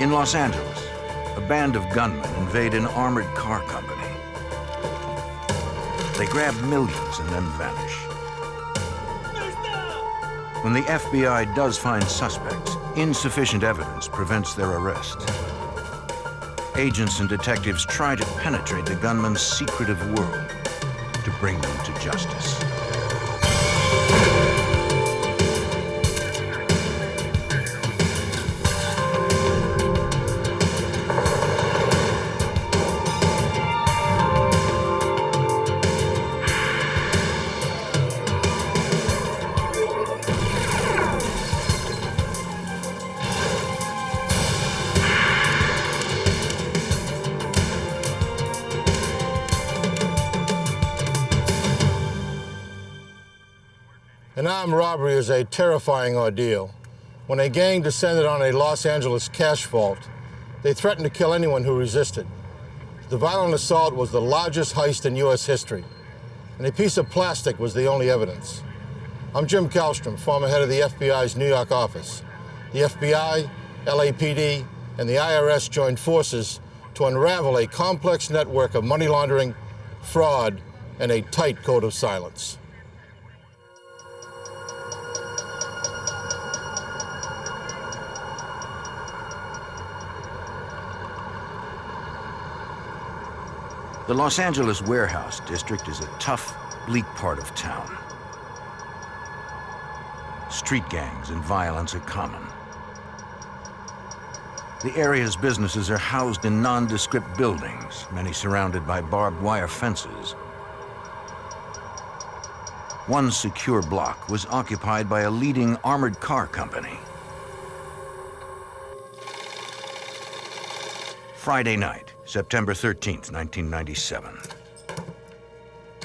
In Los Angeles, a band of gunmen invade an armored car company. They grab millions and then vanish. When the FBI does find suspects, insufficient evidence prevents their arrest. Agents and detectives try to penetrate the gunmen's secretive world to bring them to justice. An armed robbery is a terrifying ordeal. When a gang descended on a Los Angeles cash vault, they threatened to kill anyone who resisted. The violent assault was the largest heist in U.S. history, and a piece of plastic was the only evidence. I'm Jim Kallstrom, former head of the FBI's New York office. The FBI, LAPD, and the IRS joined forces to unravel a complex network of money laundering, fraud, and a tight code of silence. The Los Angeles warehouse district is a tough, bleak part of town. Street gangs and violence are common. The area's businesses are housed in nondescript buildings, many surrounded by barbed wire fences. One secure block was occupied by a leading armored car company. Friday night, September 13th, 1997.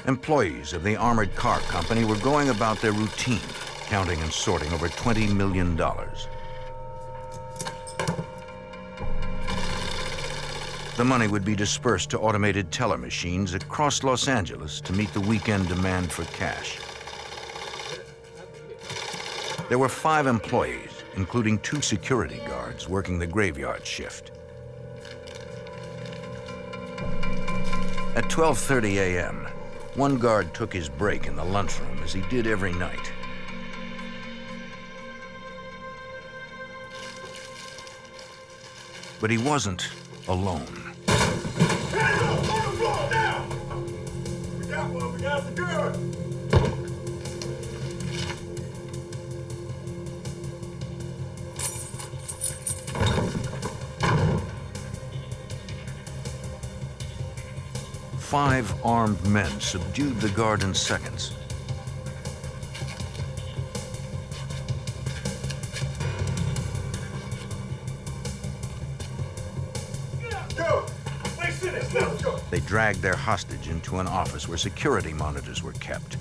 Employees of the armored car company were going about their routine, counting and sorting over $20 million. The money would be dispersed to automated teller machines across Los Angeles to meet the weekend demand for cash. There were 5 employees, including 2 security guards working the graveyard shift. At 12:30 a.m., one guard took his break in the lunchroom, as he did every night. But he wasn't alone. Hands up, on the floor, now! We got one, we got the girl. 5 armed men subdued the guard in seconds. Go! Wait, sit there, let's go! They dragged their hostage into an office where security monitors were kept.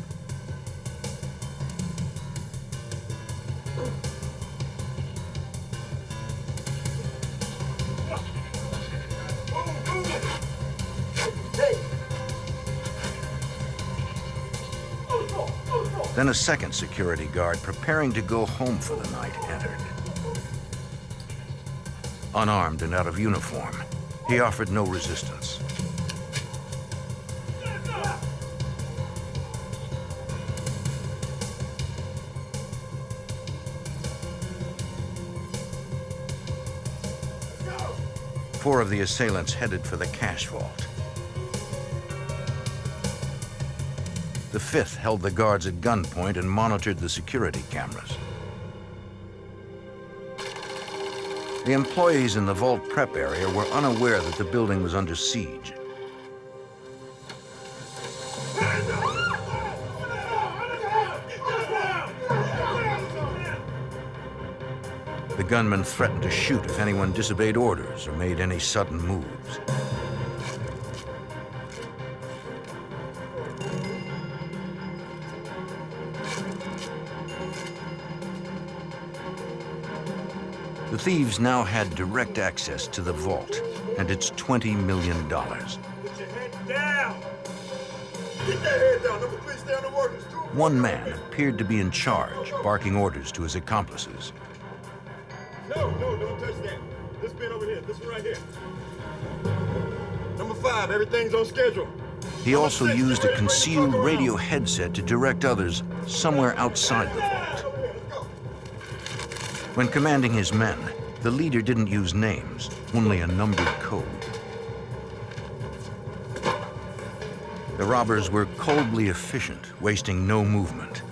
Then a second security guard, preparing to go home for the night, entered. Unarmed and out of uniform, he offered no resistance. Four of the assailants headed for the cash vault. The fifth held the guards at gunpoint and monitored the security cameras. The employees in the vault prep area were unaware that the building was under siege. The gunmen threatened to shoot if anyone disobeyed orders or made any sudden moves. The thieves now had direct access to the vault and its $20 million. Put your head down! Get that head down, number 3, stay on the workers. One man appeared to be in charge, barking orders to his accomplices. No, don't touch that. This bin over here. This one right here. Number 5, everything's on schedule. He also used a concealed radio headset to direct others somewhere outside the vault. When commanding his men, the leader didn't use names, only a numbered code. The robbers were coldly efficient, wasting no movement.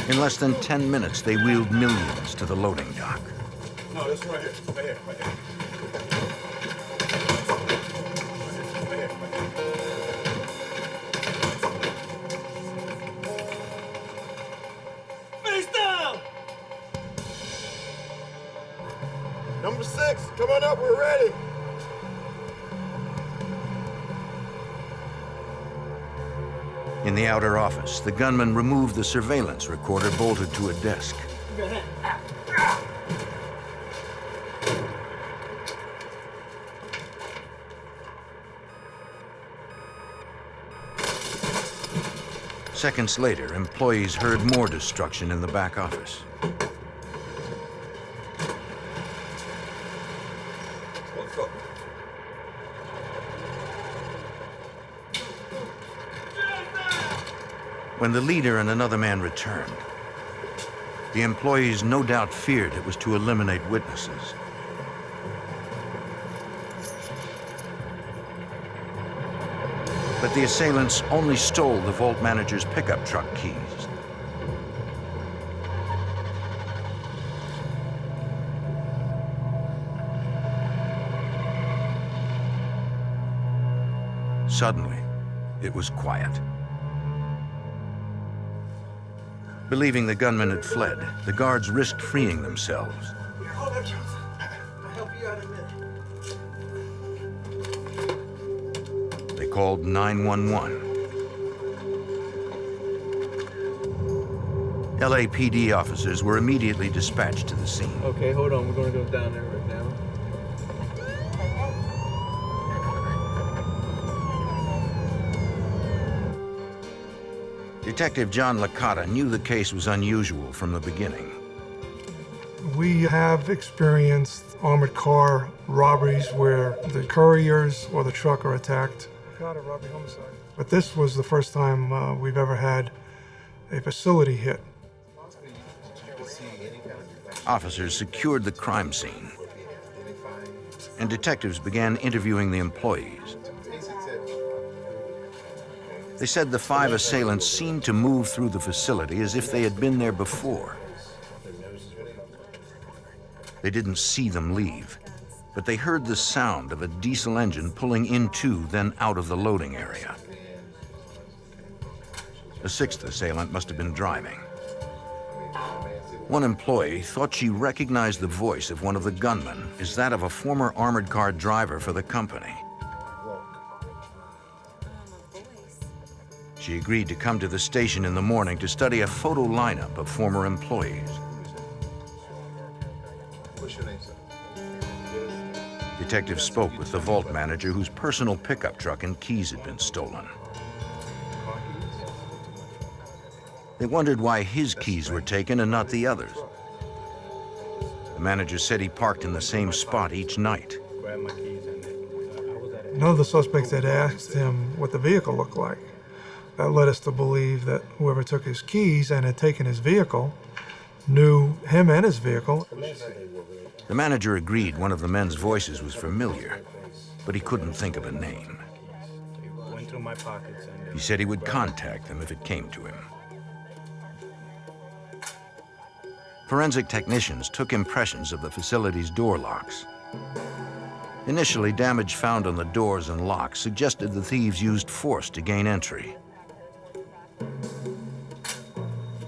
In less than 10 minutes, they wheeled millions to the loading dock. No, this one right here. Right here. Right here. Number 6, come on up, we're ready. In the outer office, the gunman removed the surveillance recorder bolted to a desk. Seconds later, employees heard more destruction in the back office. When the leader and another man returned, the employees no doubt feared it was to eliminate witnesses. But the assailants only stole the vault manager's pickup truck keys. Suddenly, it was quiet. Believing the gunman had fled, the guards risked freeing themselves. Hold up, Johnson. I'll help you out in a minute. They called 911. LAPD officers were immediately dispatched to the scene. Okay, hold on. We're going to go down there right now. Detective John Licata knew the case was unusual from the beginning. We have experienced armored car robberies where the couriers or the truck are attacked. Got a robbery homicide. But this was the first time we've ever had a facility hit. Officers secured the crime scene, and detectives began interviewing the employees. They said the 5 assailants seemed to move through the facility as if they had been there before. They didn't see them leave, but they heard the sound of a diesel engine pulling into, then out of the loading area. A 6th assailant must have been driving. One employee thought she recognized the voice of one of the gunmen as that of a former armored car driver for the company. She agreed to come to the station in the morning to study a photo lineup of former employees. What's your name, sir? Detectives spoke with the vault manager whose personal pickup truck and keys had been stolen. They wondered why his keys were taken and not the others. The manager said he parked in the same spot each night. None of the suspects had asked him what the vehicle looked like. That led us to believe that whoever took his keys and had taken his vehicle knew him and his vehicle. The manager agreed one of the men's voices was familiar, but he couldn't think of a name. He said he would contact them if it came to him. Forensic technicians took impressions of the facility's door locks. Initially, damage found on the doors and locks suggested the thieves used force to gain entry.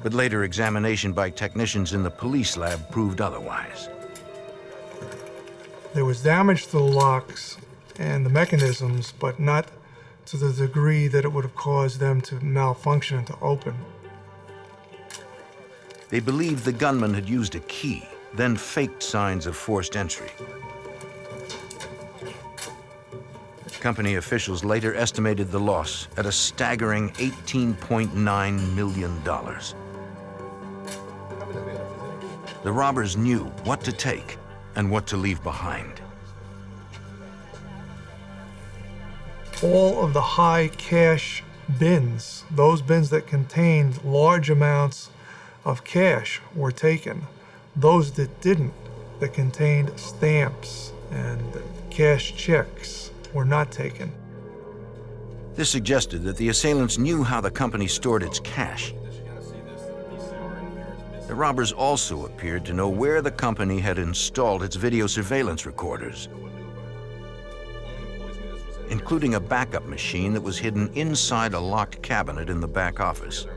But later examination by technicians in the police lab proved otherwise. There was damage to the locks and the mechanisms, but not to the degree that it would have caused them to malfunction and to open. They believed the gunman had used a key, then faked signs of forced entry. Company officials later estimated the loss at a staggering $18.9 million. The robbers knew what to take and what to leave behind. All of the high cash bins, those bins that contained large amounts of cash, were taken. Those that didn't, that contained stamps and cash checks, were not taken. This suggested that the assailants knew how the company stored its cash. The robbers also appeared to know where the company had installed its video surveillance recorders, including a backup machine that was hidden inside a locked cabinet in the back office.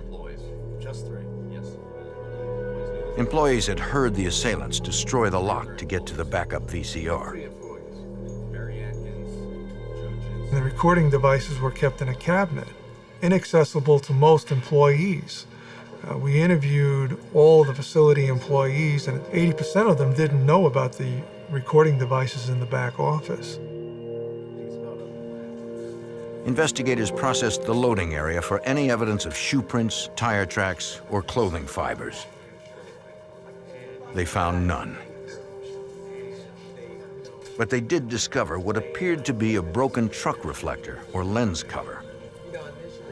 Employees had heard the assailants destroy the lock to get to the backup VCR. The recording devices were kept in a cabinet, inaccessible to most employees. We interviewed all the facility employees, and 80% of them didn't know about the recording devices in the back office. Investigators processed the loading area for any evidence of shoe prints, tire tracks, or clothing fibers. They found none. But they did discover what appeared to be a broken truck reflector or lens cover.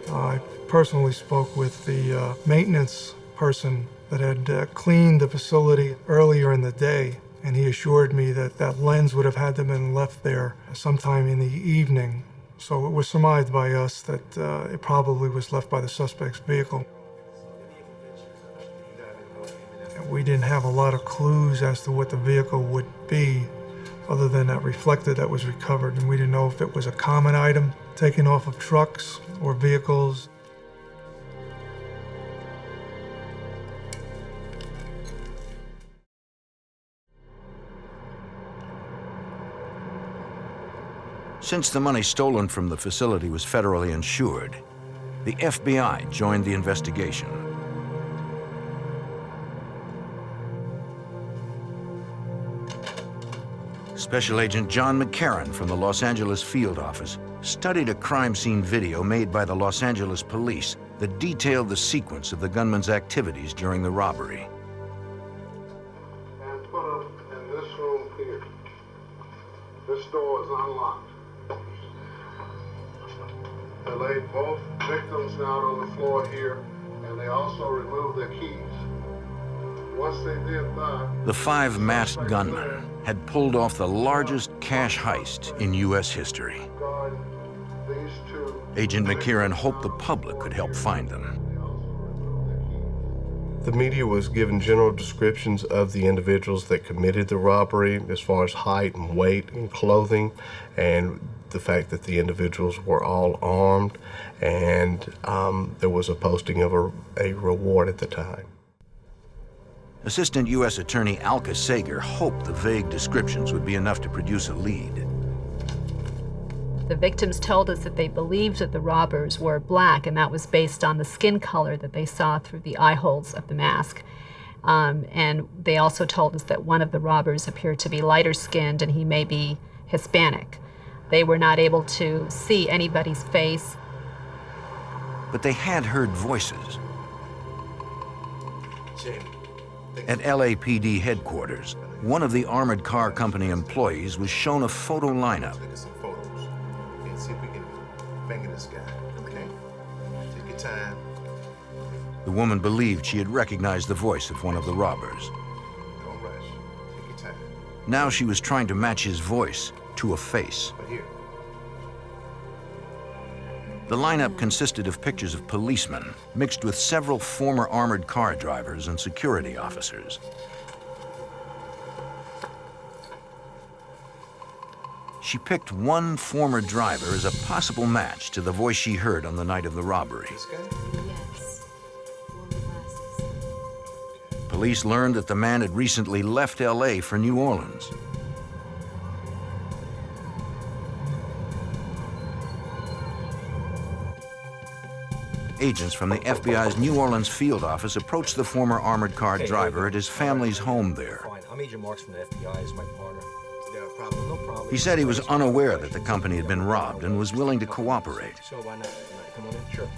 I personally spoke with the maintenance person that had cleaned the facility earlier in the day, and he assured me that that lens would have had to have been left there sometime in the evening. So it was surmised by us that it probably was left by the suspect's vehicle. We didn't have a lot of clues as to what the vehicle would be, other than that reflector that was recovered, and we didn't know if it was a common item taken off of trucks or vehicles. Since the money stolen from the facility was federally insured, the FBI joined the investigation. Special Agent John McCarran from the Los Angeles field office studied a crime scene video made by the Los Angeles police that detailed the sequence of the gunman's activities during the robbery. And put them in this room here. This door is unlocked. They laid both victims out on the floor here, and they also removed their keys. Once they did that, The 5 masked gunmen had pulled off the largest cash heist in U.S. history. guard these two. Agent McCarran hoped the public could help find them. The media was given general descriptions of the individuals that committed the robbery as far as height and weight and clothing, and the fact that the individuals were all armed, and there was a posting of a reward at the time. Assistant U.S. Attorney Alka Sager hoped the vague descriptions would be enough to produce a lead. The victims told us that they believed that the robbers were black, and that was based on the skin color that they saw through the eye holes of the mask. And they also told us that one of the robbers appeared to be lighter skinned and he may be Hispanic. They were not able to see anybody's face. But they had heard voices. At LAPD headquarters, one of the armored car company employees was shown a photo lineup. Look at some photos and see if we can finger this guy, okay? Take your time. The woman believed she had recognized the voice of one of the robbers. Don't rush. Take your time. Now she was trying to match his voice to a face. Right here. The lineup consisted of pictures of policemen mixed with several former armored car drivers and security officers. She picked one former driver as a possible match to the voice she heard on the night of the robbery. This guy? Yes. Police learned that the man had recently left LA for New Orleans. Agents from the FBI's New Orleans field office approached the former armored car driver at his family's home there. Fine. I'm Agent Marks from the FBI as my partner. Is there a problem? No problem. He said he was unaware that the company had been robbed and was willing to cooperate. So why not? Come on in. Sure.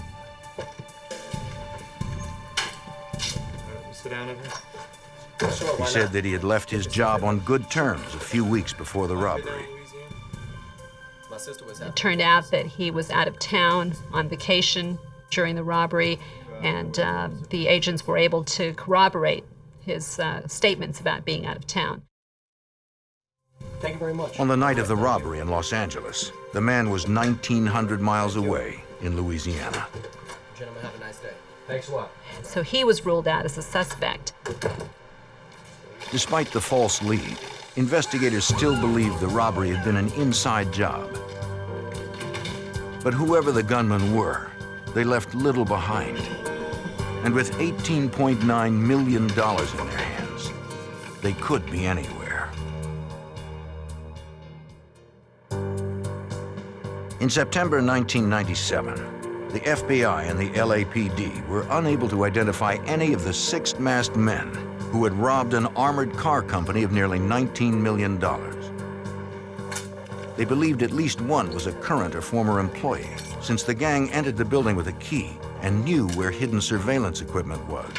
Sit down in here. He said that he had left his job on good terms a few weeks before the robbery. It turned out that he was out of town on vacation during the robbery, and the agents were able to corroborate his statements about being out of town. Thank you very much. On the night of the robbery in Los Angeles, the man was 1,900 miles away in Louisiana. Gentlemen, have a nice day. Thanks a lot. So he was ruled out as a suspect. Despite the false lead, investigators still believed the robbery had been an inside job. But whoever the gunmen were, they left little behind. And with $18.9 million in their hands, they could be anywhere. In September 1997, the FBI and the LAPD were unable to identify any of the 6 masked men who had robbed an armored car company of nearly $19 million. They believed at least one was a current or former employee, since the gang entered the building with a key and knew where hidden surveillance equipment was.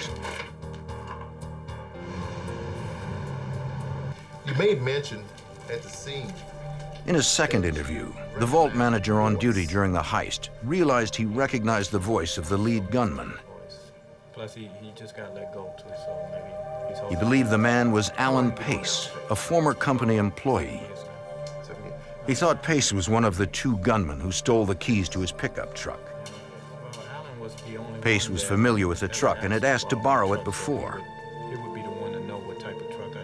You made mention at the scene. In a second interview, the vault manager on duty during the heist realized he recognized the voice of the lead gunman. Plus, he just got let go, too, so maybe he's He believed the man was Alan Pace, a former company employee. He thought Pace was one of the 2 gunmen who stole the keys to his pickup truck. Pace was familiar with the truck and had asked to borrow it before. He would be the one to know what type of truck I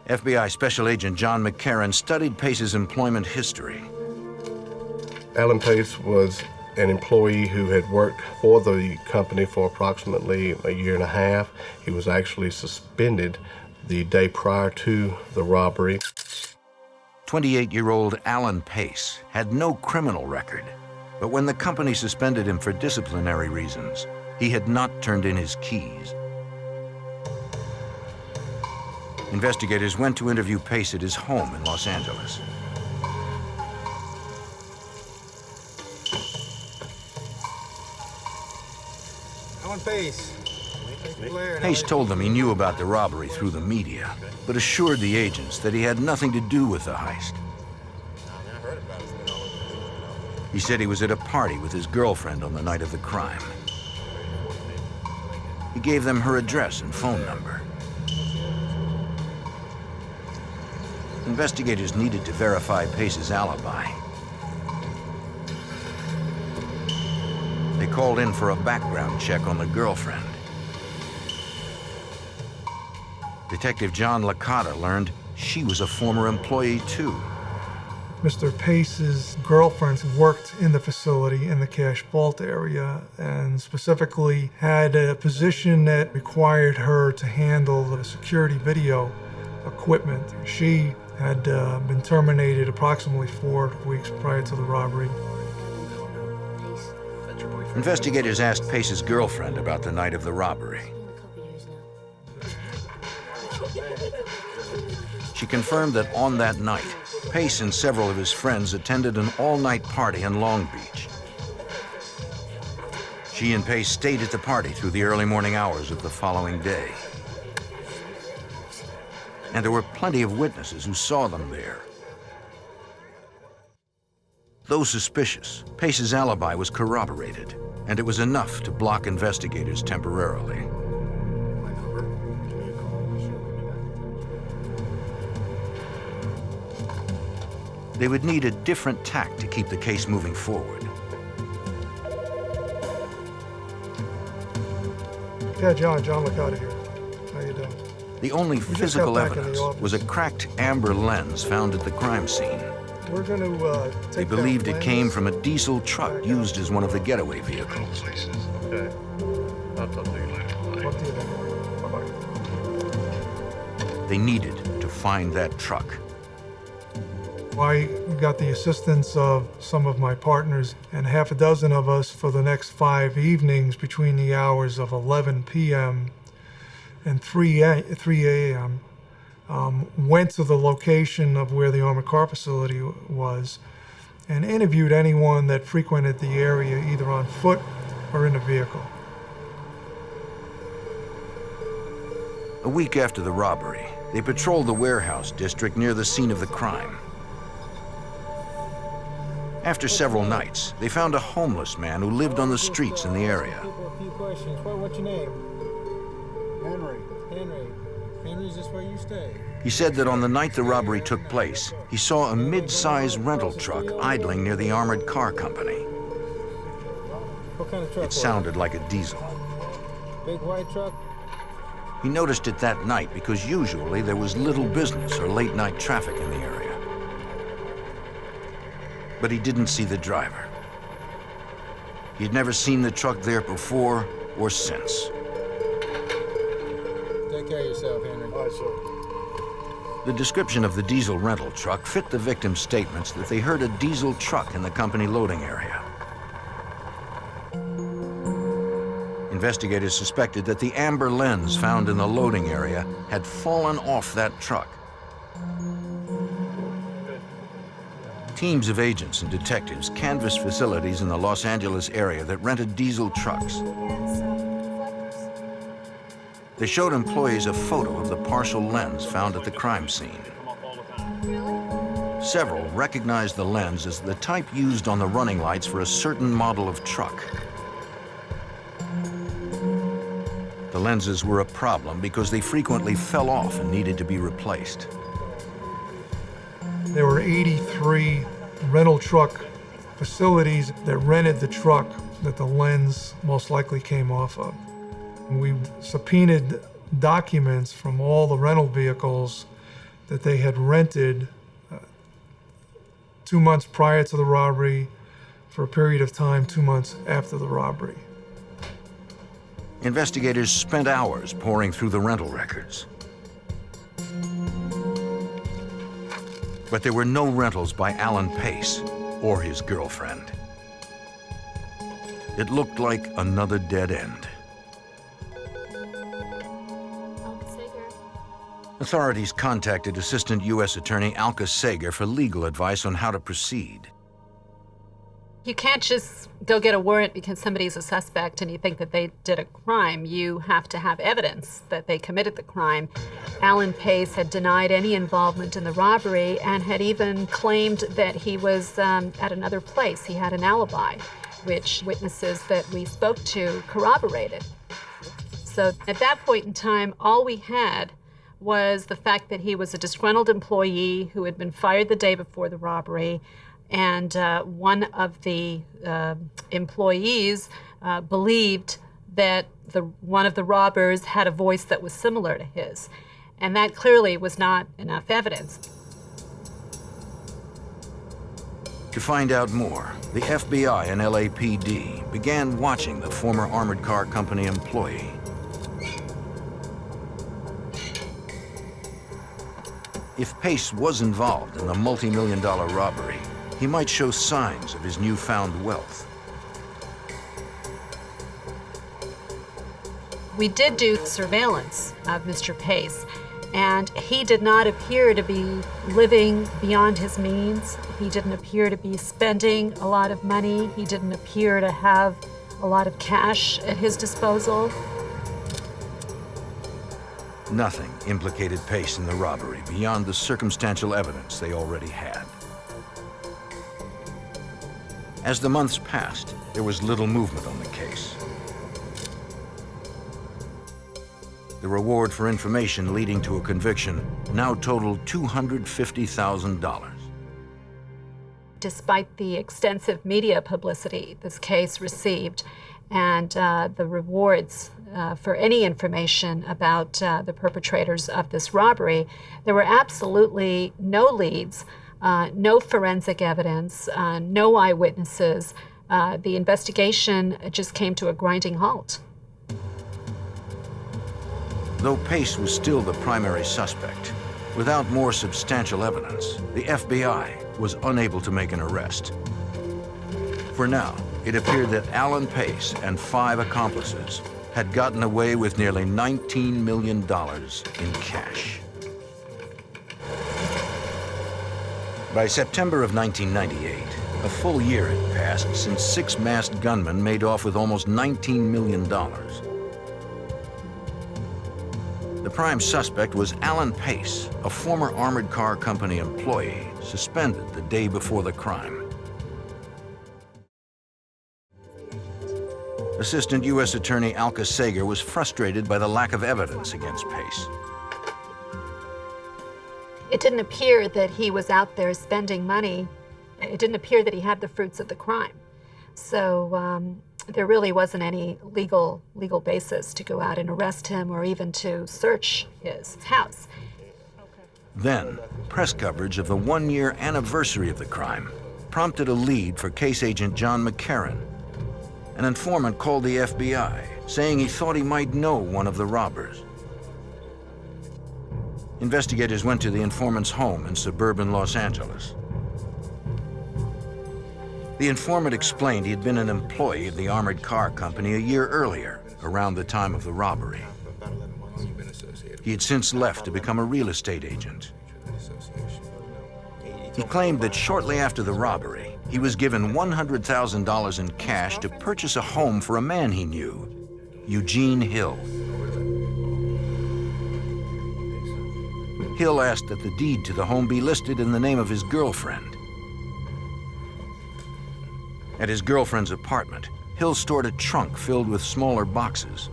drive. FBI Special Agent John McCarran studied Pace's employment history. Alan Pace was an employee who had worked for the company for approximately a year and a half. He was actually suspended the day prior to the robbery. 28-year-old Alan Pace had no criminal record, but when the company suspended him for disciplinary reasons, he had not turned in his keys. Investigators went to interview Pace at his home in Los Angeles. Alan Pace. Pace told them he knew about the robbery through the media, but assured the agents that he had nothing to do with the heist. He said he was at a party with his girlfriend on the night of the crime. He gave them her address and phone number. Investigators needed to verify Pace's alibi. They called in for a background check on the girlfriend. Detective John Licata learned she was a former employee too. Mr. Pace's girlfriend worked in the facility in the cash vault area and specifically had a position that required her to handle the security video equipment. She had been terminated approximately 4 weeks prior to the robbery. Investigators asked Pace's girlfriend about the night of the robbery. She confirmed that on that night, Pace and several of his friends attended an all-night party in Long Beach. She and Pace stayed at the party through the early morning hours of the following day. And there were plenty of witnesses who saw them there. Though suspicious, Pace's alibi was corroborated, and it was enough to block investigators temporarily. They would need a different tack to keep the case moving forward. Yeah, John Licata here. How you doing? The only just physical got back in the evidence office. was a cracked amber lens found at the crime scene. We're going to take They that believed it lens. came from a diesel truck used as one of the getaway vehicles. Okay. I'll talk to you later. Talk to you then. Bye-bye. They needed to find that truck. I got the assistance of some of my partners and half a dozen of us for the next 5 evenings between the hours of 11 p.m. and 3 a.m. Went to the location of where the armored car facility was and interviewed anyone that frequented the area either on foot or in a vehicle. A week after the robbery, they patrolled the warehouse district near the scene of the crime. After several nights, they found a homeless man who lived on the streets in the area. A few questions. What's your name? Henry. Henry, is this where you stay? He said that on the night the robbery took place, he saw a mid-size rental truck idling near the armored car company. What kind of truck? It sounded like a diesel. Big white truck? He noticed it that night because usually there was little business or late-night traffic in the area. But he didn't see the driver. He'd never seen the truck there before or since. Take care of yourself, Henry. All right, sir. The description of the diesel rental truck fit the victim's statements that they heard a diesel truck in the company loading area. Investigators suspected that the amber lens found in the loading area had fallen off that truck. Teams of agents and detectives canvassed facilities in the Los Angeles area that rented diesel trucks. They showed employees a photo of the partial lens found at the crime scene. Several recognized the lens as the type used on the running lights for a certain model of truck. The lenses were a problem because they frequently fell off and needed to be replaced. There were 83 rental truck facilities that rented the truck that the lens most likely came off of. We subpoenaed documents from all the rental vehicles that they had rented 2 months prior to the robbery for a period of time 2 months after the robbery. Investigators spent hours poring through the rental records. But there were no rentals by Alan Pace or his girlfriend. It looked like another dead end. Authorities contacted Assistant U.S. Attorney Alka Sager for legal advice on how to proceed. You can't just go get a warrant because somebody's a suspect and you think that they did a crime. You have to have evidence that they committed the crime. Alan Pace had denied any involvement in the robbery and had even claimed that he was at another place. He had an alibi, which witnesses that we spoke to corroborated. So at that point in time, all we had was the fact that he was a disgruntled employee who had been fired the day before the robbery, and one of the employees believed that one of the robbers had a voice that was similar to his. And that clearly was not enough evidence. To find out more, the FBI and LAPD began watching the former armored car company employee. If Pace was involved in the multi-million-dollar robbery, he might show signs of his newfound wealth. We did do surveillance of Mr. Pace, and he did not appear to be living beyond his means. He didn't appear to be spending a lot of money. He didn't appear to have a lot of cash at his disposal. Nothing implicated Pace in the robbery beyond the circumstantial evidence they already had. As the months passed, there was little movement on the case. The reward for information leading to a conviction now totaled $250,000. Despite the extensive media publicity this case received and the rewards for any information about the perpetrators of this robbery, there were absolutely no leads, no forensic evidence, no eyewitnesses. The investigation just came to a grinding halt. Though Pace was still the primary suspect, without more substantial evidence, the FBI was unable to make an arrest. For now, it appeared that Alan Pace and 5 accomplices had gotten away with nearly $19 million in cash. By September of 1998, a full year had passed since 6 masked gunmen made off with almost $19 million. The prime suspect was Alan Pace, a former armored car company employee, suspended the day before the crime. Assistant U.S. Attorney Alka Sager was frustrated by the lack of evidence against Pace. It didn't appear that he was out there spending money. It didn't appear that he had the fruits of the crime. So there really wasn't any legal basis to go out and arrest him or even to search his house. Then, press coverage of the one-year anniversary of the crime prompted a lead for case agent John McCarran. An informant called the FBI, saying he thought he might know one of the robbers. Investigators went to the informant's home in suburban Los Angeles. The informant explained he had been an employee of the armored car company a year earlier, around the time of the robbery. He had since left to become a real estate agent. He claimed that shortly after the robbery, he was given $100,000 in cash to purchase a home for a man he knew, Eugene Hill. Hill asked that the deed to the home be listed in the name of his girlfriend. At his girlfriend's apartment, Hill stored a trunk filled with smaller boxes.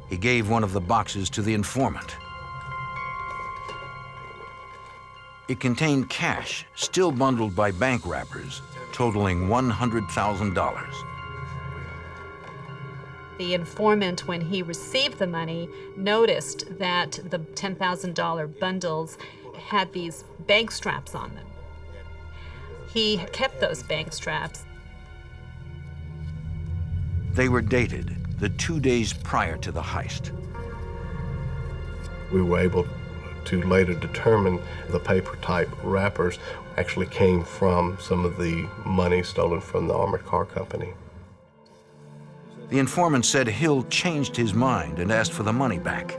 He gave one of the boxes to the informant. It contained cash, still bundled by bank wrappers, totaling $100,000. The informant, when he received the money, noticed that the $10,000 bundles had these bank straps on them. He kept those bank straps. They were dated the 2 days prior to the heist. We were able to later determine the paper-type wrappers actually came from some of the money stolen from the armored car company. The informant said Hill changed his mind and asked for the money back,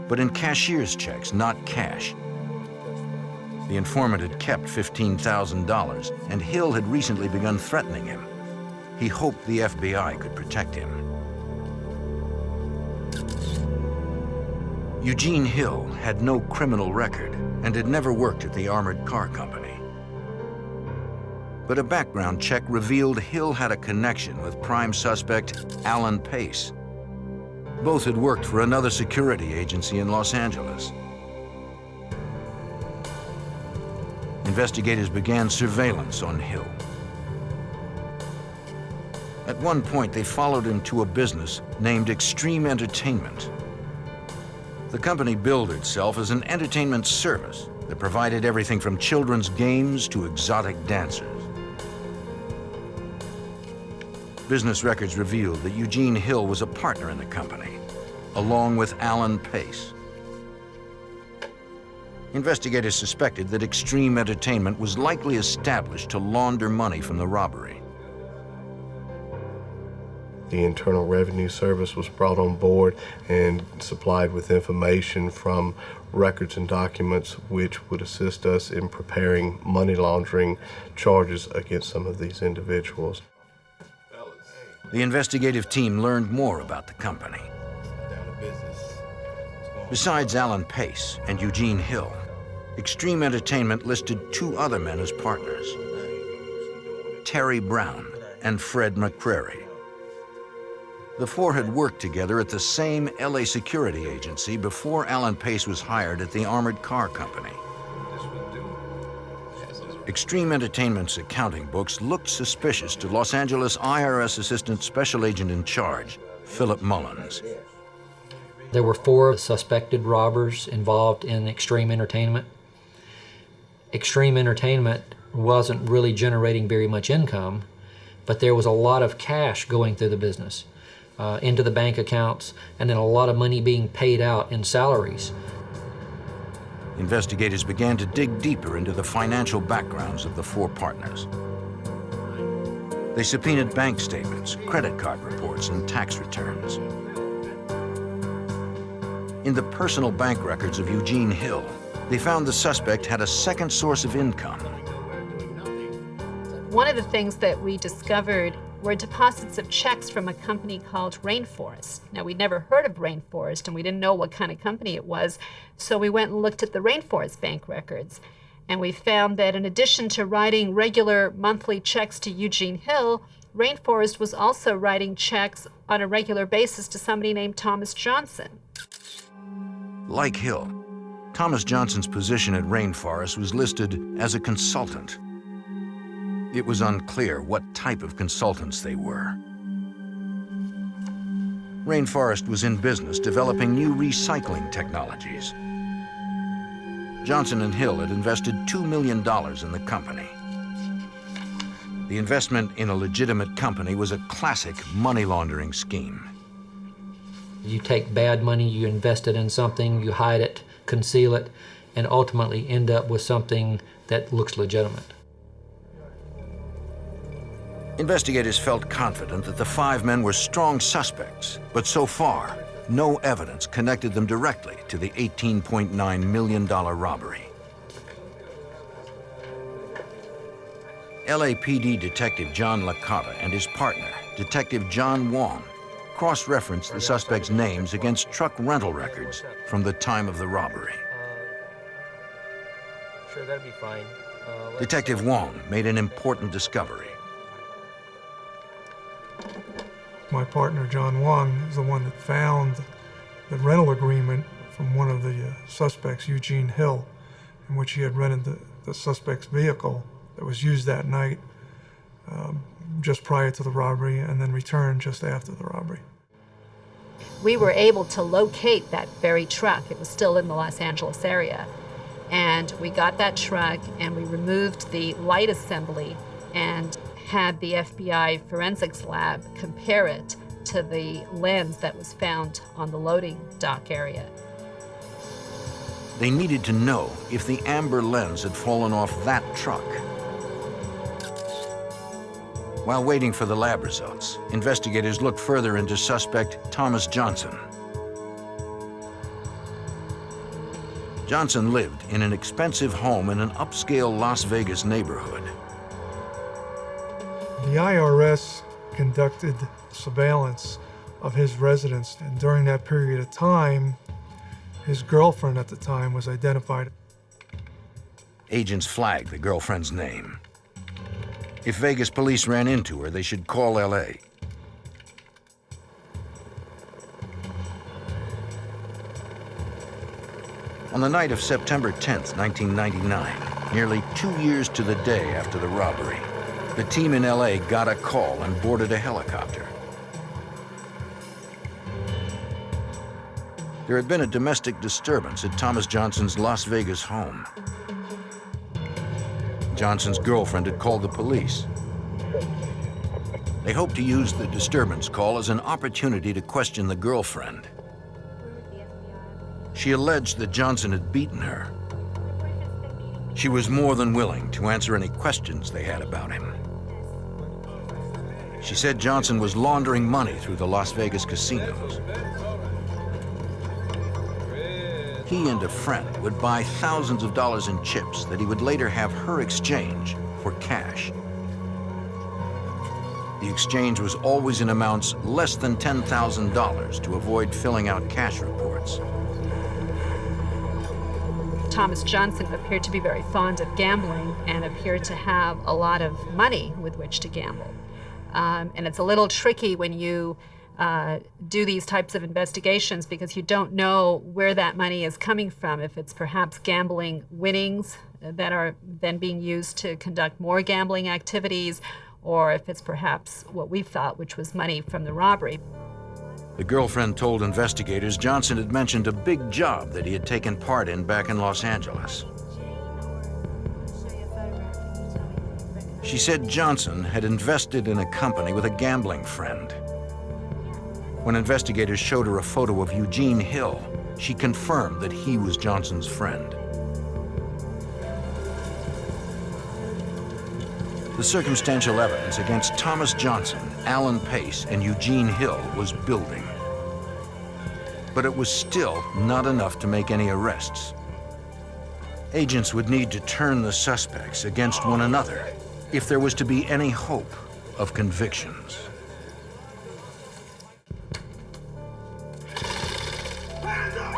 but in cashier's checks, not cash. The informant had kept $15,000, and Hill had recently begun threatening him. He hoped the FBI could protect him. Eugene Hill had no criminal record and had never worked at the armored car company. But a background check revealed Hill had a connection with prime suspect Alan Pace. Both had worked for another security agency in Los Angeles. Investigators began surveillance on Hill. At one point, they followed him to a business named Extreme Entertainment. The company billed itself as an entertainment service that provided everything from children's games to exotic dancers. Business records revealed that Eugene Hill was a partner in the company, along with Alan Pace. Investigators suspected that Extreme Entertainment was likely established to launder money from the robbery. The Internal Revenue Service was brought on board and supplied with information from records and documents which would assist us in preparing money laundering charges against some of these individuals. The investigative team learned more about the company. Besides Alan Pace and Eugene Hill, Extreme Entertainment listed 2 other men as partners, Terry Brown and Fred McCrary. The 4 had worked together at the same LA security agency before Alan Pace was hired at the armored car company. Extreme Entertainment's accounting books looked suspicious to Los Angeles IRS Assistant Special Agent in Charge, Philip Mullins. There were 4 suspected robbers involved in Extreme Entertainment. Extreme Entertainment wasn't really generating very much income, but there was a lot of cash going through the business, into the bank accounts, and then a lot of money being paid out in salaries. Investigators began to dig deeper into the financial backgrounds of the 4 partners. They subpoenaed bank statements, credit card reports, and tax returns. In the personal bank records of Eugene Hill, they found the suspect had a second source of income. One of the things that we discovered were deposits of checks from a company called Rainforest. Now, we'd never heard of Rainforest, and we didn't know what kind of company it was, so we went and looked at the Rainforest bank records. And we found that in addition to writing regular monthly checks to Eugene Hill, Rainforest was also writing checks on a regular basis to somebody named Thomas Johnson. Like Hill, Thomas Johnson's position at Rainforest was listed as a consultant. It was unclear what type of consultants they were. Rainforest was in business developing new recycling technologies. Johnson and Hill had invested $2 million in the company. The investment in a legitimate company was a classic money laundering scheme. You take bad money, you invest it in something, you hide it, conceal it, and ultimately end up with something that looks legitimate. Investigators felt confident that the 5 men were strong suspects, but so far, no evidence connected them directly to the $18.9 million robbery. LAPD Detective John Licata and his partner, Detective John Wong, cross-referenced the suspects' names against truck rental records from the time of the robbery. Sure, that'd be fine. Detective Wong made an important discovery. My partner, John Wong, is the one that found the rental agreement from one of the suspects, Eugene Hill, in which he had rented the suspect's vehicle that was used that night just prior to the robbery and then returned just after the robbery. We were able to locate that very truck. It was still in the Los Angeles area. And we got that truck and we removed the light assembly and had the FBI forensics lab compare it to the lens that was found on the loading dock area. They needed to know if the amber lens had fallen off that truck. While waiting for the lab results, investigators looked further into suspect Thomas Johnson. Johnson lived in an expensive home in an upscale Las Vegas neighborhood. The IRS conducted surveillance of his residence, and during that period of time, his girlfriend at the time was identified. Agents flagged the girlfriend's name. If Vegas police ran into her, they should call LA. On the night of September 10th, 1999, nearly 2 years to the day after the robbery, the team in LA got a call and boarded a helicopter. There had been a domestic disturbance at Thomas Johnson's Las Vegas home. Johnson's girlfriend had called the police. They hoped to use the disturbance call as an opportunity to question the girlfriend. She alleged that Johnson had beaten her. She was more than willing to answer any questions they had about him. She said Johnson was laundering money through the Las Vegas casinos. He and a friend would buy thousands of dollars in chips that he would later have her exchange for cash. The exchange was always in amounts less than $10,000 to avoid filling out cash reports. Thomas Johnson appeared to be very fond of gambling and appeared to have a lot of money with which to gamble. And it's a little tricky when you do these types of investigations because you don't know where that money is coming from, if it's perhaps gambling winnings that are then being used to conduct more gambling activities, or if it's perhaps what we thought, which was money from the robbery. The girlfriend told investigators Johnson had mentioned a big job that he had taken part in back in Los Angeles. She said Johnson had invested in a company with a gambling friend. When investigators showed her a photo of Eugene Hill, she confirmed that he was Johnson's friend. The circumstantial evidence against Thomas Johnson, Alan Pace, and Eugene Hill was building. But it was still not enough to make any arrests. Agents would need to turn the suspects against one another if there was to be any hope of convictions. Hands up!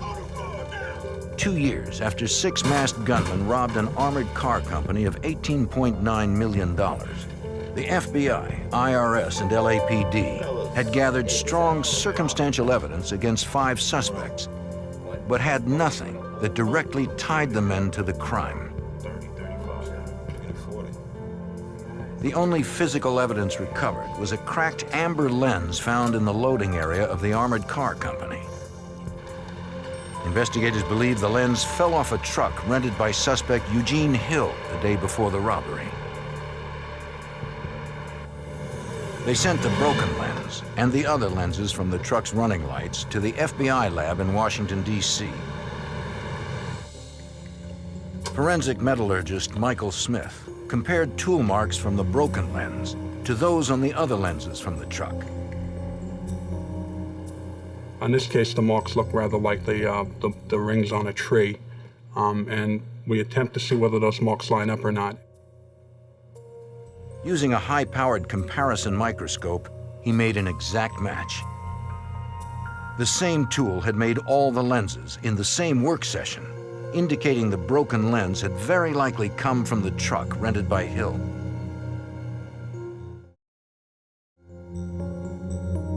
On the floor now! 2 years after 6 masked gunmen robbed an armored car company of $18.9 million, the FBI, IRS, and LAPD had gathered strong circumstantial evidence against 5 suspects, but had nothing that directly tied the men to the crime. 30, 35, 40. The only physical evidence recovered was a cracked amber lens found in the loading area of the armored car company. Investigators believe the lens fell off a truck rented by suspect Eugene Hill the day before the robbery. They sent the broken lens and the other lenses from the truck's running lights to the FBI lab in Washington, D.C. Forensic metallurgist Michael Smith compared tool marks from the broken lens to those on the other lenses from the truck. In this case, the marks look rather like the rings on a tree, and we attempt to see whether those marks line up or not. Using a high-powered comparison microscope, he made an exact match. The same tool had made all the lenses in the same work session, indicating the broken lens had very likely come from the truck rented by Hill.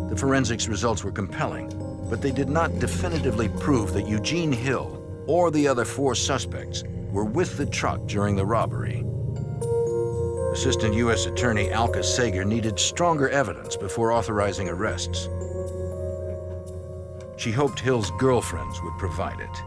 The forensics results were compelling, but they did not definitively prove that Eugene Hill or the other 4 suspects were with the truck during the robbery. Assistant U.S. Attorney Alka Sager needed stronger evidence before authorizing arrests. She hoped Hill's girlfriends would provide it.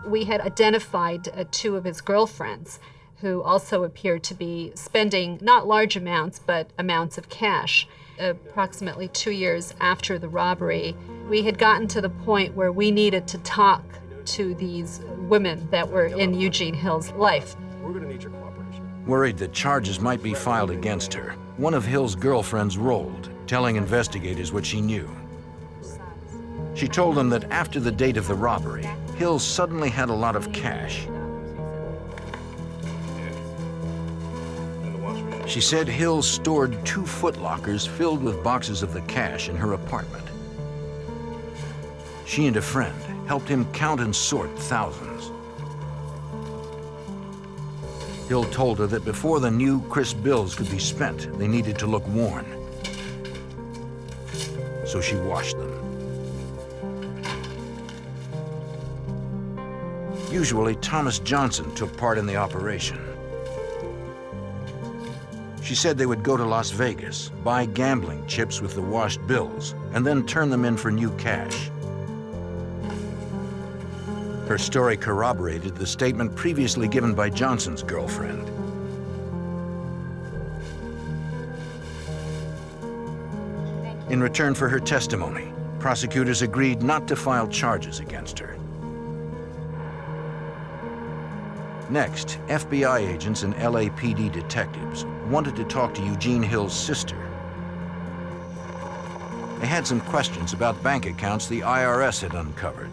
We had identified 2 of his girlfriends who also appeared to be spending not large amounts, but amounts of cash. Approximately 2 years after the robbery, we had gotten to the point where we needed to talk to these women that were in Eugene Hill's life. We're going to need your cooperation. Worried that charges might be filed against her, one of Hill's girlfriends rolled, telling investigators what she knew. She told them that after the date of the robbery, Hill suddenly had a lot of cash. She said Hill stored 2 footlockers filled with boxes of the cash in her apartment. She and a friend helped him count and sort thousands. Hill told her that before the new crisp bills could be spent, they needed to look worn. So she washed them. Usually, Thomas Johnson took part in the operation. She said they would go to Las Vegas, buy gambling chips with the washed bills, and then turn them in for new cash. Her story corroborated the statement previously given by Johnson's girlfriend. In return for her testimony, prosecutors agreed not to file charges against her. Next, FBI agents and LAPD detectives wanted to talk to Eugene Hill's sister. They had some questions about bank accounts the IRS had uncovered.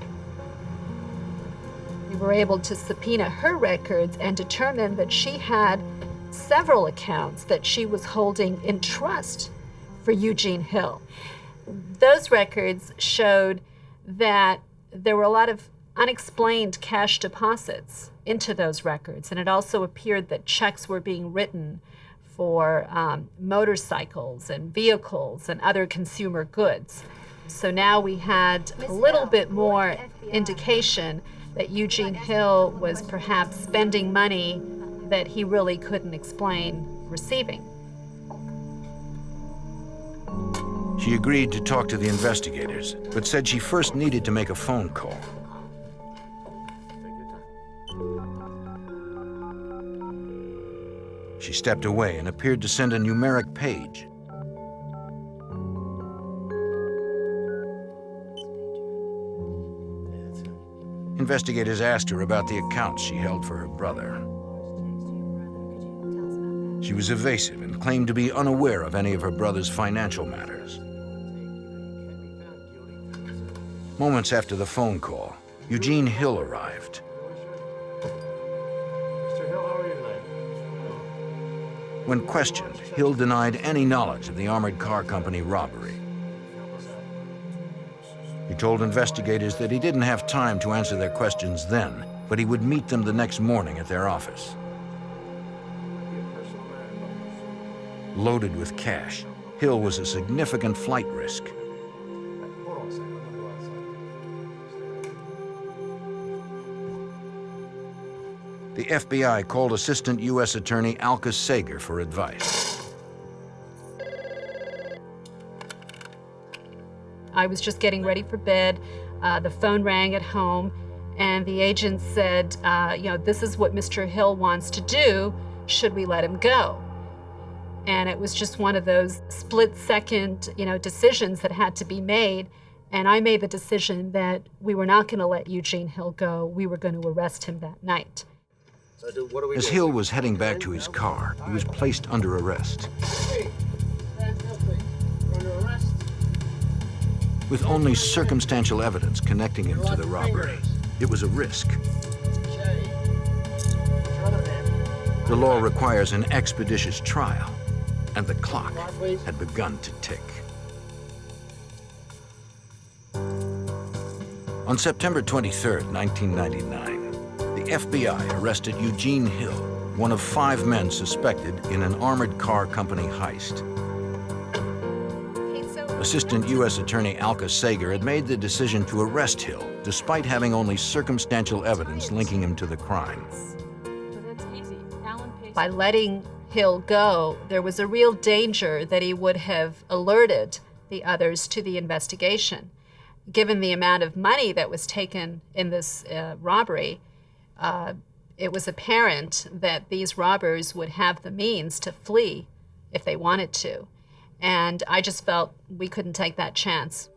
We were able to subpoena her records and determine that she had several accounts that she was holding in trust for Eugene Hill. Those records showed that there were a lot of unexplained cash deposits into those records, and it also appeared that checks were being written for motorcycles and vehicles and other consumer goods. So now we had a little bit more indication that Eugene Hill was perhaps spending money that he really couldn't explain receiving. She agreed to talk to the investigators, but said she first needed to make a phone call. She stepped away and appeared to send a numeric page. Investigators asked her about the accounts she held for her brother. She was evasive and claimed to be unaware of any of her brother's financial matters. Moments after the phone call, Eugene Hill arrived. Mr. Hill, how are you tonight? When questioned, Hill denied any knowledge of the armored car company robbery. He told investigators that he didn't have time to answer their questions then, but he would meet them the next morning at their office. Loaded with cash, Hill was a significant flight risk. The FBI called Assistant U.S. Attorney Alka Sager for advice. I was just getting ready for bed. The phone rang at home, and the agent said, this is what Mr. Hill wants to do. Should we let him go? And it was just one of those split-second, decisions that had to be made. And I made the decision that we were not going to let Eugene Hill go. We were going to arrest him that night. As Hill was heading back to his car, he was placed under arrest. With only circumstantial evidence connecting him to the robbery, it was a risk. The law requires an expeditious trial, and the clock had begun to tick. On September 23, 1999, the FBI arrested Eugene Hill, one of 5 men suspected in an armored car company heist. Assistant U.S. Attorney Alka Sager had made the decision to arrest Hill, despite having only circumstantial evidence linking him to the crime. By letting Hill go, there was a real danger that he would have alerted the others to the investigation. Given the amount of money that was taken in this robbery, it was apparent that these robbers would have the means to flee if they wanted to. And I just felt we couldn't take that chance.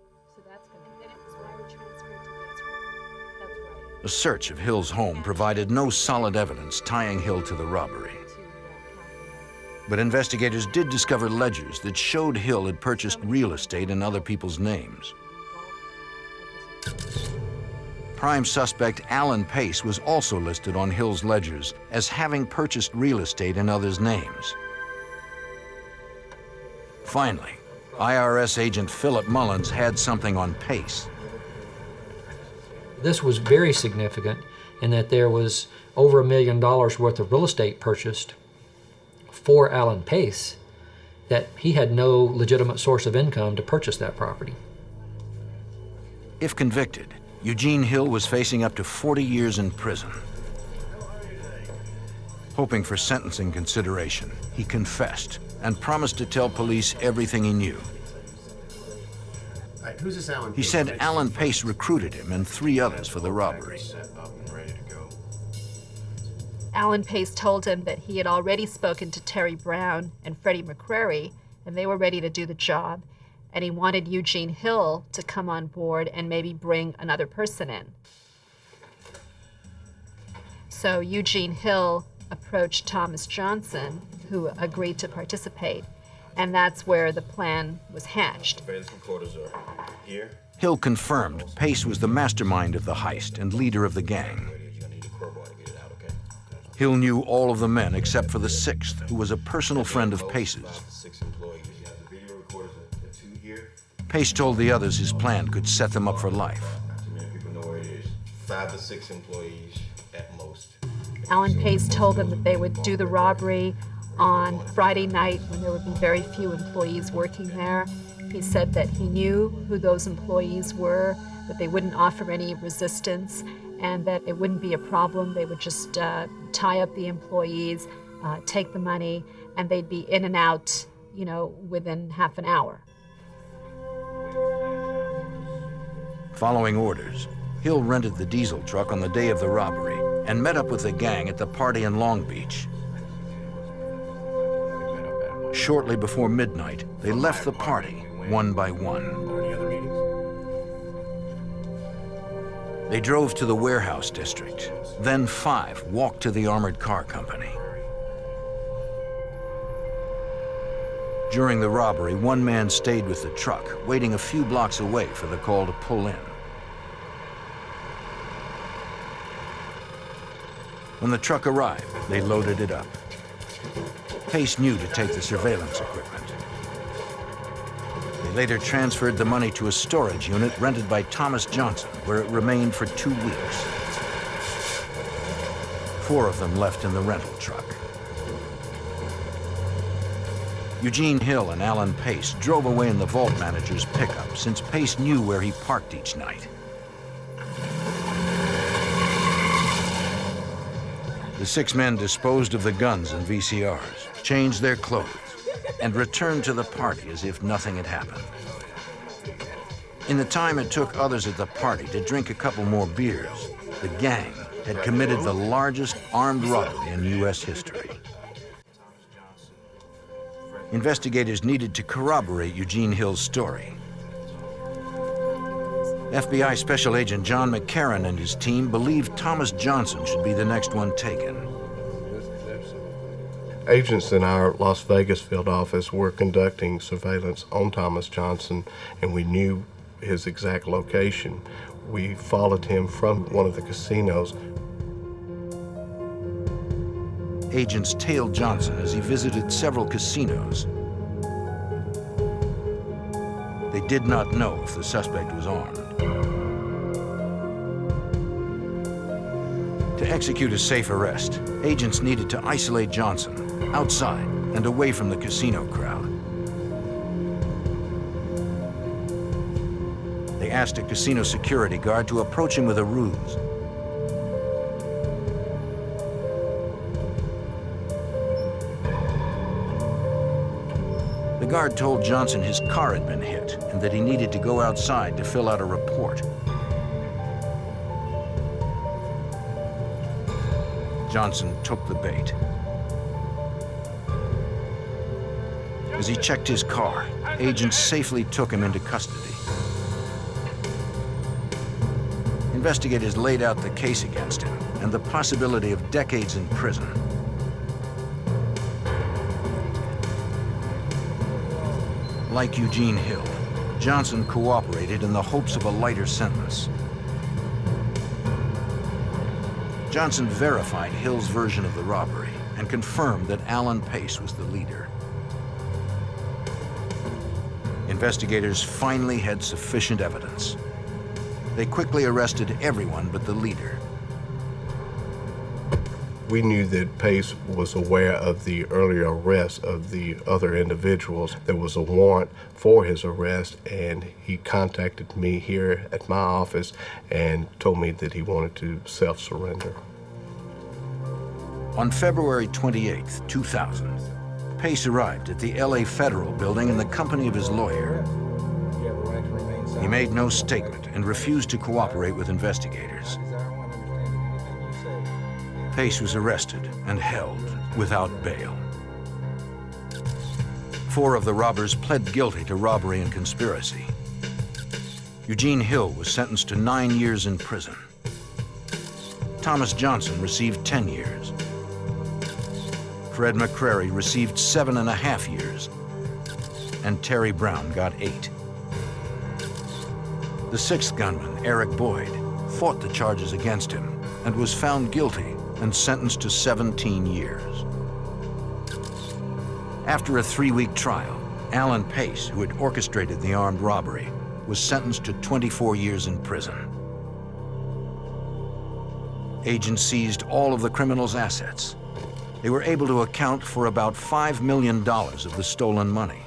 A search of Hill's home provided no solid evidence tying Hill to the robbery. But investigators did discover ledgers that showed Hill had purchased real estate in other people's names. Prime suspect Alan Pace was also listed on Hill's ledgers as having purchased real estate in others' names. Finally, IRS agent Philip Mullins had something on Pace. This was very significant in that there was over $1 million worth of real estate purchased for Alan Pace, that he had no legitimate source of income to purchase that property. If convicted, Eugene Hill was facing up to 40 years in prison. Hoping for sentencing consideration, he confessed and promised to tell police everything he knew. Right, who's this Alan Pace? He said Alan Pace recruited him and 3 others for the robbery. Alan Pace told him that he had already spoken to Terry Brown and Freddie McCrary, and they were ready to do the job. And he wanted Eugene Hill to come on board and maybe bring another person in. So Eugene Hill approached Thomas Johnson, who agreed to participate, and that's where the plan was hatched. Hill confirmed Pace was the mastermind of the heist and leader of the gang. Hill knew all of the men except for the 6th, who was a personal friend of Pace's. Pace told the others his plan could set them up for life. 5 to 6 employees at most. Alan Pace told them that they would do the robbery on Friday night when there would be very few employees working there. He said that he knew who those employees were, that they wouldn't offer any resistance, and that it wouldn't be a problem. They would just tie up the employees, take the money, and they'd be in and out, within half an hour. Following orders, Hill rented the diesel truck on the day of the robbery and met up with the gang at the party in Long Beach. Shortly before midnight, they left the party one by one. They drove to the warehouse district. Then 5 walked to the armored car company. During the robbery, one man stayed with the truck, waiting a few blocks away for the call to pull in. When the truck arrived, they loaded it up. Pace knew to take the surveillance equipment. They later transferred the money to a storage unit rented by Thomas Johnson, where it remained for 2 weeks. 4 of them left in the rental truck. Eugene Hill and Alan Pace drove away in the vault manager's pickup, since Pace knew where he parked each night. The 6 men disposed of the guns and VCRs, changed their clothes, and returned to the party as if nothing had happened. In the time it took others at the party to drink a couple more beers, the gang had committed the largest armed robbery in U.S. history. Investigators needed to corroborate Eugene Hill's story. FBI Special Agent John McCarran and his team believed Thomas Johnson should be the next one taken. Agents in our Las Vegas field office were conducting surveillance on Thomas Johnson, and we knew his exact location. We followed him from one of the casinos. Agents tailed Johnson as he visited several casinos. They did not know if the suspect was armed. To execute a safe arrest, agents needed to isolate Johnson outside and away from the casino crowd. They asked a casino security guard to approach him with a ruse. The guard told Johnson his car had been hit and that he needed to go outside to fill out a report. Johnson took the bait. As he checked his car, agents safely took him into custody. Investigators laid out the case against him and the possibility of decades in prison. Like Eugene Hill, Johnson cooperated in the hopes of a lighter sentence. Johnson verified Hill's version of the robbery and confirmed that Alan Pace was the leader. Investigators finally had sufficient evidence. They quickly arrested everyone but the leader. We knew that Pace was aware of the earlier arrest of the other individuals. There was a warrant for his arrest, and he contacted me here at my office and told me that he wanted to self-surrender. On February 28, 2000, Pace arrived at the LA Federal Building in the company of his lawyer. He made no statement and refused to cooperate with investigators. Pace was arrested and held without bail. 4 of the robbers pled guilty to robbery and conspiracy. Eugene Hill was sentenced to 9 years in prison. Thomas Johnson received 10 years. Fred McCrary received 7.5 years, and Terry Brown got 8. The 6th gunman, Eric Boyd, fought the charges against him and was found guilty and sentenced to 17 years. After a 3-week trial, Alan Pace, who had orchestrated the armed robbery, was sentenced to 24 years in prison. Agents seized all of the criminals' assets. They were able to account for about $5 million of the stolen money.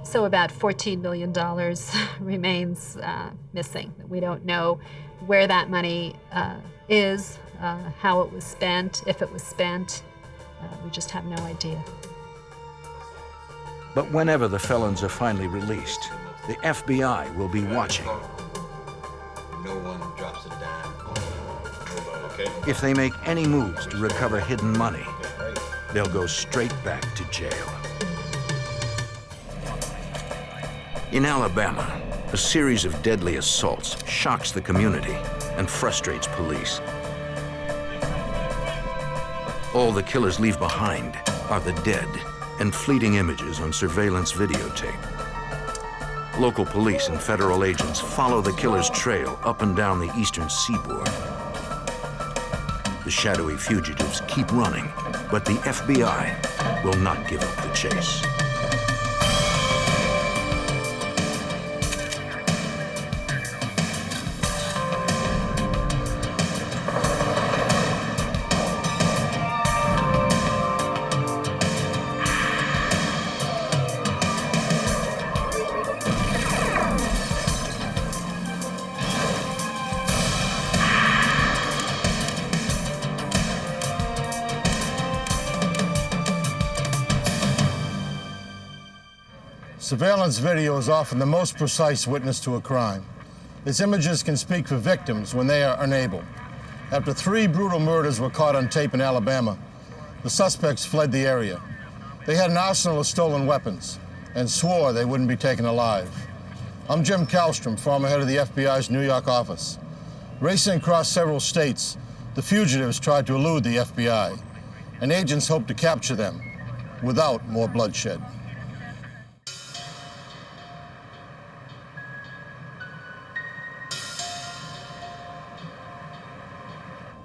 So about $14 million remains missing. We don't know where that money is, how it was spent, if it was spent. We just have no idea. But whenever the felons are finally released, the FBI will be watching. No one drops a dime on nobody, okay? If they make any moves to recover hidden money, they'll go straight back to jail. In Alabama, a series of deadly assaults shocks the community and frustrates police. All the killers leave behind are the dead and fleeting images on surveillance videotape. Local police and federal agents follow the killer's trail up and down the eastern seaboard. The shadowy fugitives keep running, But the FBI will not give up the chase. Surveillance video is often the most precise witness to a crime. Its images can speak for victims when they are unable. After 3 brutal murders were caught on tape in Alabama, the suspects fled the area. They had an arsenal of stolen weapons and swore they wouldn't be taken alive. I'm Jim Kallstrom, former head of the FBI's New York office. Racing across several states, the fugitives tried to elude the FBI, and agents hoped to capture them without more bloodshed.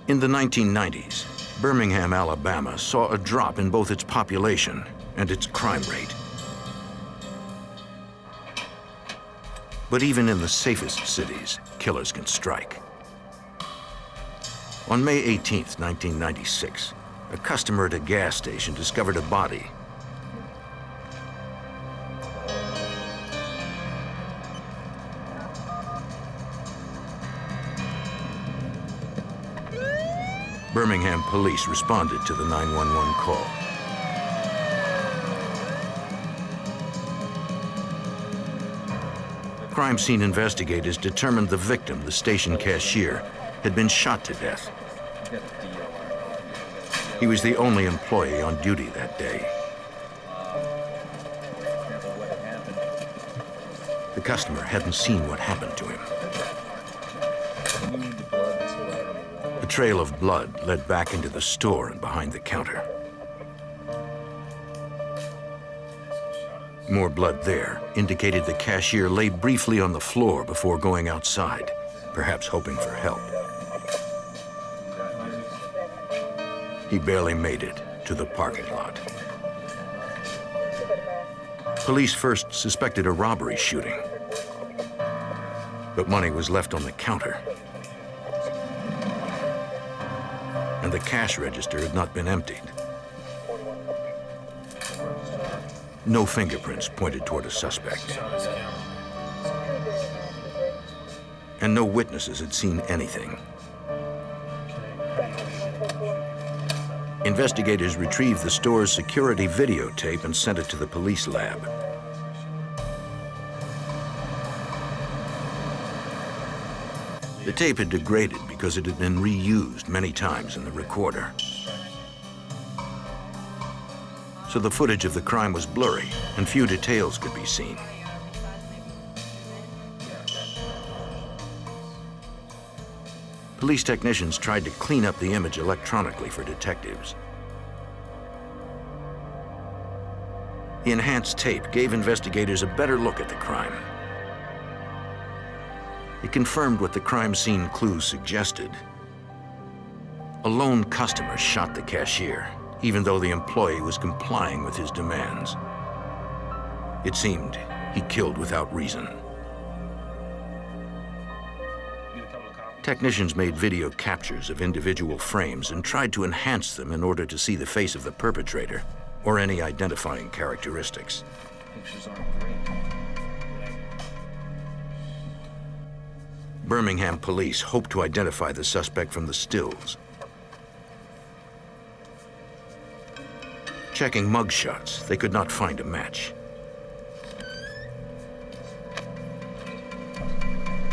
In the 1990s, Birmingham, Alabama saw a drop in both its population and its crime rate. But even in the safest cities, killers can strike. On May 18th, 1996, a customer at a gas station discovered a body. Birmingham police responded to the 911 call. Crime scene investigators determined the victim, the station cashier, had been shot to death. He was the only employee on duty that day. The customer hadn't seen what happened to him. A trail of blood led back into the store and behind the counter. More blood there indicated the cashier lay briefly on the floor before going outside, perhaps hoping for help. He barely made it to the parking lot. Police first suspected a robbery shooting, but money was left on the counter, and the cash register had not been emptied. No fingerprints pointed toward a suspect, and no witnesses had seen anything. Investigators retrieved the store's security videotape and sent it to the police lab. The tape had degraded because it had been reused many times in the recorder. So the footage of the crime was blurry and few details could be seen. Police technicians tried to clean up the image electronically for detectives. The enhanced tape gave investigators a better look at the crime. It confirmed what the crime scene clues suggested. A lone customer shot the cashier, even though the employee was complying with his demands. It seemed he killed without reason. Technicians made video captures of individual frames and tried to enhance them in order to see the face of the perpetrator or any identifying characteristics. Birmingham police hoped to identify the suspect from the stills. Checking mugshots, they could not find a match.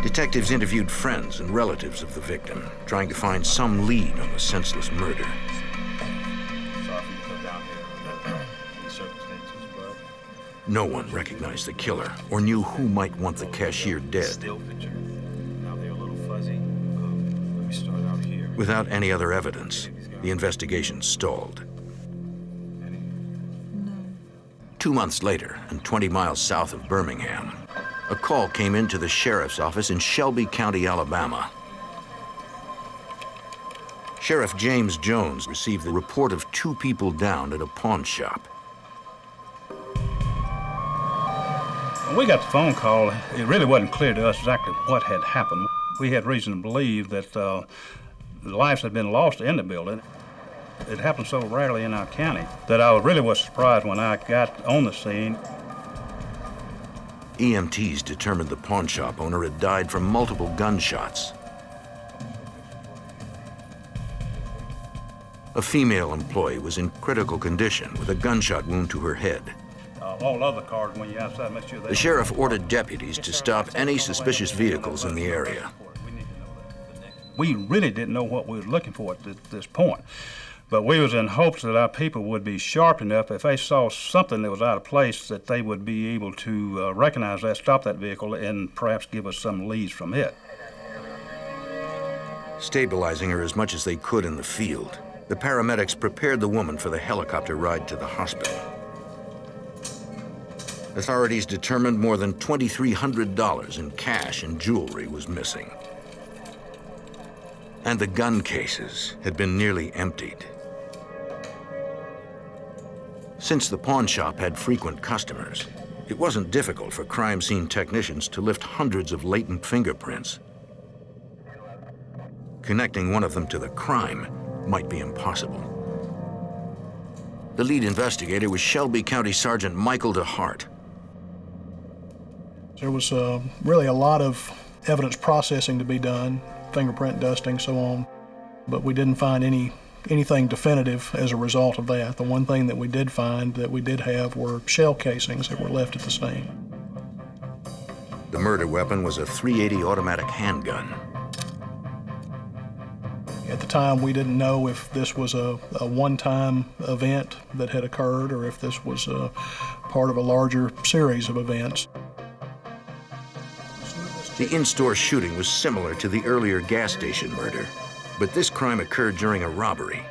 Detectives interviewed friends and relatives of the victim, trying to find some lead on the senseless murder. No one recognized the killer or knew who might want the cashier dead. Without any other evidence, the investigation stalled. 2 months later, and 20 miles south of Birmingham, a call came into the sheriff's office in Shelby County, Alabama. Sheriff James Jones received the report of 2 people down at a pawn shop. When we got the phone call, it really wasn't clear to us exactly what had happened. We had reason to believe that lives had been lost in the building. It happened so rarely in our county that I really was surprised when I got on the scene. EMTs determined the pawn shop owner had died from multiple gunshots. A female employee was in critical condition with a gunshot wound to her head. All other cars, when you're outside, make sure they... The sheriff ordered deputies to stop any suspicious vehicles in the area. We really didn't know what we were looking for at this point, but we was in hopes that our people would be sharp enough if they saw something that was out of place that they would be able to recognize that, stop that vehicle, and perhaps give us some leads from it. Stabilizing her as much as they could in the field, the paramedics prepared the woman for the helicopter ride to the hospital. Authorities determined more than $2,300 in cash and jewelry was missing. And the gun cases had been nearly emptied. Since the pawn shop had frequent customers, it wasn't difficult for crime scene technicians to lift hundreds of latent fingerprints. Connecting one of them to the crime might be impossible. The lead investigator was Shelby County Sergeant Michael DeHart. There was really a lot of evidence processing to be done, fingerprint dusting, so on, but we didn't find anything definitive as a result of that. The one thing that we did find that we did have were shell casings that were left at the scene. The murder weapon was a .380 automatic handgun. At the time, we didn't know if this was a one-time event that had occurred or if this was part of a larger series of events. The in-store shooting was similar to the earlier gas station murder, but this crime occurred during a robbery.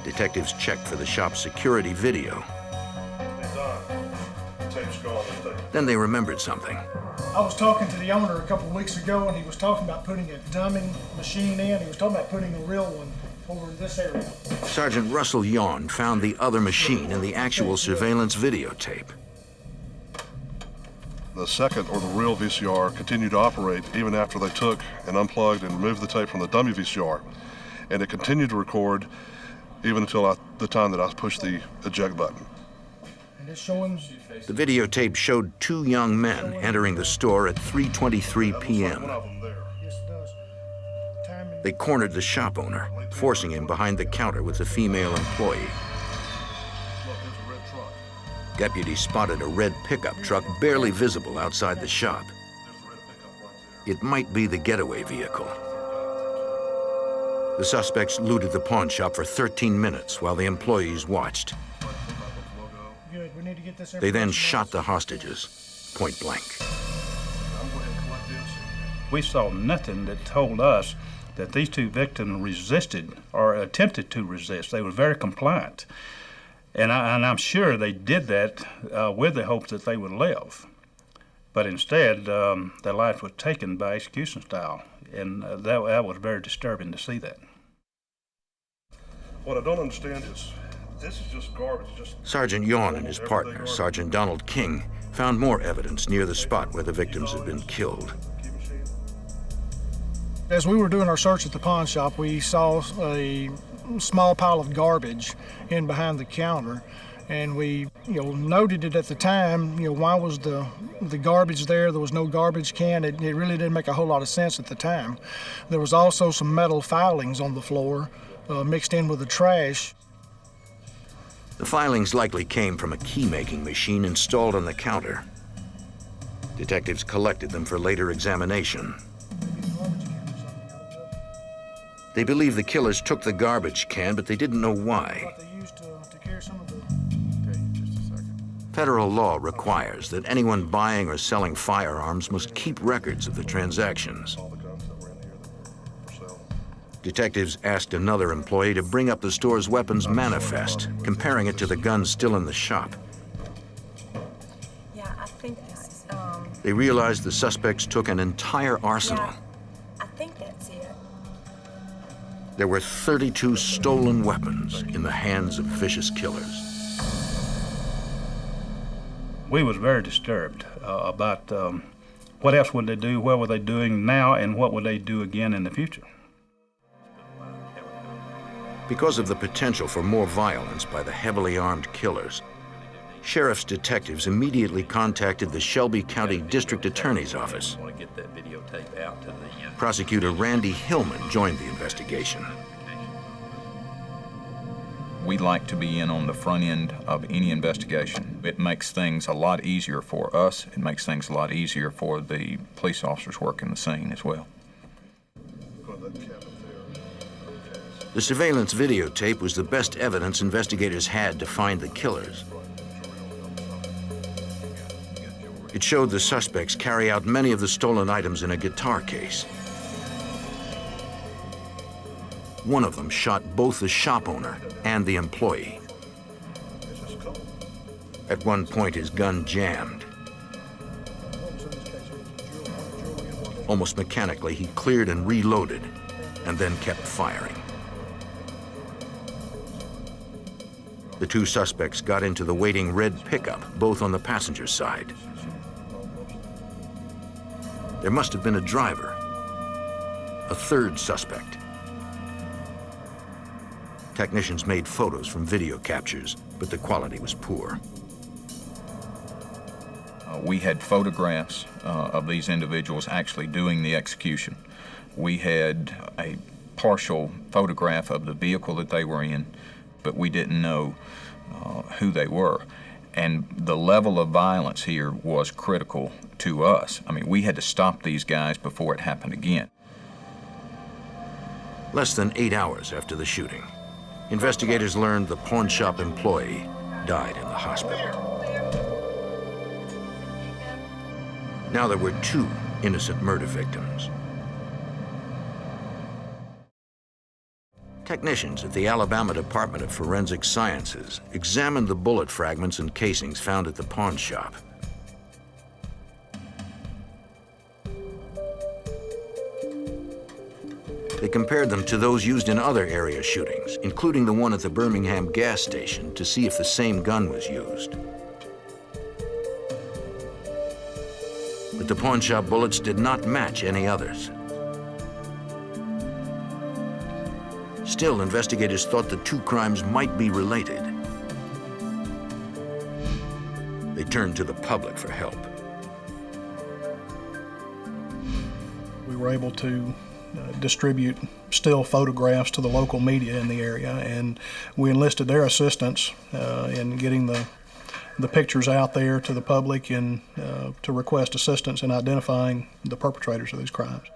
Detectives checked for the shop's security video. Then they remembered something. I was talking to the owner a couple of weeks ago, and he was talking about putting a dummy machine in. He was talking about putting a real one over in this area. Sergeant Russell Yawn found the other machine in the actual surveillance videotape. The second, or the real VCR, continued to operate even after they took and unplugged and removed the tape from the dummy VCR. And it continued to record even until the time that I pushed the eject button. And it's showing... The videotape showed 2 young men entering the store at 3:23 p.m. They cornered the shop owner, forcing him behind the counter with the female employee. Deputies spotted a red pickup truck barely visible outside the shop. It might be the getaway vehicle. The suspects looted the pawn shop for 13 minutes while the employees watched. They then shot the hostages, point blank. We saw nothing that told us that these 2 victims resisted or attempted to resist. They were very compliant. And I'm sure they did that with the hopes that they would live. But instead, their life was taken by execution style. And that was very disturbing to see that. What I don't understand is, this is just garbage. Sergeant Yawn and his partner, Sergeant Donald King, found more evidence near the spot where the victims had been killed. As we were doing our search at the pawn shop, we saw a small pile of garbage in behind the counter, and we noted it at the time. Why was the garbage there? There was no garbage can. It really didn't make a whole lot of sense at the time. There was also some metal filings on the floor mixed in with the trash. The filings likely came from a key-making machine installed on the counter. Detectives collected them for later examination. They believe the killers took the garbage can, but they didn't know why. Federal law requires that anyone buying or selling firearms must keep records of the transactions. Detectives asked another employee to bring up the store's weapons manifest, comparing it to the guns still in the shop. Yeah, I think They realized the suspects took an entire arsenal. there were 32 stolen weapons in the hands of vicious killers. We was very disturbed about what else would they do, what were they doing now, and what would they do again in the future. Because of the potential for more violence by the heavily armed killers, sheriff's detectives immediately contacted the Shelby County District Attorney's Office. Prosecutor Randy Hillman joined the investigation. We like to be in on the front end of any investigation. It makes things a lot easier for us. It makes things a lot easier for the police officers working the scene as well. The surveillance videotape was the best evidence investigators had to find the killers. It showed the suspects carry out many of the stolen items in a guitar case. One of them shot both the shop owner and the employee. At one point, his gun jammed. Almost mechanically, he cleared and reloaded, and then kept firing. The two suspects got into the waiting red pickup, both on the passenger side. There must have been a driver, a third suspect. Technicians made photos from video captures, but the quality was poor. We had photographs of these individuals actually doing the execution. We had a partial photograph of the vehicle that they were in, but we didn't know who they were. And the level of violence here was critical to us. I mean, we had to stop these guys before it happened again. Less than 8 hours after the shooting, investigators learned the pawn shop employee died in the hospital. Now there were 2 innocent murder victims. Technicians at the Alabama Department of Forensic Sciences examined the bullet fragments and casings found at the pawn shop. They compared them to those used in other area shootings, including the one at the Birmingham gas station, to see if the same gun was used. But the pawn shop bullets did not match any others. Still, investigators thought the 2 crimes might be related. They turned to the public for help. We were able to distribute still photographs to the local media in the area, and we enlisted their assistance in getting the pictures out there to the public and to request assistance in identifying the perpetrators of these crimes.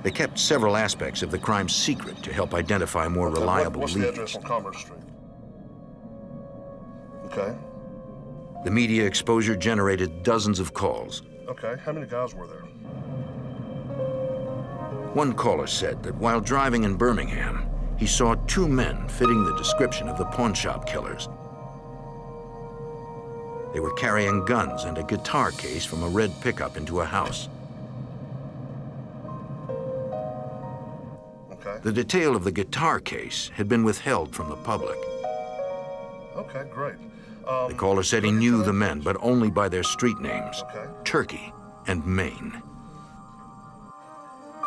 They kept several aspects of the crime secret to help identify more reliable What's leads. the address on Commerce Street? Okay. The media exposure generated dozens of calls. Okay, how many guys were there? One caller said that while driving in Birmingham, he saw 2 men fitting the description of the pawn shop killers. They were carrying guns and a guitar case from a red pickup into a house. Okay. The detail of the guitar case had been withheld from the public. Okay, great. The caller said he knew the men, but only by their street names, Okay. Turkey and Maine.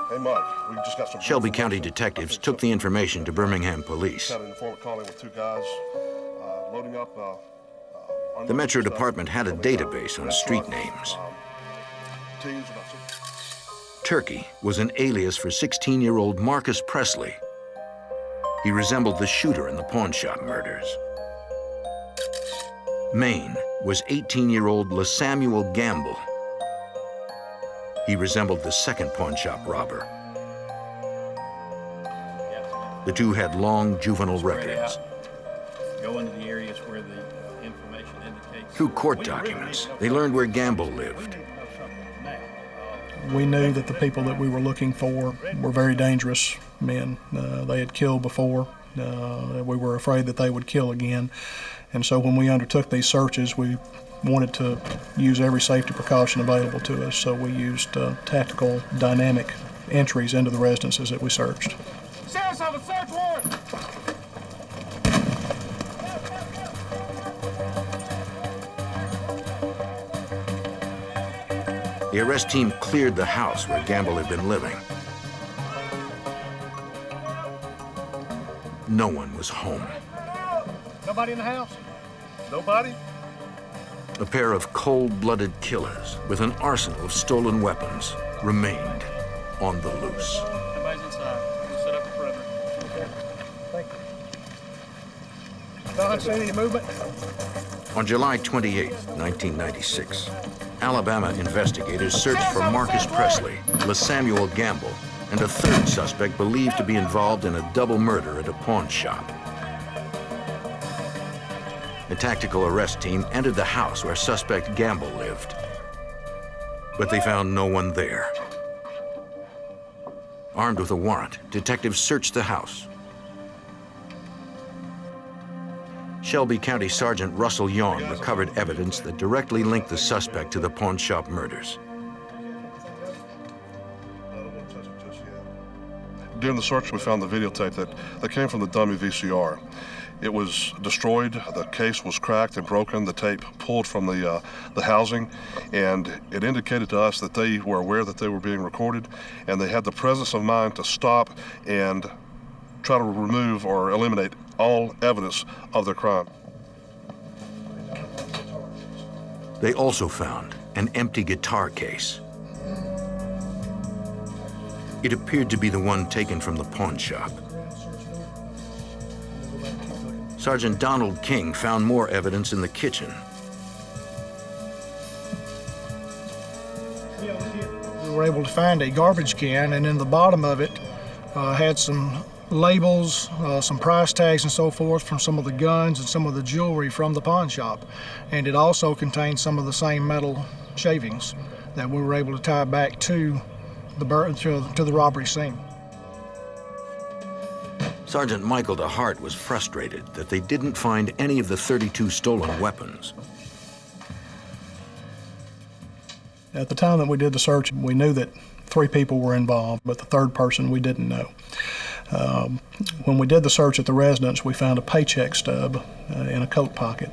Hey, Mike, we just got some Shelby County detectives took the information to Birmingham police. Had an informant calling with 2 guys loading up. The Metro Department had a database on street names. Turkey was an alias for 16-year-old Marcus Presley. He resembled the shooter in the pawn shop murders. Maine was 18-year-old LaSamuel Gamble. He resembled the second pawn shop robber. The 2 had long juvenile records. Go into the areas where the information indicates. Through court documents, they learned where Gamble lived. We knew that the people that we were looking for were very dangerous men. They had killed before. We were afraid that they would kill again. And so when we undertook these searches, we wanted to use every safety precaution available to us. So we used tactical dynamic entries into the residences that we searched. Sheriff's have a search warrant! The arrest team cleared the house where Gamble had been living. No one was home. Nobody in the house? Nobody? A pair of cold-blooded killers with an arsenal of stolen weapons remained on the loose. Everybody's inside. We'll set up a perimeter. Okay. Thank you. Don't see any movement? On July 28, 1996, Alabama investigators searched for Marcus Presley, LaSamuel Gamble, and a third suspect believed to be involved in a double murder at a pawn shop. The tactical arrest team entered the house where suspect Gamble lived, but they found no one there. Armed with a warrant, detectives searched the house. Shelby County Sergeant Russell Yawn recovered evidence that directly linked the suspect to the pawn shop murders. During the search, we found the videotape that came from the dummy VCR. It was destroyed, the case was cracked and broken, the tape pulled from the housing, and it indicated to us that they were aware that they were being recorded, and they had the presence of mind to stop and try to remove or eliminate all evidence of their crime. They also found an empty guitar case. It appeared to be the one taken from the pawn shop. Sergeant Donald King found more evidence in the kitchen. We were able to find a garbage can, and in the bottom of it had some labels, some price tags and so forth from some of the guns and some of the jewelry from the pawn shop. And it also contained some of the same metal shavings that we were able to tie back to the robbery scene. Sergeant Michael DeHart was frustrated that they didn't find any of the 32 stolen weapons. At the time that we did the search, we knew that 3 people were involved, but the third person we didn't know. When we did the search at the residence, we found a paycheck stub in a coat pocket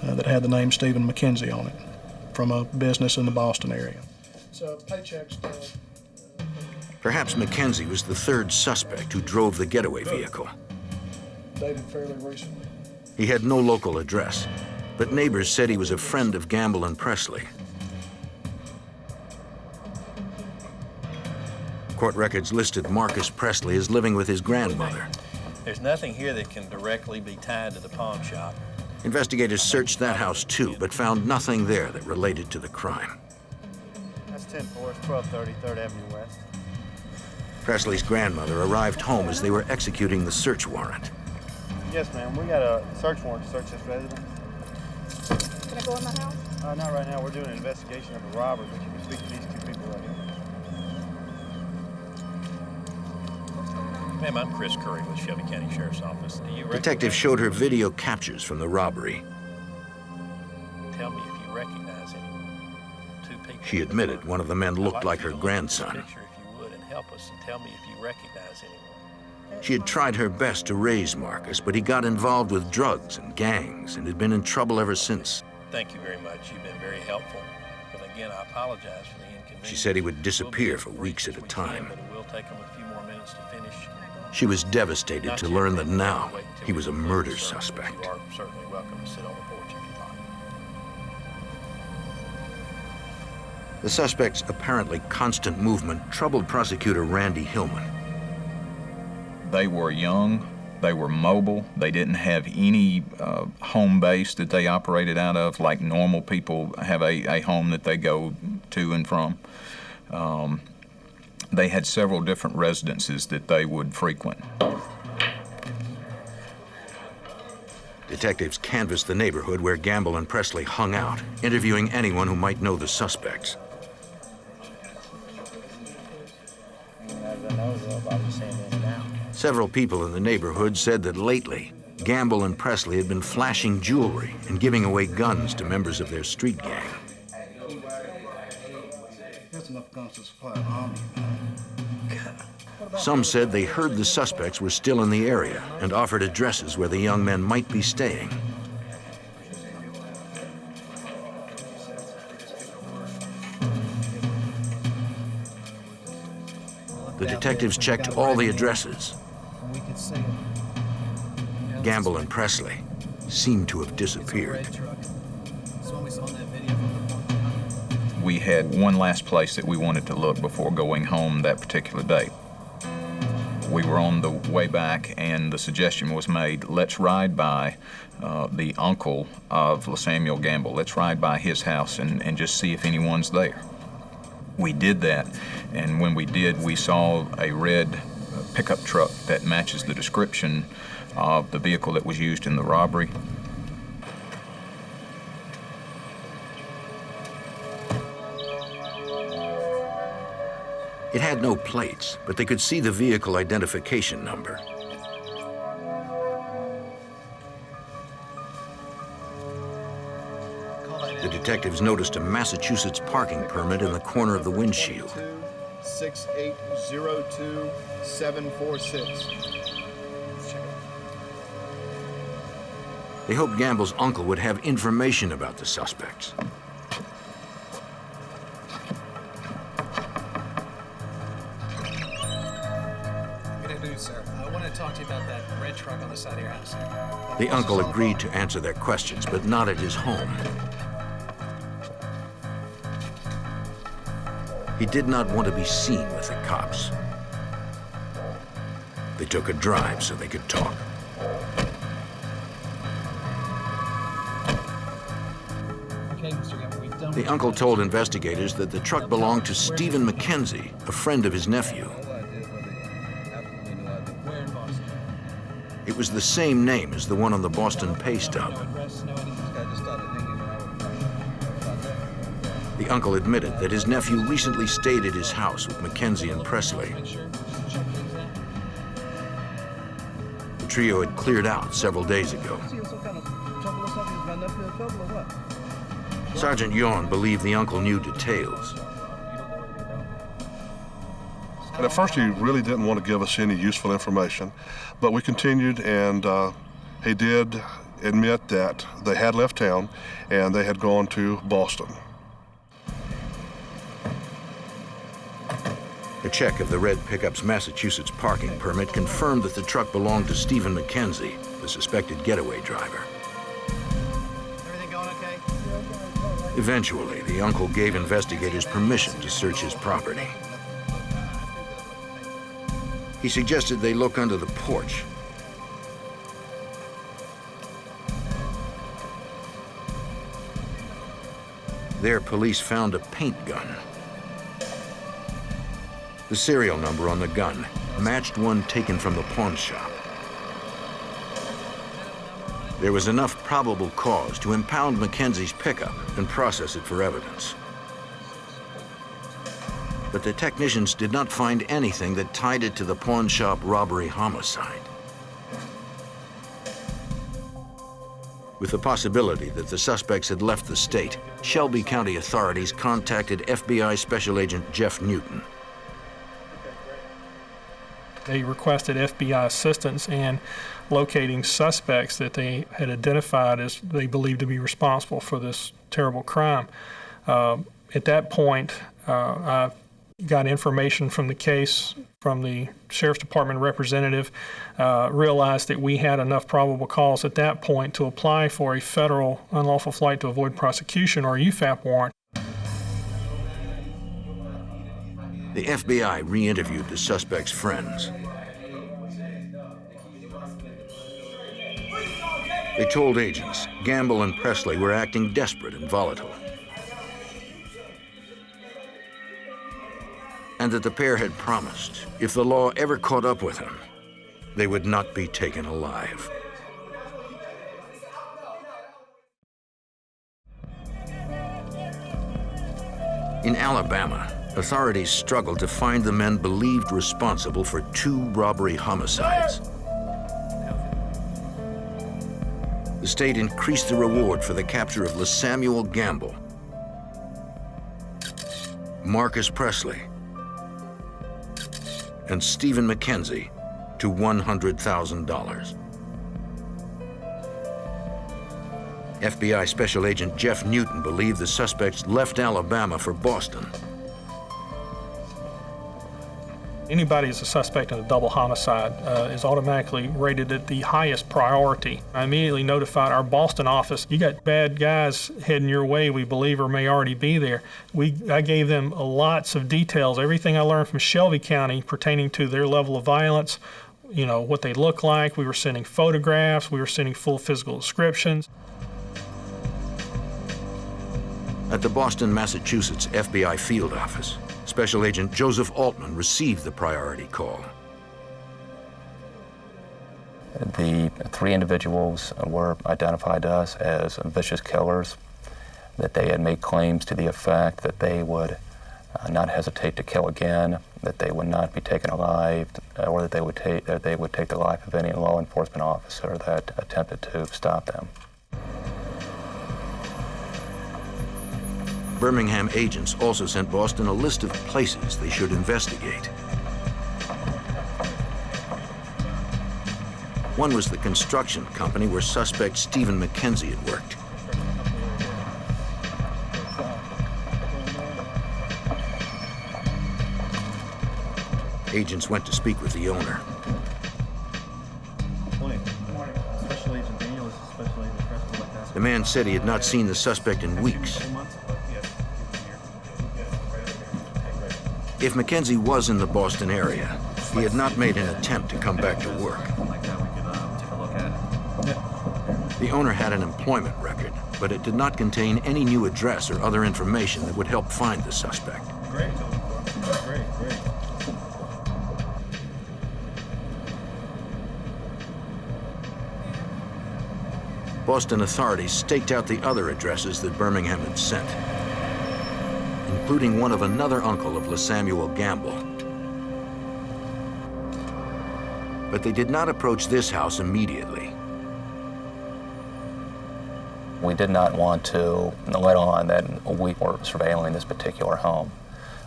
that had the name Stephen McKenzie on it from a business in the Boston area. It's a paycheck stub. Perhaps McKenzie was the third suspect who drove the getaway vehicle. Dated fairly recently. He had no local address, but neighbors said he was a friend of Gamble and Presley. Court records listed Marcus Presley as living with his grandmother. There's nothing here that can directly be tied to the pawn shop. Investigators searched that house too, but found nothing there that related to the crime. That's 10-4, it's 1230 3rd Avenue West. Presley's grandmother arrived home as they were executing the search warrant. Yes, ma'am. We got a search warrant to search this residence. Can I go in my house? Not right now. We're doing an investigation of a robbery, but you can speak to these 2 people right here. Ma'am, I'm Chris Curry with Shelby County Sheriff's Office. Do you Detective showed her video captures from the robbery. Tell me if you recognize anyone. 2 people. She admitted one of the men looked like her grandson. Picture, if you would, and help us and tell me if you recognize anyone. She had tried her best to raise Marcus, but he got involved with drugs and gangs and had been in trouble ever since. Thank you very much. You've been very helpful. But again, I apologize for the inconvenience. She said he would disappear for weeks at a time. But it will take him a few more minutes to finish. She was devastated to learn that now he was a murder suspect. You are certainly welcome to sit on the porch if you'd like. The suspect's apparently constant movement troubled prosecutor Randy Hillman. They were young, they were mobile, they didn't have any home base that they operated out of like normal people have a home that they go to and from. They had several different residences that they would frequent. Detectives canvassed the neighborhood where Gamble and Presley hung out, interviewing anyone who might know the suspects. Several people in the neighborhood said that lately, Gamble and Presley had been flashing jewelry and giving away guns to members of their street gang. There's enough guns to supply an army, man. Some said they heard the suspects were still in the area and offered addresses where the young men might be staying. The detectives checked all the addresses. Gamble and Presley seemed to have disappeared. We had one last place that we wanted to look before going home that particular day. We were on the way back, and the suggestion was made, let's ride by the uncle of LaSamuel Gamble. Let's ride by his house and just see if anyone's there. We did that, and when we did, we saw a red pickup truck that matches the description of the vehicle that was used in the robbery. It had no plates, but they could see the vehicle identification number. The detectives noticed a Massachusetts parking permit in the corner of the windshield. 6802746. They hoped Gamble's uncle would have information about the suspects. Good afternoon, sir. I want to talk to you about that red truck on the side of your house. The uncle agreed to answer their questions, but not at his home. He did not want to be seen with the cops. They took a drive so they could talk. Okay, Mr. Gamble, we've done. The uncle told investigators that the truck belonged to Stephen McKenzie, a friend of his nephew. Where in Boston? It was the same name as the one on the Boston pay stub. The uncle admitted that his nephew recently stayed at his house with McKenzie and Presley. The trio had cleared out several days ago. Sergeant Yawn believed the uncle knew details. And at first he really didn't want to give us any useful information, but we continued, and he did admit that they had left town and they had gone to Boston. A check of the red pickup's Massachusetts parking permit confirmed that the truck belonged to Stephen McKenzie, the suspected getaway driver. Everything going okay? Eventually, the uncle gave investigators permission to search his property. He suggested they look under the porch. There, police found a paint gun. The serial number on the gun matched one taken from the pawn shop. There was enough probable cause to impound McKenzie's pickup and process it for evidence. But the technicians did not find anything that tied it to the pawn shop robbery homicide. With the possibility that the suspects had left the state, Shelby County authorities contacted FBI Special Agent Jeff Newton. They requested FBI assistance in locating suspects that they had identified as they believed to be responsible for this terrible crime. At that point, I got information from the case from the Sheriff's Department representative, realized that we had enough probable cause at that point to apply for a federal unlawful flight to avoid prosecution, or UFAP warrant. The FBI re-interviewed the suspect's friends. They told agents Gamble and Presley were acting desperate and volatile, and that the pair had promised if the law ever caught up with them, they would not be taken alive. In Alabama, authorities struggled to find the men believed responsible for 2 robbery homicides. The state increased the reward for the capture of LaSamuel Gamble. Marcus Presley and Stephen McKenzie to $100,000. FBI Special Agent Jeff Newton believed the suspects left Alabama for Boston. Anybody who's a suspect in a double homicide is automatically rated at the highest priority. I immediately notified our Boston office, you got bad guys heading your way we believe or may already be there. I gave them lots of details, everything I learned from Shelby County pertaining to their level of violence, you know, what they look like. We were sending photographs, we were sending full physical descriptions. At the Boston, Massachusetts FBI field office, Special Agent Joseph Altman received the priority call. The three individuals were identified to us as vicious killers, that they had made claims to the effect that they would not hesitate to kill again, that they would not be taken alive, or that they would take the life of any law enforcement officer that attempted to stop them. Birmingham agents also sent Boston a list of places they should investigate. One was the construction company where suspect Stephen McKenzie had worked. Agents went to speak with the owner. The man said he had not seen the suspect in weeks. If McKenzie was in the Boston area, he had not made an attempt to come back to work. The owner had an employment record, but it did not contain any new address or other information that would help find the suspect. Great. Boston authorities staked out the other addresses that Birmingham had sent, including one of another uncle of LaSamuel Gamble. But they did not approach this house immediately. We did not want to let on that we were surveilling this particular home.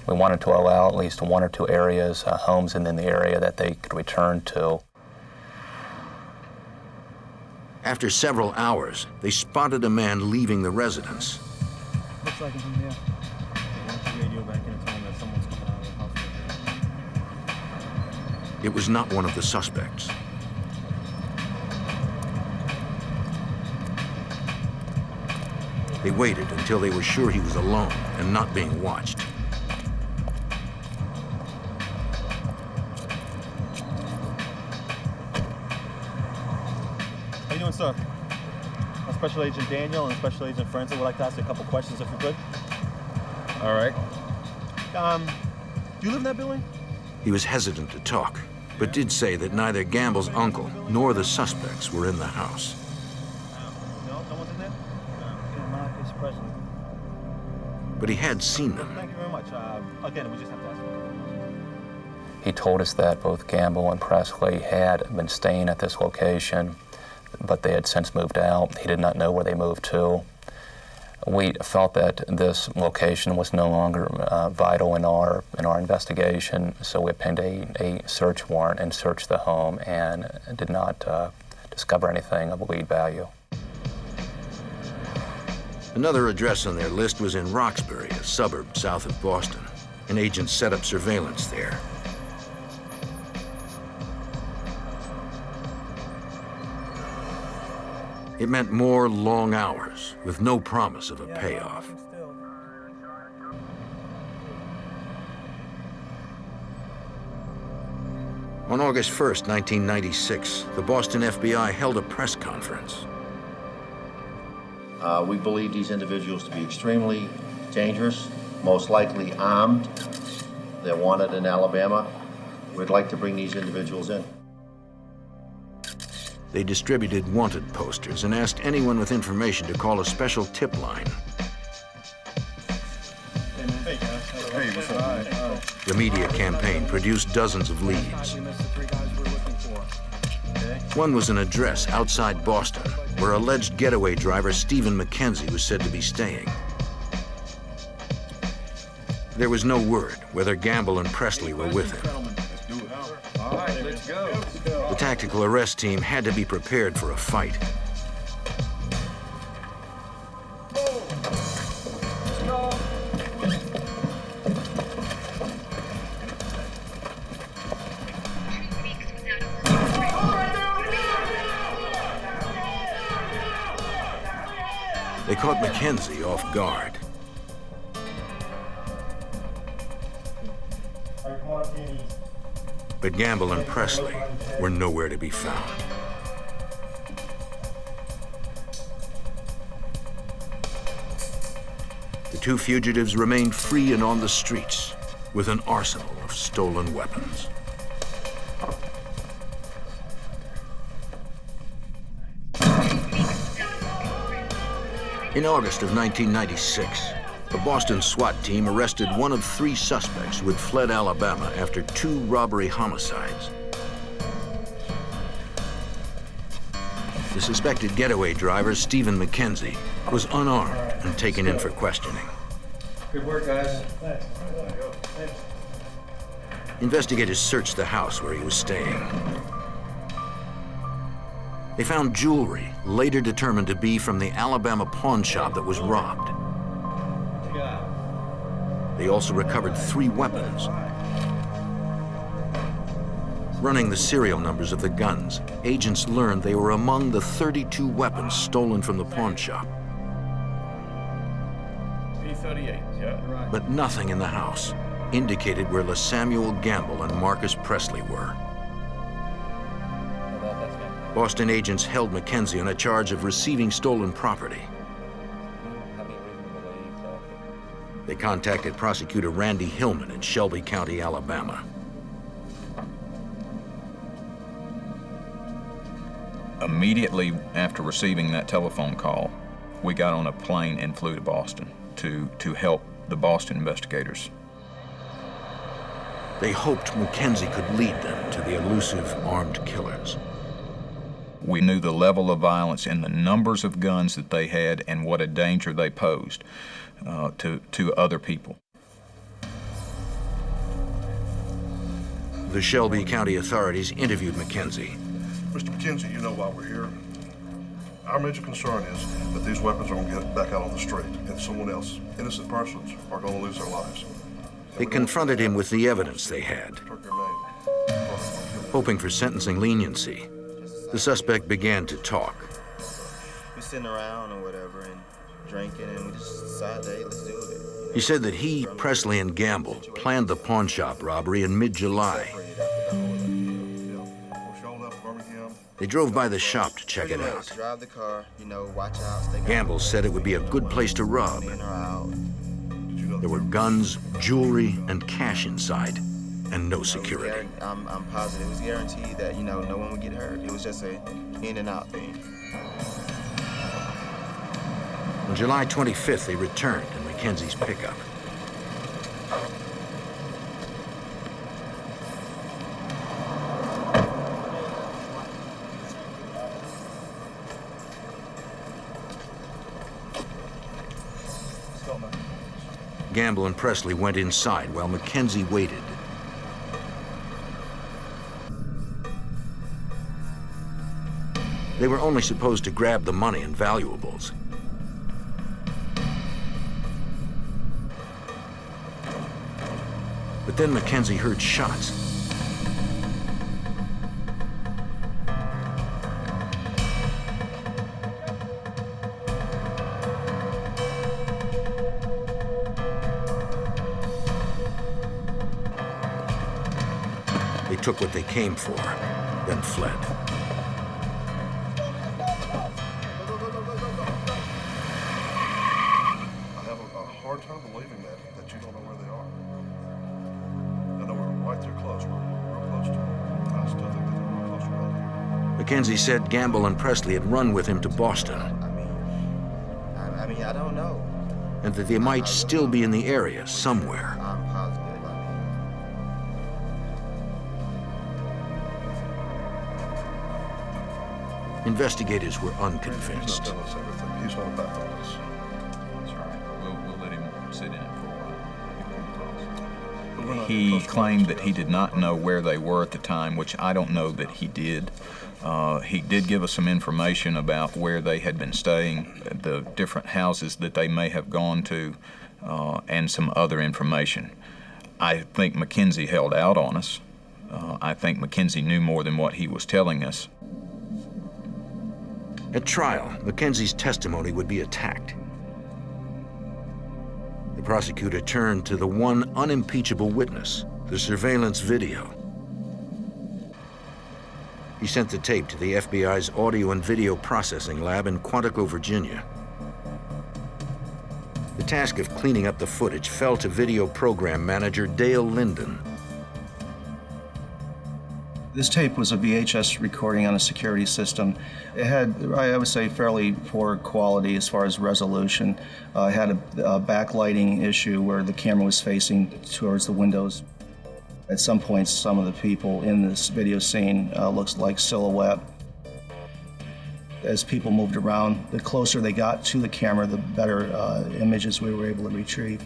We wanted to allow at least one or two areas, homes in the area that they could return to. After several hours, they spotted a man leaving the residence. Looks like him, yeah. Radio back in and tell him that someone's coming out of the house. It was not one of the suspects. They waited until they were sure he was alone and not being watched. How you doing, sir? I'm Special Agent Daniel and Special Agent Frenzel would like to ask you a couple questions if we could. All right. Do you live in that building? He was hesitant to talk, but did say that neither Gamble's uncle nor the suspects were in the house. No one's in there? No. Marcus Presley. But he had seen them. Thank you very much. Again, we just have to ask you. He told us that both Gamble and Presley had been staying at this location, but they had since moved out. He did not know where they moved to. We felt that this location was no longer vital in our investigation, so we obtained a search warrant and searched the home and did not discover anything of lead value. Another address on their list was in Roxbury, a suburb south of Boston. An agent set up surveillance there. It meant more long hours with no promise of a payoff. On August 1st, 1996, the Boston FBI held a press conference. We believe these individuals to be extremely dangerous, most likely armed. They're wanted in Alabama. We'd like to bring these individuals in. They distributed wanted posters and asked anyone with information to call a special tip line. Hey, guys. Hey, what's up? The media campaign produced dozens of leads. One was an address outside Boston where alleged getaway driver Stephen McKenzie was said to be staying. There was no word whether Gamble and Presley were with him. All right, let's go. The tactical arrest team had to be prepared for a fight. They caught Mackenzie off guard. But Gamble and Presley were nowhere to be found. The two fugitives remained free and on the streets with an arsenal of stolen weapons. In August of 1996, the Boston SWAT team arrested one of 3 suspects who had fled Alabama after 2 robbery homicides. The suspected getaway driver, Stephen Mackenzie, was unarmed and taken in for questioning. Good work, guys. Investigators searched the house where he was staying. They found jewelry, later determined to be from the Alabama pawn shop that was robbed. They also recovered 3 weapons. Running the serial numbers of the guns, agents learned they were among the 32 weapons stolen from the pawn shop. P38, yeah. Right. But nothing in the house indicated where LaSamuel Gamble and Marcus Presley were. Boston agents held Mackenzie on a charge of receiving stolen property. They contacted prosecutor Randy Hillman in Shelby County, Alabama. Immediately after receiving that telephone call, we got on a plane and flew to Boston to help the Boston investigators. They hoped Mackenzie could lead them to the elusive armed killers. We knew the level of violence and the numbers of guns that they had and what a danger they posed to other people. The Shelby County authorities interviewed Mackenzie. Mr. McKenzie, you know why we're here. Our major concern is that these weapons are going to get back out on the street, and someone else, innocent persons, are going to lose their lives. They confronted him with the evidence they had. Hoping for sentencing leniency, the suspect began to talk. We sitting around or whatever and drinking, and we just decided, hey, let's do it. He said that he, Presley, and Gamble planned the pawn shop robbery in mid-July. They drove by the shop to check it out. Drive the car, you know, watch out. Gamble said it would be a good place to rob. There were guns, jewelry, and cash inside, and no security. I'm positive. It was guaranteed that, you know, no one would get hurt. It was just a in and out thing. On July 25th, they returned in Mackenzie's pickup. Gamble and Presley went inside while Mackenzie waited. They were only supposed to grab the money and valuables. But then Mackenzie heard shots. They took what they came for, then fled. I have a hard time believing that you don't know where they are. I know we're right there close. We're real close to them. I still think that they're real close around here. Mackenzie said Gamble and Presley had run with him to Boston. I mean, I don't know. And that they might still be in the area somewhere. I'm positive. Investigators were unconvinced. He's not done us everything. He's on a path on this. That's right. We'll let him sit in it for a while. He claimed that he did not know where they were at the time, which I don't know that he did. He did give us some information about where they had been staying, the different houses that they may have gone to, and some other information. I think Mackenzie held out on us. I think Mackenzie knew more than what he was telling us. At trial, Mackenzie's testimony would be attacked. The prosecutor turned to the one unimpeachable witness, the surveillance video. He sent the tape to the FBI's audio and video processing lab in Quantico, Virginia. The task of cleaning up the footage fell to video program manager Dale Linden. This tape was a VHS recording on a security system. It had, I would say, fairly poor quality as far as resolution. It had a backlighting issue where the camera was facing towards the windows. At some points, some of the people in this video scene looks like silhouette. As people moved around, the closer they got to the camera, the better images we were able to retrieve.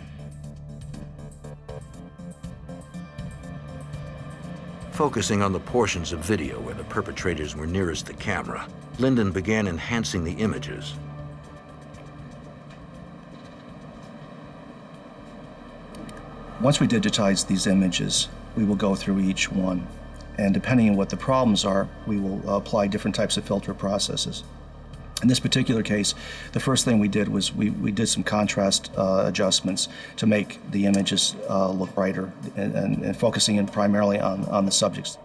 Focusing on the portions of video where the perpetrators were nearest the camera, Linden began enhancing the images. Once we digitize these images, we will go through each one. And depending on what the problems are, we will apply different types of filter processes. In this particular case, the first thing we did was we did some contrast adjustments to make the images look brighter and focusing in primarily on the subjects.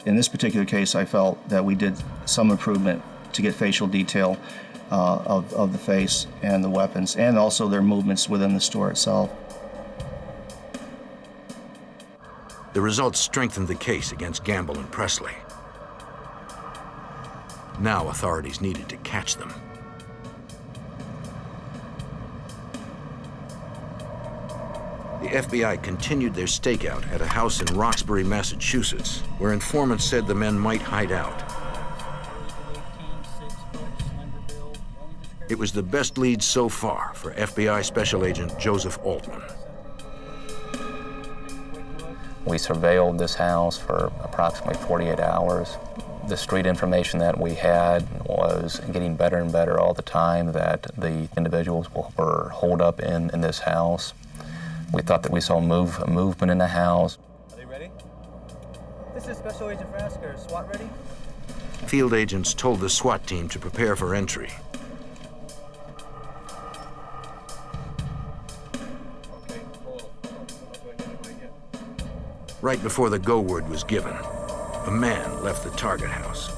In this particular case, I felt that we did some improvement to get facial detail of the face and the weapons, and also their movements within the store itself. The results strengthened the case against Gamble and Presley. Now authorities needed to catch them. The FBI continued their stakeout at a house in Roxbury, Massachusetts, where informants said the men might hide out. It was the best lead so far for FBI Special Agent Joseph Altman. We surveilled this house for approximately 48 hours. The street information that we had was getting better and better all the time, that the individuals were holed up in this house. We thought that we saw movement in the house. Are they ready? This is Special Agent Frasker. SWAT ready? Field agents told the SWAT team to prepare for entry. Right before the go word was given, a man left the target house.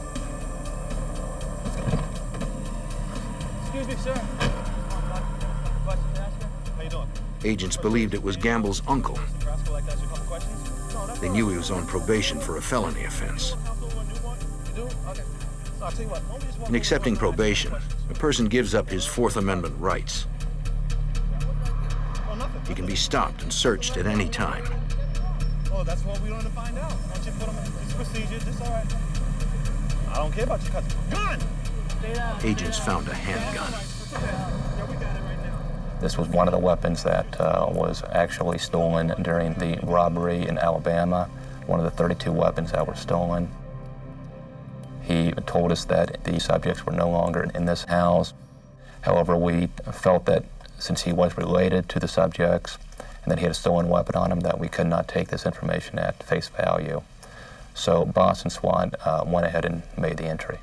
Excuse me, sir. How you doing? Agents believed it was Gamble's uncle. They knew he was on probation for a felony offense. In accepting probation, a person gives up his Fourth Amendment rights. He can be stopped and searched at any time. Oh, that's what we wanted to find out. Why don't you put them in this procedure? This all right. I don't care about your cousin. Gun! Agents found a handgun. This was one of the weapons that was actually stolen during the robbery in Alabama, one of the 32 weapons that were stolen. He told us that the subjects were no longer in this house. However, we felt that since he was related to the subjects and that he had a stolen weapon on him, that we could not take this information at face value. So Boston SWAT went ahead and made the entry.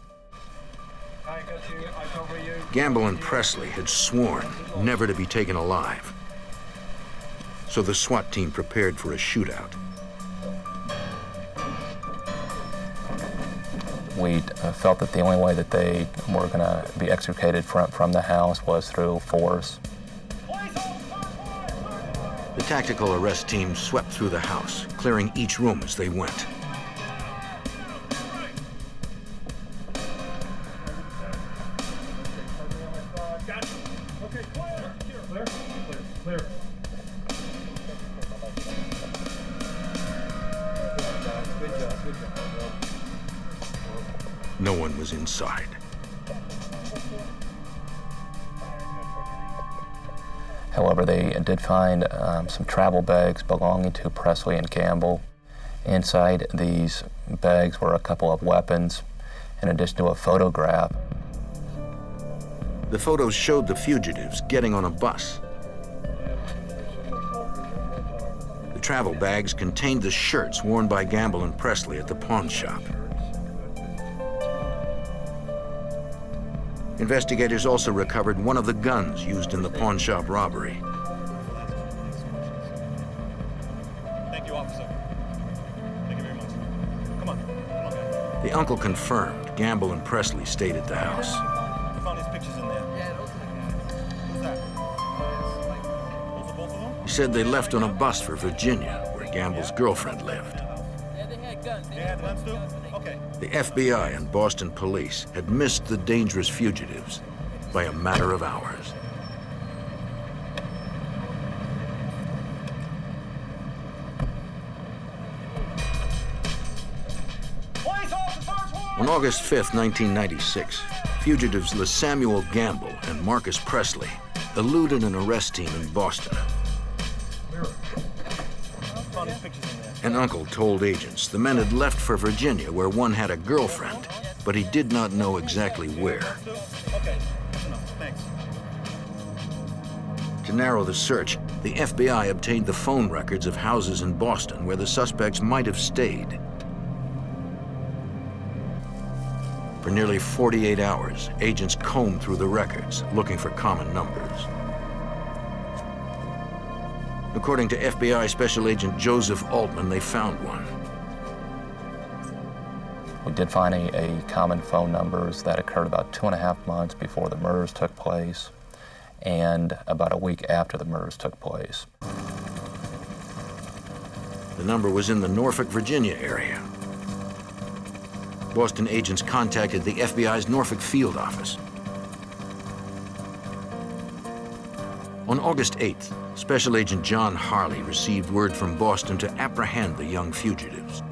Gamble and Presley had sworn never to be taken alive. So the SWAT team prepared for a shootout. We felt that the only way that they were going to be extricated from the house was through force. The tactical arrest team swept through the house, clearing each room as they went. No one was inside. However, they did find some travel bags belonging to Presley and Campbell. Inside these bags were a couple of weapons, in addition to a photograph. The photos showed the fugitives getting on a bus. The travel bags contained the shirts worn by Gamble and Presley at the pawn shop. Investigators also recovered one of the guns used in the pawn shop robbery. Thank you, officer. Thank you very much. Come on. Come on, guys. The uncle confirmed Gamble and Presley stayed at the house. You found these pictures in there. Yeah, those are the guys. Who's that? Those are both of them? He said they left on a bus for Virginia, where Gamble's girlfriend lived. Yeah, they had guns. They had guns too? Okay. The FBI and Boston police had missed the dangerous fugitives by a matter of hours. On August 5th, 1996, fugitives LeSamuel Gamble and Marcus Presley eluded an arrest team in Boston. An uncle told agents the men had left for Virginia, where one had a girlfriend, but he did not know exactly where. To narrow the search, the FBI obtained the phone records of houses in Boston where the suspects might have stayed. For nearly 48 hours, agents combed through the records, looking for common numbers. According to FBI Special Agent Joseph Altman, they found one. We did find a common phone numbers that occurred about 2.5 months before the murders took place and about a week after the murders took place. The number was in the Norfolk, Virginia area. Boston agents contacted the FBI's Norfolk field office. On August 8th, Special Agent John Harley received word from Boston to apprehend the young fugitives.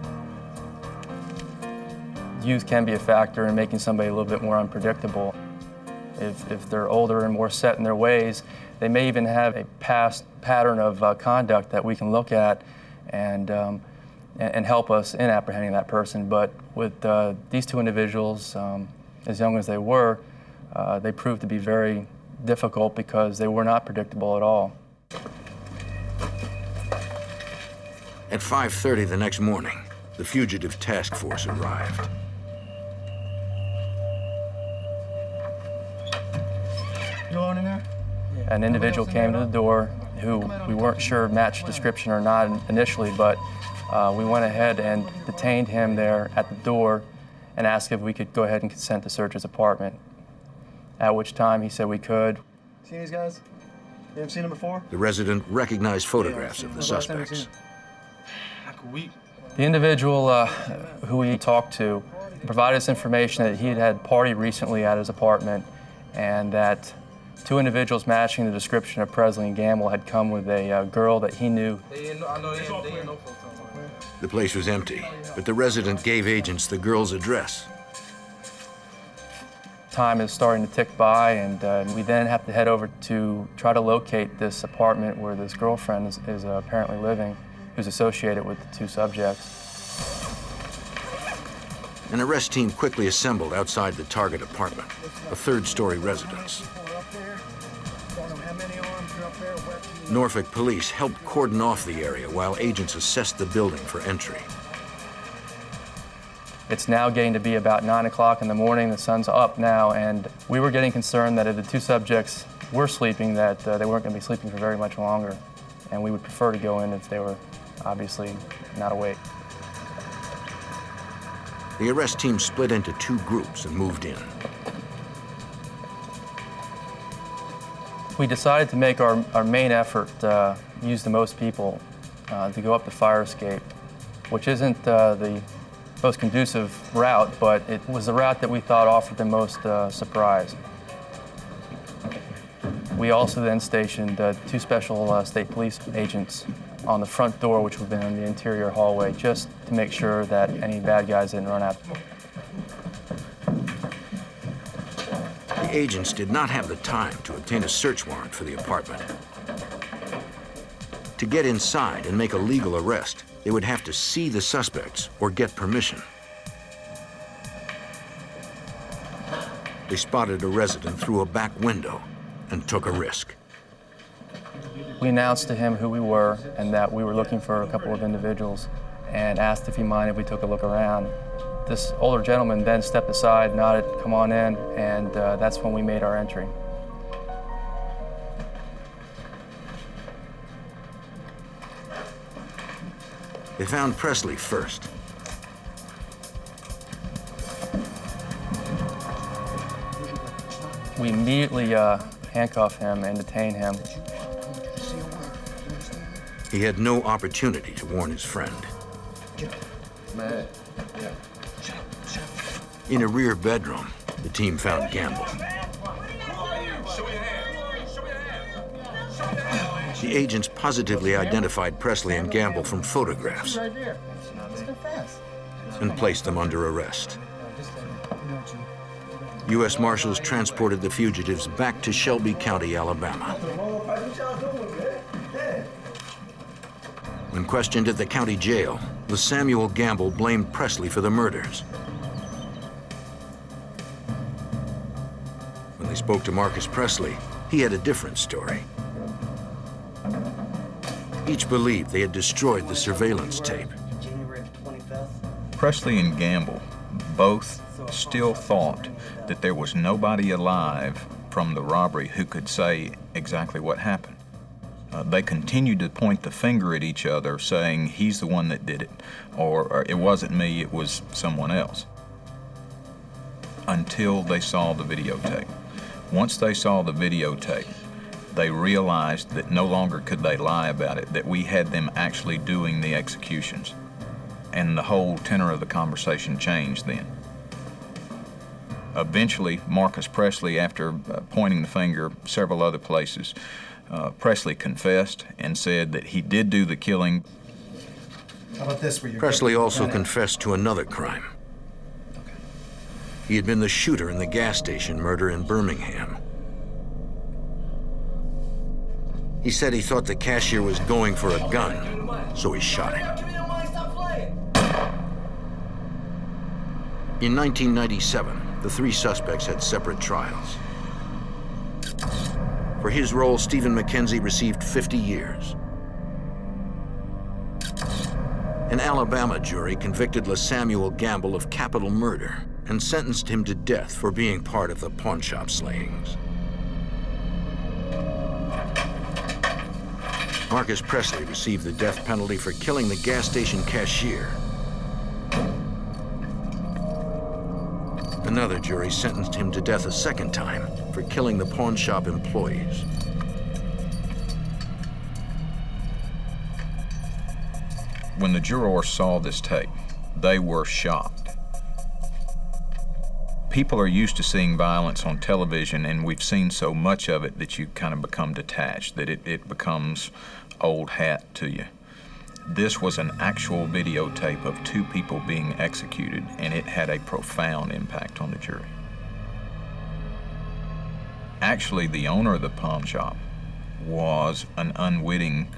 Youth can be a factor in making somebody a little bit more unpredictable. If they're older and more set in their ways, they may even have a past pattern of conduct that we can look at and help us in apprehending that person. But with these two individuals, as young as they were, they proved to be very difficult because they were not predictable at all. At 5:30 the next morning, the fugitive task force arrived. You alone in there? An individual came to the door who we weren't sure matched description or not initially, but we went ahead and detained him there at the door and asked if we could go ahead and consent to search his apartment, at which time he said we could. Seen these guys? You ever seen them before? The resident recognized photographs of the suspects. The individual who we talked to provided us information that he had had a party recently at his apartment and that two individuals matching the description of Presley and Gamble had come with a girl that he knew. The place was empty, but the resident gave agents the girl's address. Time is starting to tick by, and we then have to head over to try to locate this apartment where this girlfriend is apparently living, who's associated with the two subjects. An arrest team quickly assembled outside the target apartment, a third-story residence. Norfolk police helped cordon off the area while agents assessed the building for entry. It's now getting to be about 9 o'clock in the morning. The sun's up now, and we were getting concerned that if the two subjects were sleeping, that they weren't going to be sleeping for very much longer, and we would prefer to go in if they were obviously not awake. The arrest team split into two groups and moved in. We decided to make our main effort use the most people to go up the fire escape, which isn't the most conducive route, but it was the route that we thought offered the most surprise. We also then stationed two special state police agents on the front door, which would have been in the interior hallway, just to make sure that any bad guys didn't run out. The agents did not have the time to obtain a search warrant for the apartment. To get inside and make a legal arrest, they would have to see the suspects or get permission. They spotted a resident through a back window and took a risk. We announced to him who we were and that we were looking for a couple of individuals and asked if he minded if we took a look around. This older gentleman then stepped aside, nodded, "Come on in," and that's when we made our entry. They found Presley first. We immediately handcuffed him and detained him. He had no opportunity to warn his friend. In a rear bedroom, the team found Gamble. The agents positively identified Presley and Gamble from photographs and placed them under arrest. U.S. Marshals transported the fugitives back to Shelby County, Alabama. When questioned at the county jail, Samuel Gamble blamed Presley for the murders. When they spoke to Marcus Presley, he had a different story. Each believed they had destroyed the surveillance tape. Presley and Gamble both still thought that there was nobody alive from the robbery who could say exactly what happened. They continued to point the finger at each other, saying, "He's the one that did it," or "It wasn't me, it was someone else," until they saw the videotape. Once they saw the videotape, they realized that no longer could they lie about it, that we had them actually doing the executions. And the whole tenor of the conversation changed then. Eventually, Marcus Presley, after pointing the finger several other places, Presley confessed and said that he did do the killing. How about this? Presley also confessed to another crime. He had been the shooter in the gas station murder in Birmingham. He said he thought the cashier was going for a gun, so he shot him. In 1997, the three suspects had separate trials. For his role, Stephen McKenzie received 50 years. An Alabama jury convicted Samuel Gamble of capital murder and sentenced him to death for being part of the pawnshop slayings. Marcus Presley received the death penalty for killing the gas station cashier. Another jury sentenced him to death a second time for killing the pawnshop employees. When the jurors saw this tape, they were shocked. People are used to seeing violence on television, and we've seen so much of it that you kind of become detached, that it becomes old hat to you. This was an actual videotape of two people being executed, and it had a profound impact on the jury. Actually, the owner of the pawn shop was an unwitting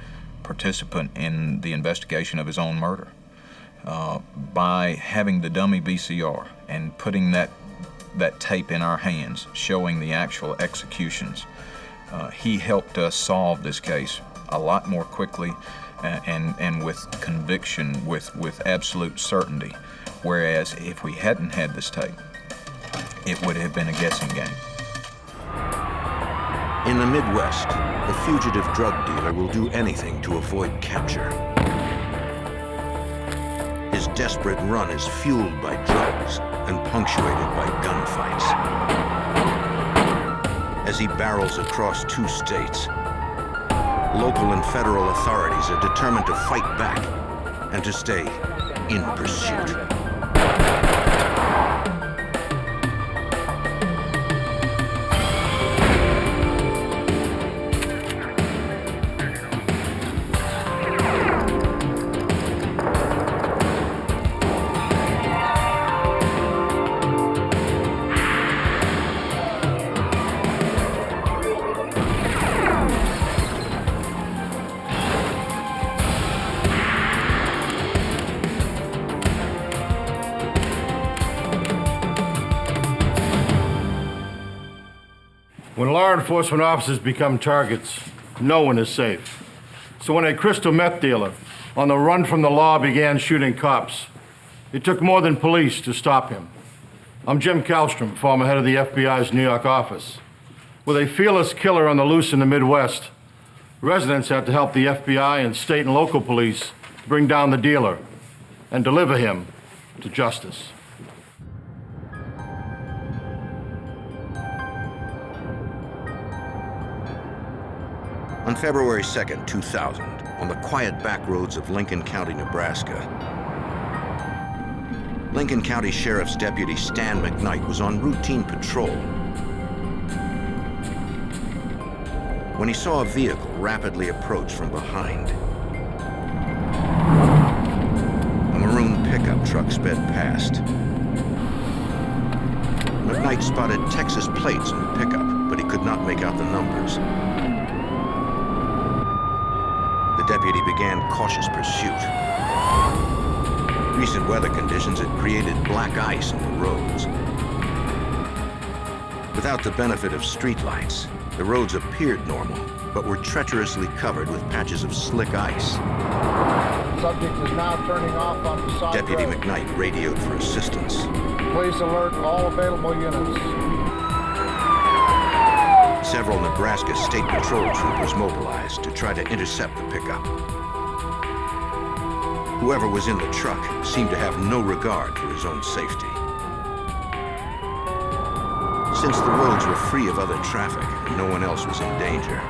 participant in the investigation of his own murder. By having the dummy VCR and putting that tape in our hands, showing the actual executions, he helped us solve this case a lot more quickly and with conviction, with absolute certainty. Whereas if we hadn't had this tape, it would have been a guessing game. In the Midwest, the fugitive drug dealer will do anything to avoid capture. His desperate run is fueled by drugs and punctuated by gunfights. As he barrels across 2 states, local and federal authorities are determined to fight back and to stay in pursuit. When law enforcement officers become targets, no one is safe. So when a crystal meth dealer on the run from the law began shooting cops, it took more than police to stop him. I'm Jim Kallstrom, former head of the FBI's New York office. With a fearless killer on the loose in the Midwest, residents had to help the FBI and state and local police bring down the dealer and deliver him to justice. On February 2nd, 2000, on the quiet back roads of Lincoln County, Nebraska, Lincoln County Sheriff's Deputy Stan McKnight was on routine patrol when he saw a vehicle rapidly approach from behind. A maroon pickup truck sped past. McKnight spotted Texas plates on the pickup, but he could not make out the numbers. The deputy began cautious pursuit. Recent weather conditions had created black ice on the roads. Without the benefit of streetlights, the roads appeared normal, but were treacherously covered with patches of slick ice. Subject is now turning off on the side Deputy road. McKnight radioed for assistance. Please alert all available units. Several Nebraska State Patrol troopers mobilized to try to intercept the pickup. Whoever was in the truck seemed to have no regard for his own safety. Since the roads were free of other traffic and no one else was in danger,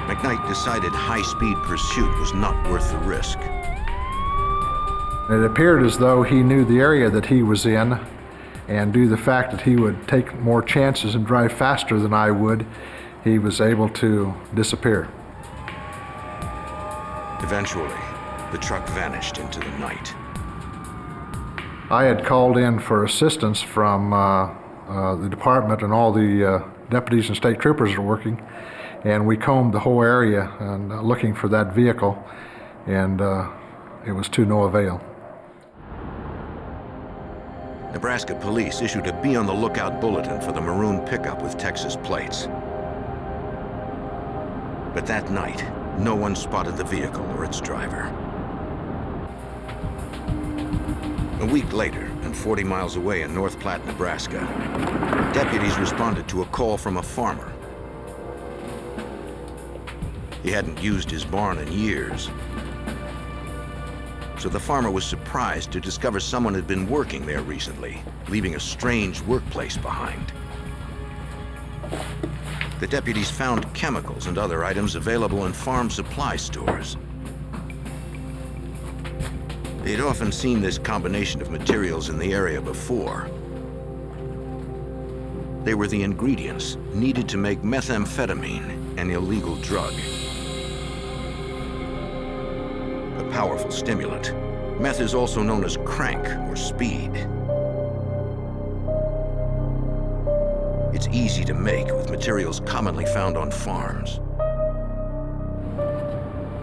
McKnight decided high-speed pursuit was not worth the risk. It appeared as though he knew the area that he was in, and due to the fact that he would take more chances and drive faster than I would, he was able to disappear. Eventually, the truck vanished into the night. I had called in for assistance from the department, and all the deputies and state troopers are working, and we combed the whole area and looking for that vehicle, and it was to no avail. Nebraska police issued a be on the lookout bulletin for the maroon pickup with Texas plates. But that night, no one spotted the vehicle or its driver. A week later, and 40 miles away in North Platte, Nebraska, deputies responded to a call from a farmer. He hadn't used his barn in years. So the farmer was surprised to discover someone had been working there recently, leaving a strange workplace behind. The deputies found chemicals and other items available in farm supply stores. They'd often seen this combination of materials in the area before. They were the ingredients needed to make methamphetamine, an illegal drug. A powerful stimulant, meth is also known as crank or speed. It's easy to make with materials commonly found on farms.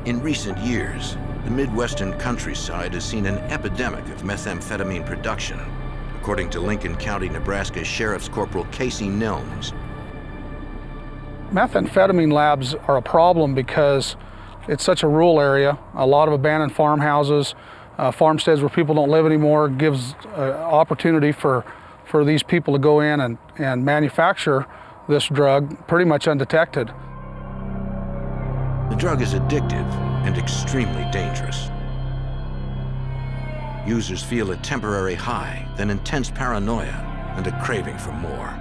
In recent years, the Midwestern countryside has seen an epidemic of methamphetamine production, according to Lincoln County, Nebraska Sheriff's Corporal Casey Nelms. Methamphetamine labs are a problem because it's such a rural area, a lot of abandoned farmhouses, farmsteads where people don't live anymore, gives opportunity for these people to go in and manufacture this drug pretty much undetected. The drug is addictive and extremely dangerous. Users feel a temporary high, then intense paranoia and a craving for more.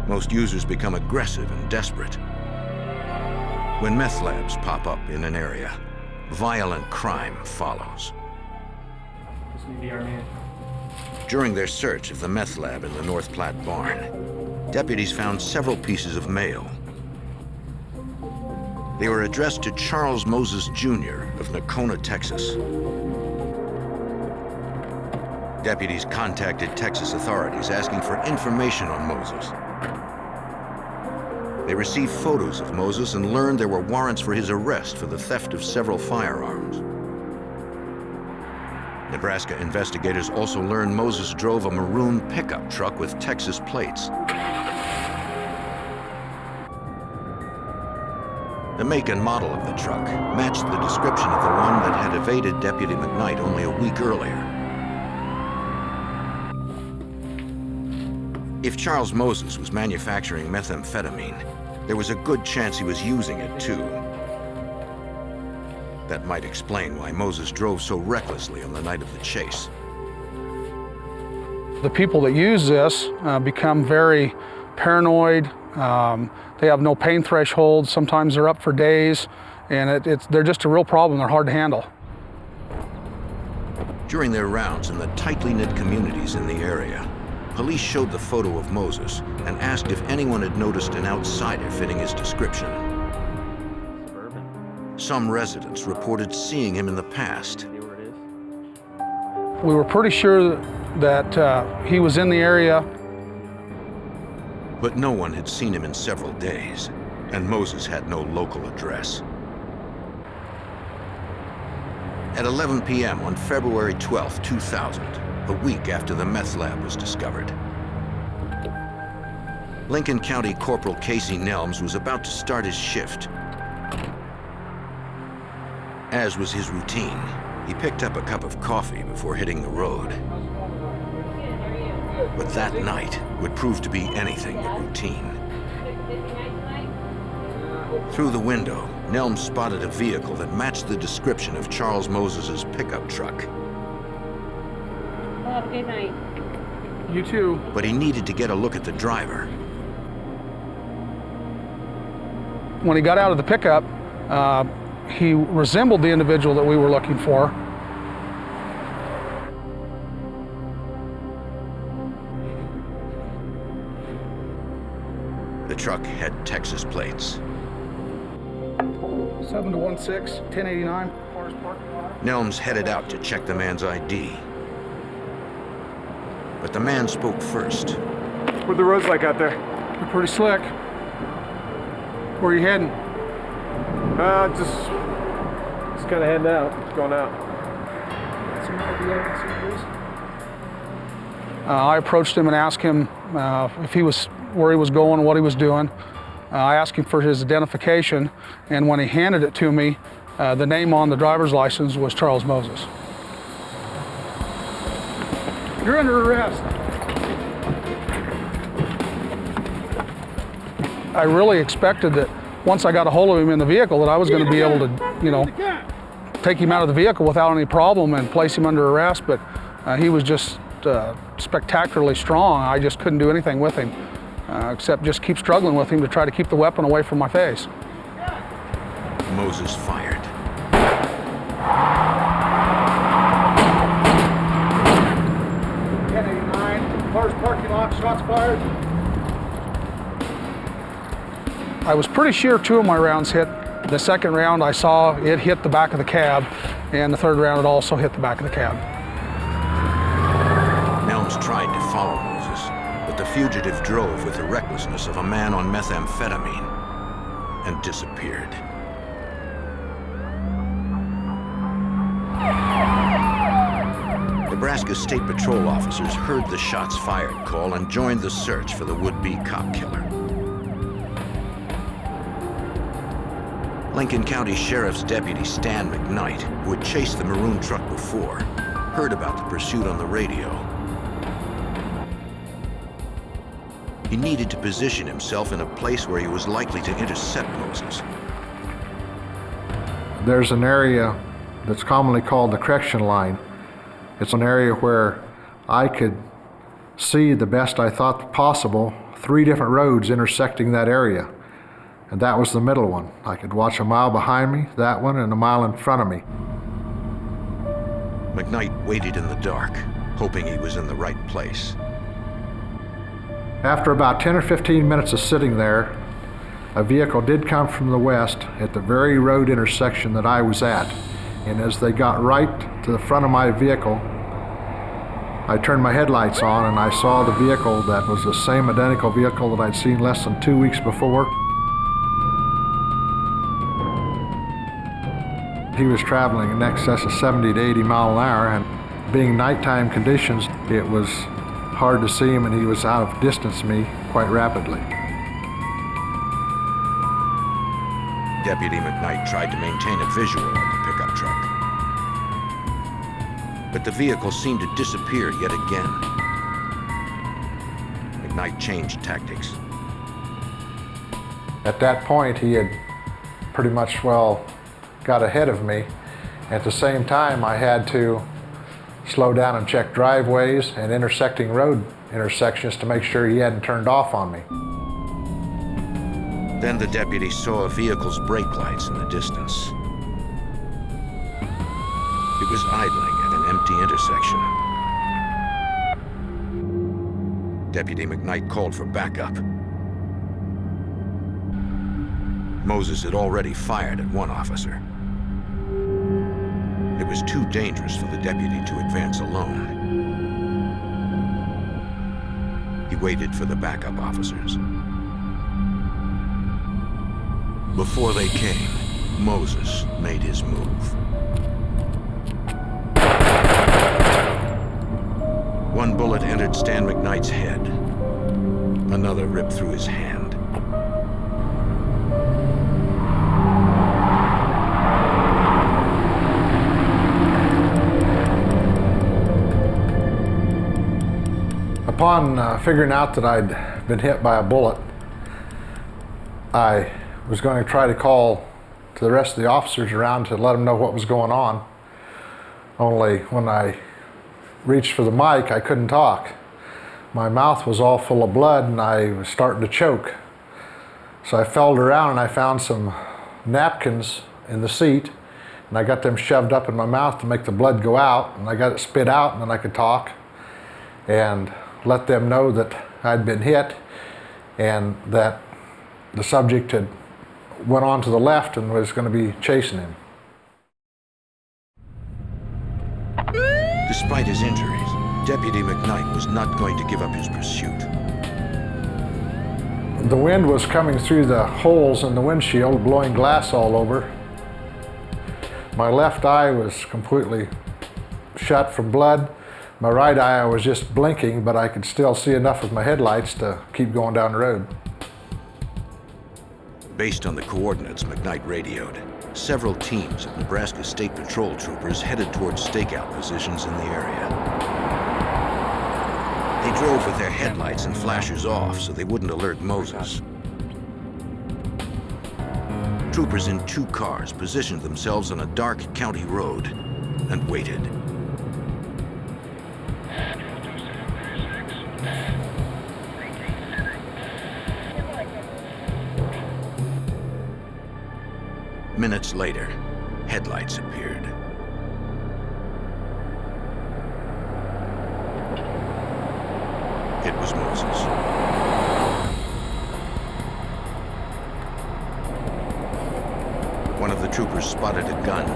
Most users become aggressive and desperate. When meth labs pop up in an area, violent crime follows. During their search of the meth lab in the North Platte barn, deputies found several pieces of mail. They were addressed to Charles Moses Jr. of Nocona, Texas. Deputies contacted Texas authorities asking for information on Moses. They received photos of Moses and learned there were warrants for his arrest for the theft of several firearms. Nebraska investigators also learned Moses drove a maroon pickup truck with Texas plates. The make and model of the truck matched the description of the one that had evaded Deputy McKnight only a week earlier. If Charles Moses was manufacturing methamphetamine, there was a good chance he was using it too. That might explain why Moses drove so recklessly on the night of the chase. The people that use this become very paranoid. They have no pain threshold. Sometimes they're up for days, and they're just a real problem. They're hard to handle. During their rounds in the tightly knit communities in the area, police showed the photo of Moses and asked if anyone had noticed an outsider fitting his description. Some residents reported seeing him in the past. We were pretty sure that he was in the area. But no one had seen him in several days, and Moses had no local address. At 11 p.m. on February 12, 2000, a week after the meth lab was discovered, Lincoln County Corporal Casey Nelms was about to start his shift. As was his routine, he picked up a cup of coffee before hitting the road. But that night would prove to be anything but routine. Through the window, Nelms spotted a vehicle that matched the description of Charles Moses's pickup truck. Have a good night. You too. But he needed to get a look at the driver. When he got out of the pickup, he resembled the individual that we were looking for. The truck had Texas plates. 7216, 1089, Forest Park. Nelms headed out to check the man's ID. But the man spoke first. What are the roads like out there? They're pretty slick. Where are you heading? Just kind of heading out, going out. I approached him and asked him if he was where he was going, what he was doing. I asked him for his identification, and when he handed it to me, the name on the driver's license was Charles Moses. You're under arrest. I really expected that once I got a hold of him in the vehicle that I was going to be able to, take him out of the vehicle without any problem and place him under arrest, but he was just spectacularly strong. I just couldn't do anything with him, except just keep struggling with him to try to keep the weapon away from my face. Moses fired. Cars parking lot, shots fired. I was pretty sure two of my rounds hit. The second round I saw it hit the back of the cab, and the third round it also hit the back of the cab. Nelms tried to follow Moses, but the fugitive drove with the recklessness of a man on methamphetamine and disappeared. Nebraska State Patrol officers heard the shots fired call and joined the search for the would-be cop killer. Lincoln County Sheriff's Deputy Stan McKnight, who had chased the maroon truck before, heard about the pursuit on the radio. He needed to position himself in a place where he was likely to intercept Moses. There's an area that's commonly called the correction line. It's an area where I could see the best I thought possible 3 different roads intersecting that area. And that was the middle one. I could watch a mile behind me, that one, and a mile in front of me. McKnight waited in the dark, hoping he was in the right place. After about 10 or 15 minutes of sitting there, a vehicle did come from the west at the very road intersection that I was at. And as they got right to the front of my vehicle, I turned my headlights on and I saw the vehicle that was the same identical vehicle that I'd seen less than 2 weeks before. He was traveling in excess of 70 to 80 mile an hour, and being nighttime conditions, it was hard to see him, and he was out of distance me quite rapidly. Deputy McKnight tried to maintain a visual of the pickup truck. But the vehicle seemed to disappear yet again. McKnight changed tactics. At that point, he had pretty much, well, got ahead of me. At the same time, I had to slow down and check driveways and intersecting road intersections to make sure he hadn't turned off on me. Then the deputy saw a vehicle's brake lights in the distance. It was idling at an empty intersection. Deputy McKnight called for backup. Moses had already fired at one officer. It was too dangerous for the deputy to advance alone. He waited for the backup officers. Before they came, Moses made his move. One bullet entered Stan McKnight's head. Another ripped through his hand. Upon figuring out that I'd been hit by a bullet, I was going to try to call to the rest of the officers around to let them know what was going on. Only when I reached for the mic, I couldn't talk. My mouth was all full of blood and I was starting to choke. So I felt around and I found some napkins in the seat and I got them shoved up in my mouth to make the blood go out, and I got it spit out, and then I could talk and let them know that I'd been hit and that the subject had went on to the left and was going to be chasing him. Despite his injuries, Deputy McKnight was not going to give up his pursuit. The wind was coming through the holes in the windshield, blowing glass all over. My left eye was completely shut from blood. My right eye I was just blinking, but I could still see enough with my headlights to keep going down the road. Based on the coordinates McKnight radioed, several teams of Nebraska State Patrol troopers headed towards stakeout positions in the area. They drove with their headlights and flashers off so they wouldn't alert Moses. Troopers in 2 cars positioned themselves on a dark county road and waited. Minutes later, headlights appeared. It was Moses. One of the troopers spotted a gun.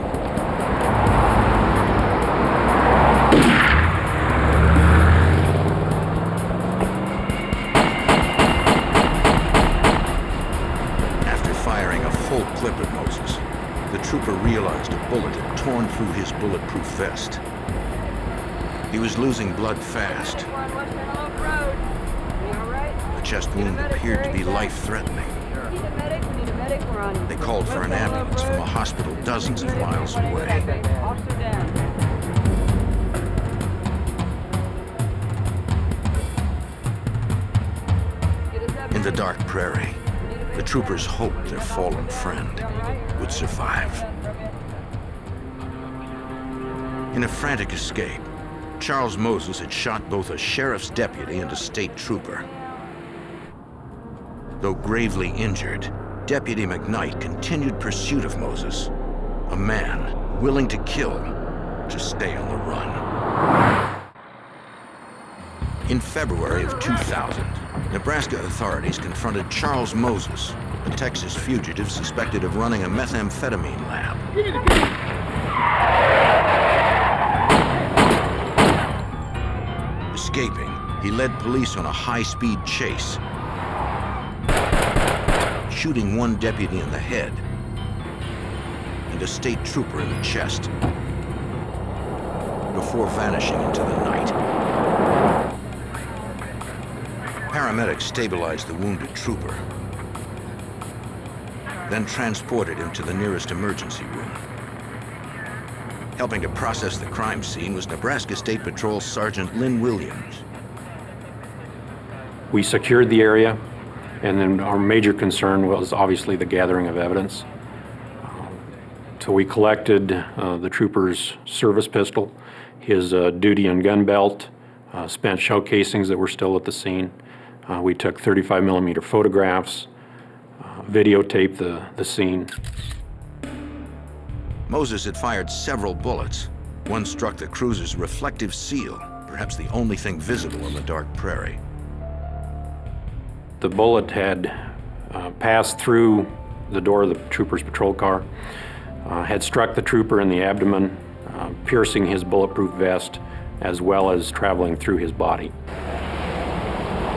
After firing a full clip at Moses, the trooper realized a bullet had torn through his bulletproof vest. He was losing blood fast. The chest wound appeared to be life-threatening. They called for an ambulance from a hospital dozens of miles away. In the dark prairie, the troopers hoped their fallen friend would survive. In a frantic escape, Charles Moses had shot both a sheriff's deputy and a state trooper. Though gravely injured, Deputy McKnight continued pursuit of Moses, a man willing to kill to stay on the run. In February of 2000, Nebraska authorities confronted Charles Moses, a Texas fugitive suspected of running a methamphetamine lab. Escaping, he led police on a high-speed chase, shooting one deputy in the head and a state trooper in the chest before vanishing into the night. Paramedics stabilized the wounded trooper. then transported him to the nearest emergency room. Helping to process the crime scene was Nebraska State Patrol Sergeant Lynn Williams. We secured the area, and then our major concern was obviously the gathering of evidence. So we collected the trooper's service pistol, his duty and gun belt, spent shell casings that were still at the scene. We took 35mm photographs, videotaped the scene. Moses had fired several bullets. One struck the cruiser's reflective seal, perhaps the only thing visible on the dark prairie. The bullet had passed through the door of the trooper's patrol car, had struck the trooper in the abdomen, piercing his bulletproof vest, as well as traveling through his body.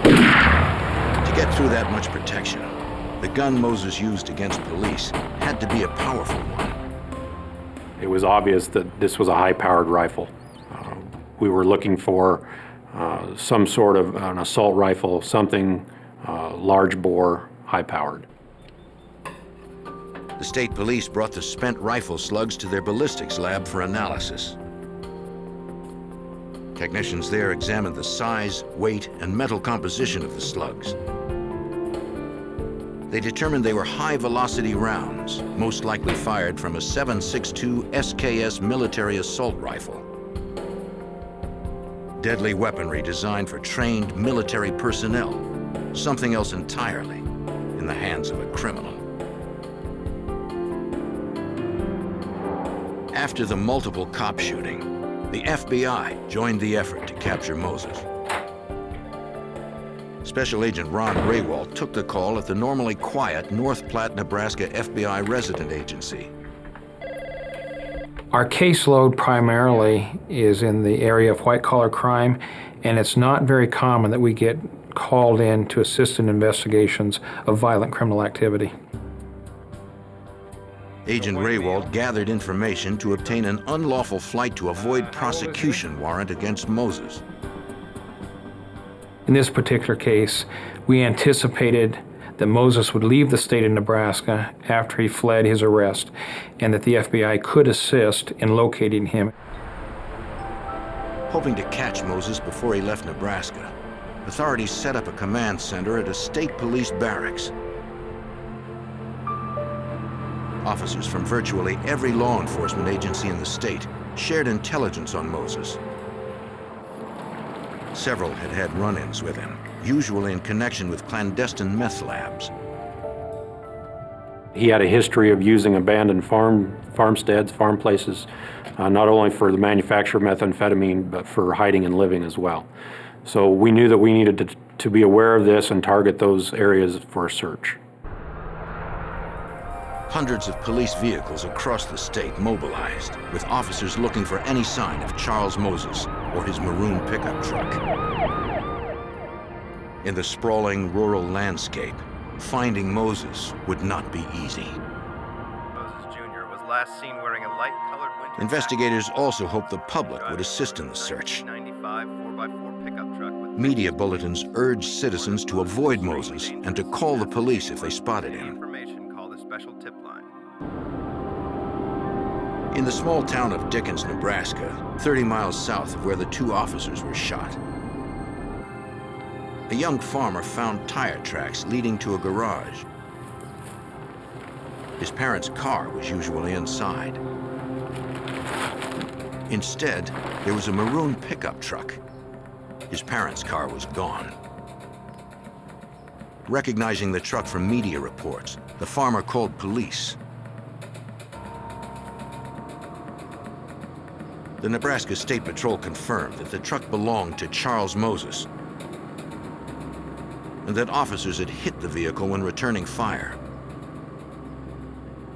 To get through that much protection, the gun Moses used against police had to be a powerful one. It was obvious that this was a high-powered rifle. We were looking for some sort of an assault rifle, something large bore, high-powered. The state police brought the spent rifle slugs to their ballistics lab for analysis. Technicians there examined the size, weight, and metal composition of the slugs. They determined they were high-velocity rounds, most likely fired from a 7.62 SKS military assault rifle. Deadly weaponry designed for trained military personnel, something else entirely in the hands of a criminal. After the multiple cop shooting, the FBI joined the effort to capture Moses. Special Agent Ron Raywald took the call at the normally quiet North Platte, Nebraska FBI resident agency. Our caseload primarily is in the area of white-collar crime, and it's not very common that we get called in to assist in investigations of violent criminal activity. Agent Raywald gathered information to obtain an unlawful flight to avoid prosecution warrant against Moses. In this particular case, we anticipated that Moses would leave the state of Nebraska after he fled his arrest, and that the FBI could assist in locating him. Hoping to catch Moses before he left Nebraska, authorities set up a command center at a state police barracks. Officers from virtually every law enforcement agency in the state shared intelligence on Moses. Several had had run-ins with him, usually in connection with clandestine meth labs. He had a history of using abandoned farmsteads, farm places, not only for the manufacture of methamphetamine, but for hiding and living as well. So we knew that we needed to be aware of this and target those areas for a search. Hundreds of police vehicles across the state mobilized, with officers looking for any sign of Charles Moses or his maroon pickup truck. In the sprawling rural landscape, finding Moses would not be easy. Moses Jr. was last seen wearing a light-colored winter Investigators also hoped the public would assist in the search. 1995 4x4 pickup truck with Media bulletins urged citizens to avoid Moses and to call the police if they spotted him. information called a special tip line. In the small town of Dickens, Nebraska, 30 miles south of where the two officers were shot, a young farmer found tire tracks leading to a garage. His parents' car was usually inside. Instead, there was a maroon pickup truck. His parents' car was gone. Recognizing the truck from media reports, the farmer called police. The Nebraska State Patrol confirmed that the truck belonged to Charles Moses and that officers had hit the vehicle when returning fire.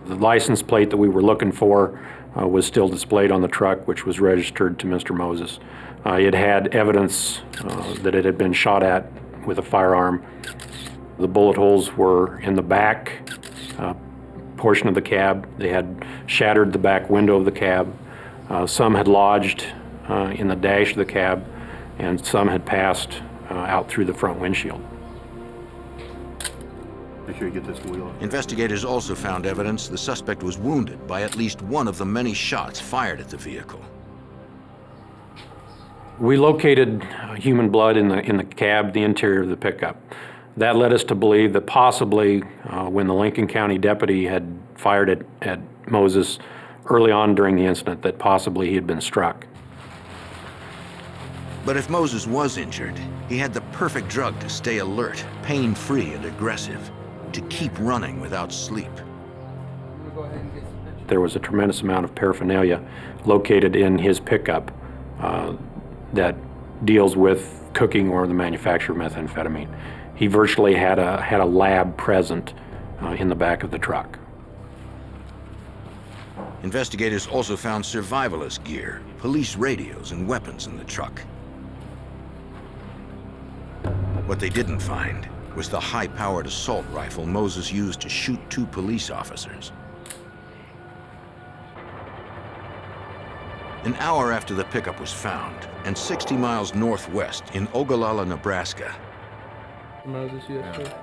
The license plate that we were looking for was still displayed on the truck, which was registered to Mr. Moses. It had evidence that it had been shot at with a firearm. The bullet holes were in the back portion of the cab. They had shattered the back window of the cab. Some had lodged in the dash of the cab, and some had passed out through the front windshield. Make sure you get this wheel. Investigators also found evidence the suspect was wounded by at least one of the many shots fired at the vehicle. We located human blood in the cab, the interior of the pickup. That led us to believe that possibly when the Lincoln County deputy had fired at Moses early on during the incident, that possibly he had been struck. But if Moses was injured, he had the perfect drug to stay alert, pain-free and aggressive, to keep running without sleep. There was a tremendous amount of paraphernalia located in his pickup that deals with cooking or the manufacture of methamphetamine. He virtually had a lab present in the back of the truck. Investigators also found survivalist gear, police radios, and weapons in the truck. What they didn't find was the high-powered assault rifle Moses used to shoot 2 police officers. An hour after the pickup was found, and 60 miles northwest in Ogallala, Nebraska,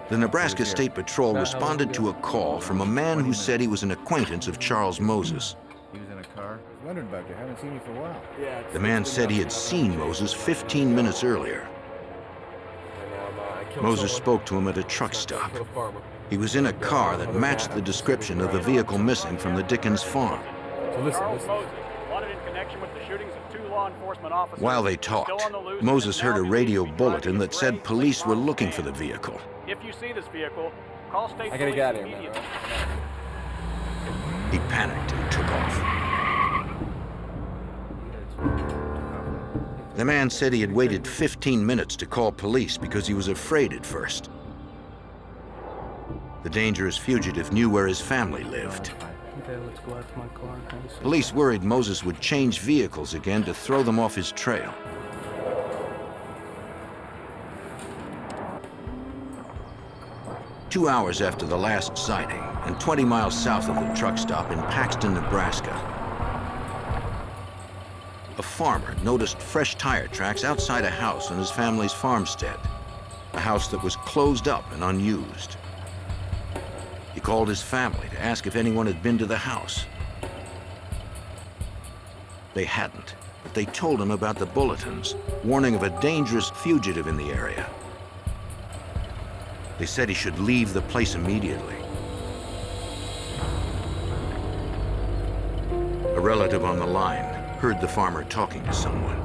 the Nebraska State Patrol responded to a call from a man who said he was an acquaintance of Charles Moses. He was in a car. I was wondering about you. Haven't seen you for a while. The man said he had seen Moses 15 minutes earlier. Moses spoke to him at a truck stop. He was in a car that matched the description of the vehicle missing from the Dickens farm. So listen. Wanted in connection with the shootings of 2 law enforcement officers. While they talked, Moses heard a radio bulletin that said police were looking for the vehicle. If you see this vehicle, call state I gotta police get out of here, immediately. He panicked and took off. The man said he had waited 15 minutes to call police because he was afraid at first. The dangerous fugitive knew where his family lived. Okay, let's go out to my car and have a seat. Police worried Moses would change vehicles again to throw them off his trail. Two hours after the last sighting, and 20 miles south of the truck stop in Paxton, Nebraska, a farmer noticed fresh tire tracks outside a house on his family's farmstead, a house that was closed up and unused. He called his family to ask if anyone had been to the house. They hadn't, but they told him about the bulletins, warning of a dangerous fugitive in the area. They said he should leave the place immediately. A relative on the line heard the farmer talking to someone.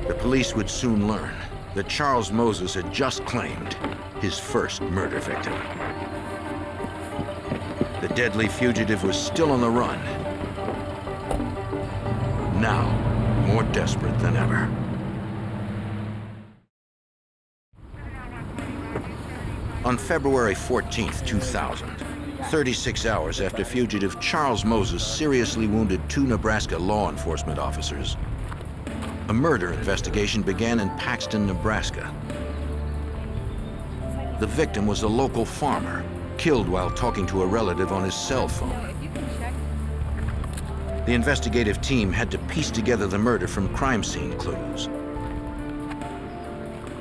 The police would soon learn that Charles Moses had just claimed his first murder victim. The deadly fugitive was still on the run, now more desperate than ever. On February 14th, 2000, 36 hours after fugitive Charles Moses seriously wounded 2 Nebraska law enforcement officers, a murder investigation began in Paxton, Nebraska. The victim was a local farmer, killed while talking to a relative on his cell phone. The investigative team had to piece together the murder from crime scene clues.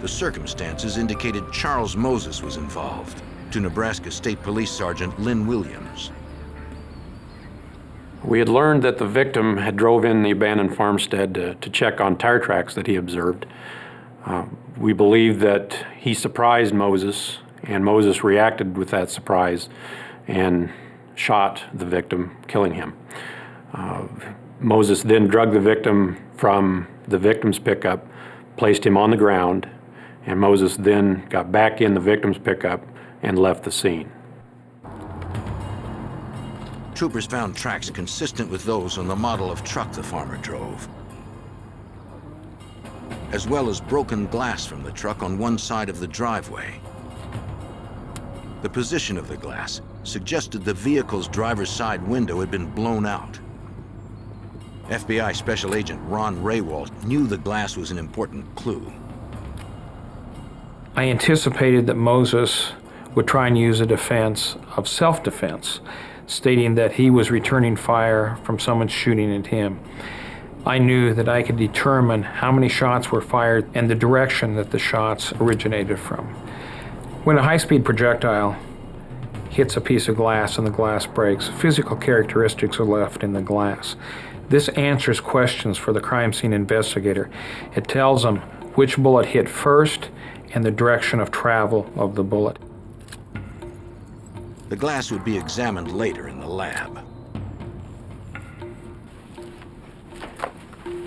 The circumstances indicated Charles Moses was involved, to Nebraska State Police Sergeant Lynn Williams. We had learned that the victim had drove in the abandoned farmstead to check on tire tracks that he observed. We believed that he surprised Moses, and Moses reacted with that surprise and shot the victim, killing him. Moses then drugged the victim from the victim's pickup, placed him on the ground, and Moses then got back in the victim's pickup and left the scene. Troopers found tracks consistent with those on the model of truck the farmer drove, as well as broken glass from the truck on one side of the driveway. The position of the glass suggested the vehicle's driver's side window had been blown out. FBI Special Agent Ron Raywalt knew the glass was an important clue. I anticipated that Moses would try and use a defense of self-defense, stating that he was returning fire from someone shooting at him. I knew that I could determine how many shots were fired and the direction that the shots originated from. When a high-speed projectile hits a piece of glass and the glass breaks, physical characteristics are left in the glass. This answers questions for the crime scene investigator. It tells them which bullet hit first and the direction of travel of the bullet. The glass would be examined later in the lab.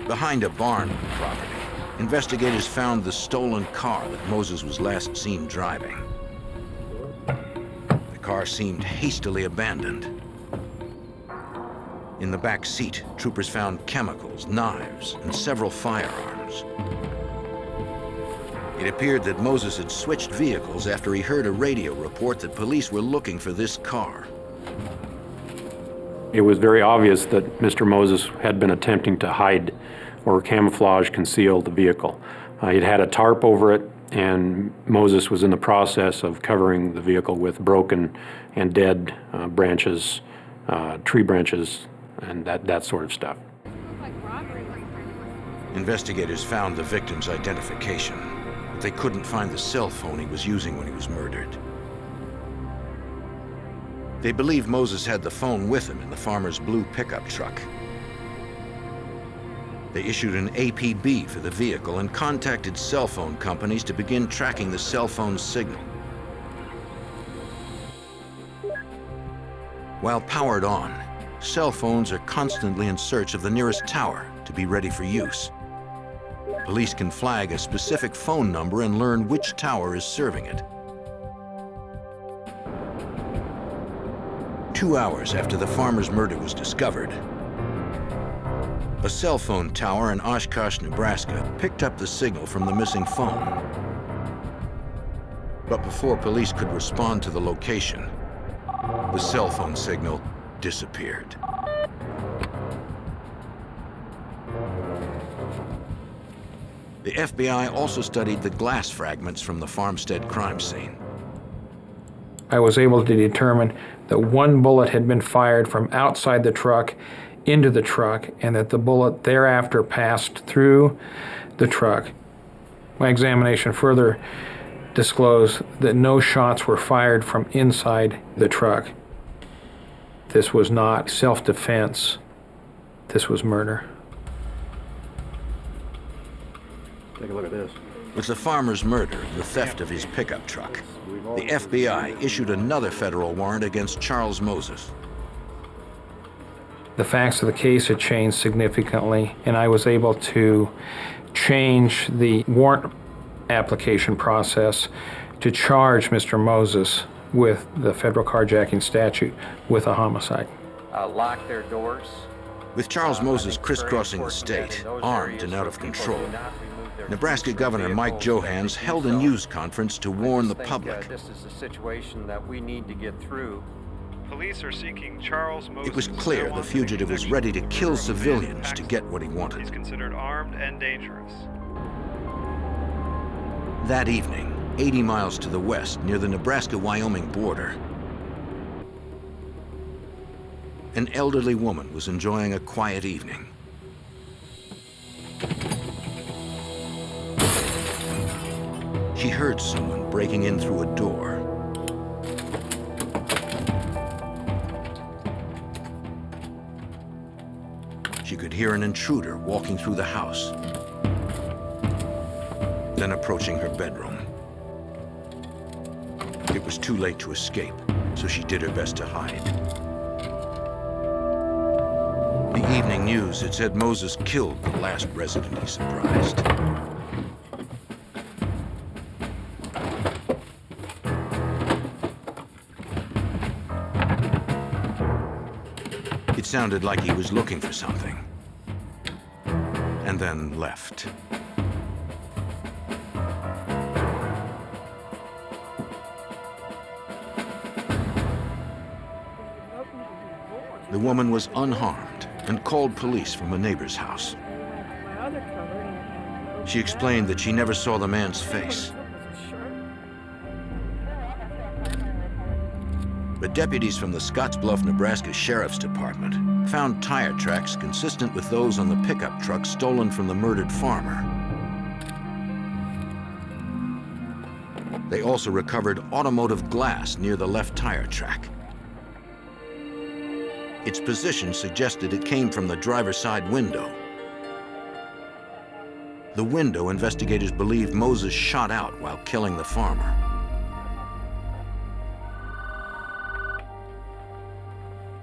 Behind a barn on the property, investigators found the stolen car that Moses was last seen driving. The car seemed hastily abandoned. In the back seat, troopers found chemicals, knives, and several firearms. It appeared that Moses had switched vehicles after he heard a radio report that police were looking for this car. It was very obvious that Mr. Moses had been attempting to hide or camouflage, conceal the vehicle. He'd had a tarp over it, and Moses was in the process of covering the vehicle with broken and dead branches, tree branches, and that sort of stuff. Investigators found the victim's identification, but they couldn't find the cell phone he was using when he was murdered. They believe Moses had the phone with him in the farmer's blue pickup truck. They issued an APB for the vehicle and contacted cell phone companies to begin tracking the cell phone signal. While powered on, cell phones are constantly in search of the nearest tower to be ready for use. Police can flag a specific phone number and learn which tower is serving it. 2 hours after the farmer's murder was discovered, a cell phone tower in Oshkosh, Nebraska picked up the signal from the missing phone. But before police could respond to the location, the cell phone signal disappeared. The FBI also studied the glass fragments from the farmstead crime scene. I was able to determine that one bullet had been fired from outside the truck into the truck, and that the bullet thereafter passed through the truck. My examination further disclosed that no shots were fired from inside the truck. This was not self-defense. This was murder. Take a look at this. With the farmer's murder and the theft of his pickup truck, the FBI issued another federal warrant against Charles Moses. The facts of the case had changed significantly, and I was able to change the warrant application process to charge Mr. Moses with the federal carjacking statute with a homicide. Lock their doors. With Charles Moses crisscrossing the state, armed and out of control, Nebraska Governor Mike Johans held a news conference to warn the public. This is a situation that we need to get through. Police are seeking Charles Moses. It was clear the fugitive was ready to kill civilians to get what he wanted. He's considered armed and dangerous. That evening, 80 miles to the west, near the Nebraska-Wyoming border, an elderly woman was enjoying a quiet evening. She heard someone breaking in through a door. She could hear an intruder walking through the house, then approaching her bedroom. It was too late to escape, so she did her best to hide. The evening news had said Moses killed the last resident he surprised. It sounded like he was looking for something, and then left. The woman was unharmed and called police from a neighbor's house. She explained that she never saw the man's face. But deputies from the Scottsbluff, Nebraska Sheriff's Department found tire tracks consistent with those on the pickup truck stolen from the murdered farmer. They also recovered automotive glass near the left tire track. Its position suggested it came from the driver's side window. The window investigators believe Moses shot out while killing the farmer.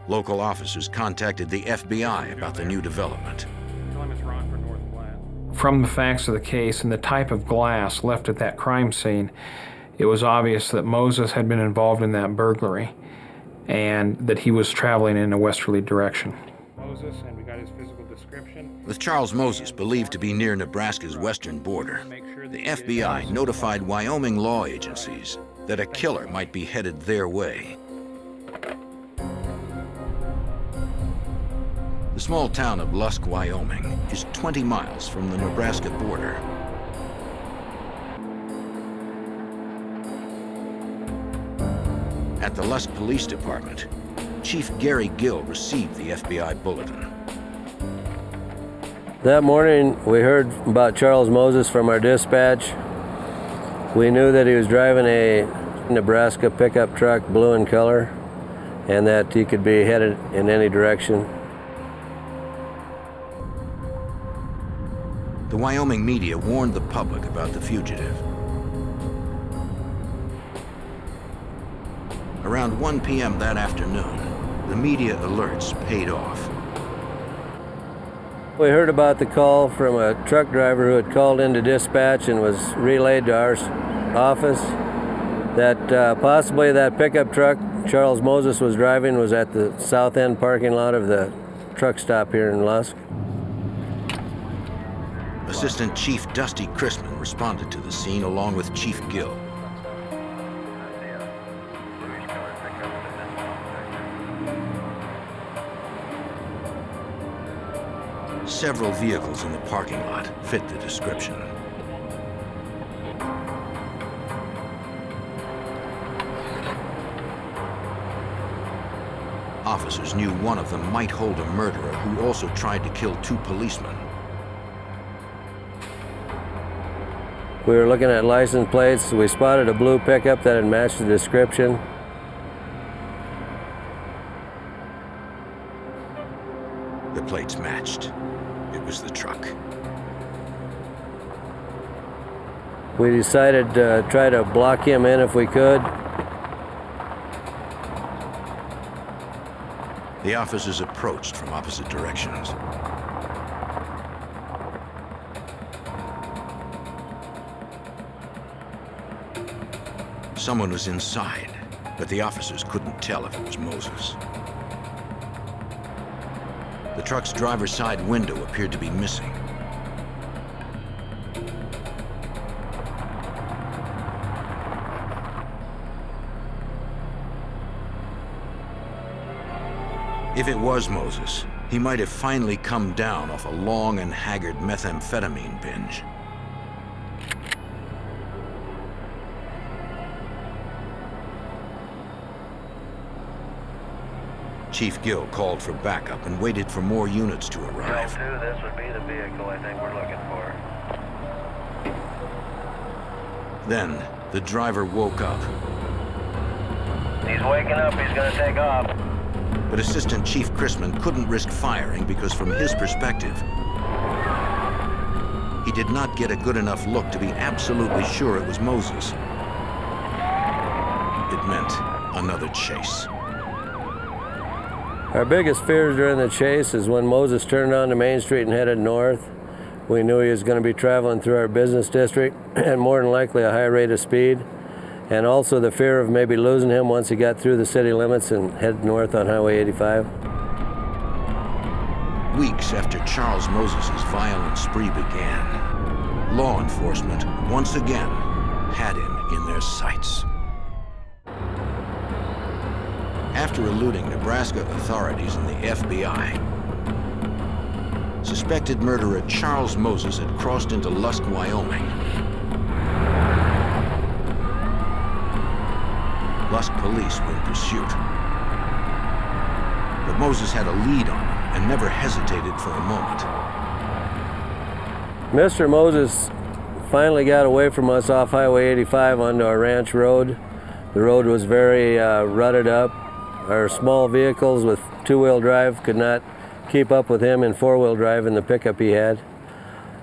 Local officers contacted the FBI about the new development. From the facts of the case and the type of glass left at that crime scene, it was obvious that Moses had been involved in that burglary and that he was traveling in a westerly direction. Moses, and we got his physical description. With Charles Moses believed to be near Nebraska's western border, the FBI notified Wyoming law agencies that a killer might be headed their way. The small town of Lusk, Wyoming, is 20 miles from the Nebraska border. At the Lusk Police Department, Chief Gary Gill received the FBI bulletin. That morning, we heard about Charles Moses from our dispatch. We knew that he was driving a Nebraska pickup truck, blue in color, and that he could be headed in any direction. The Wyoming media warned the public about the fugitive. Around 1 p.m. that afternoon, the media alerts paid off. We heard about the call from a truck driver who had called into dispatch and was relayed to our office that possibly that pickup truck Charles Moses was driving was at the south end parking lot of the truck stop here in Lusk. Assistant Chief Dusty Chrisman responded to the scene along with Chief Gill. Several vehicles in the parking lot fit the description. Officers knew one of them might hold a murderer who also tried to kill 2 policemen. We were looking at license plates. We spotted a blue pickup that had matched the description. The plates matched. It was the truck. We decided to try to block him in if we could. The officers approached from opposite directions. Someone was inside, but the officers couldn't tell if it was Moses. The truck's driver's side window appeared to be missing. If it was Moses, he might have finally come down off a long and haggard methamphetamine binge. Chief Gill called for backup and waited for more units to arrive. This would be the vehicle I think we're looking for. Then, the driver woke up. He's waking up, he's gonna take off. But Assistant Chief Chrisman couldn't risk firing because from his perspective, he did not get a good enough look to be absolutely sure it was Moses. It meant another chase. Our biggest fears during the chase is when Moses turned onto Main Street and headed north. We knew he was going to be traveling through our business district at more than likely a high rate of speed. And also the fear of maybe losing him once he got through the city limits and headed north on Highway 85. Weeks after Charles Moses' violent spree began, law enforcement once again had him in their sights. After eluding Nebraska authorities and the FBI, suspected murderer Charles Moses had crossed into Lusk, Wyoming. Lusk police were in pursuit. But Moses had a lead on him and never hesitated for a moment. Mr. Moses finally got away from us off Highway 85 onto our ranch road. The road was very rutted up. Our small vehicles with two-wheel drive could not keep up with him in four-wheel drive in the pickup he had.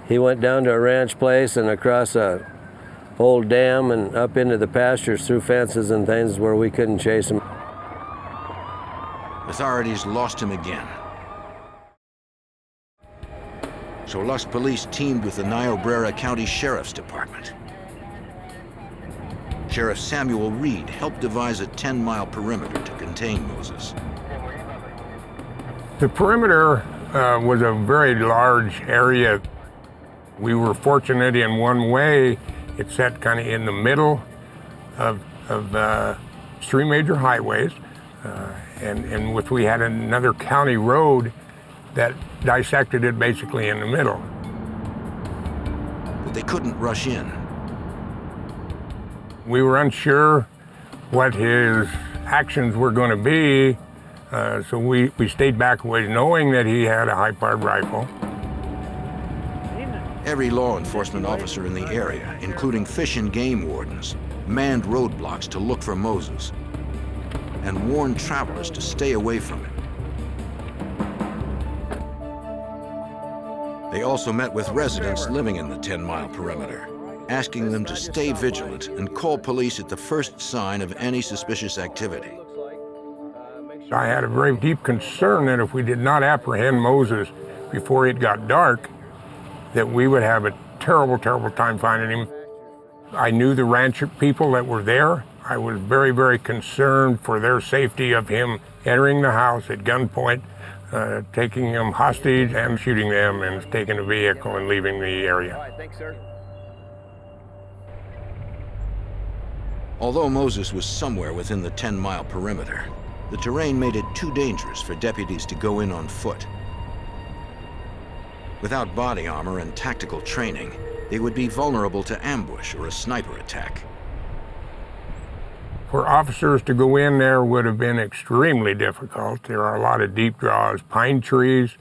He went down to a ranch place and across a old dam and up into the pastures through fences and things where we couldn't chase him. Authorities lost him again. So Lusk police teamed with the Niobrara County Sheriff's Department. Sheriff Samuel Reed helped devise a 10-mile perimeter to contain Moses. The perimeter was a very large area. We were fortunate in one way. It sat kind of in the middle of three major highways, and we had another county road that dissected it basically in the middle. But they couldn't rush in. We were unsure what his actions were going to be, so we stayed back a ways knowing that he had a high-powered rifle. Every law enforcement officer in the area, including fish and game wardens, manned roadblocks to look for Moses and warned travelers to stay away from him. They also met with residents living in the 10-mile perimeter, asking them to stay vigilant and call police at the first sign of any suspicious activity. I had a very deep concern that if we did not apprehend Moses before it got dark, that we would have a terrible, terrible time finding him. I knew the ranch people that were there. I was very, very concerned for their safety of him entering the house at gunpoint, taking him hostage and shooting them and taking a vehicle and leaving the area. All right, thanks, sir. Although Moses was somewhere within the 10-mile perimeter, the terrain made it too dangerous for deputies to go in on foot. Without body armor and tactical training, they would be vulnerable to ambush or a sniper attack. For officers to go in there would have been extremely difficult. There are a lot of deep draws, pine trees,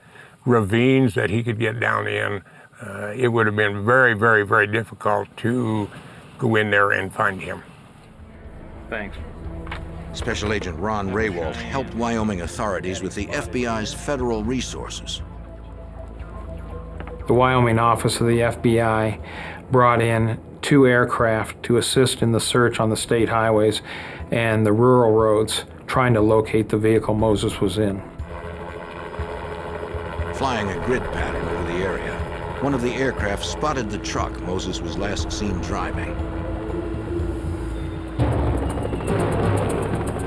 ravines that he could get down in. It would have been very, very, very difficult to go in there and find him. Thanks. Special Agent Ron Raywald helped Wyoming authorities with the FBI's federal resources. The Wyoming office of the FBI brought in 2 aircraft to assist in the search on the state highways and the rural roads, trying to locate the vehicle Moses was in. Flying a grid pattern over the area, one of the aircraft spotted the truck Moses was last seen driving.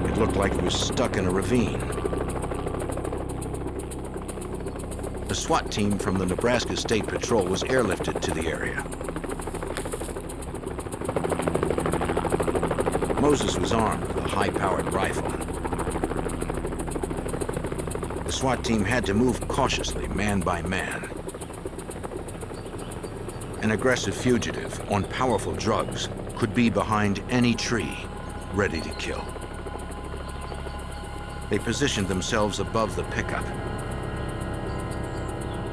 It looked like it was stuck in a ravine. The SWAT team from the Nebraska State Patrol was airlifted to the area. Moses was armed with a high-powered rifle. The SWAT team had to move cautiously, man by man. An aggressive fugitive on powerful drugs could be behind any tree, ready to kill. They positioned themselves above the pickup,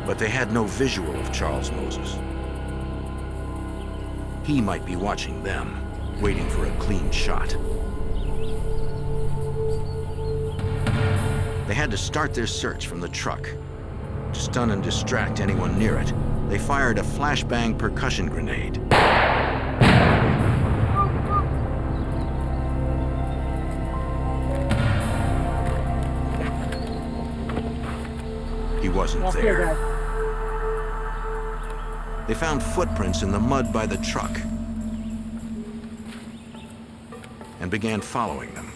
but they had no visual of Charles Moses. He might be watching them, waiting for a clean shot. They had to start their search from the truck. To stun and distract anyone near it, they fired a flashbang percussion grenade. He wasn't there. They found footprints in the mud by the truck and began following them.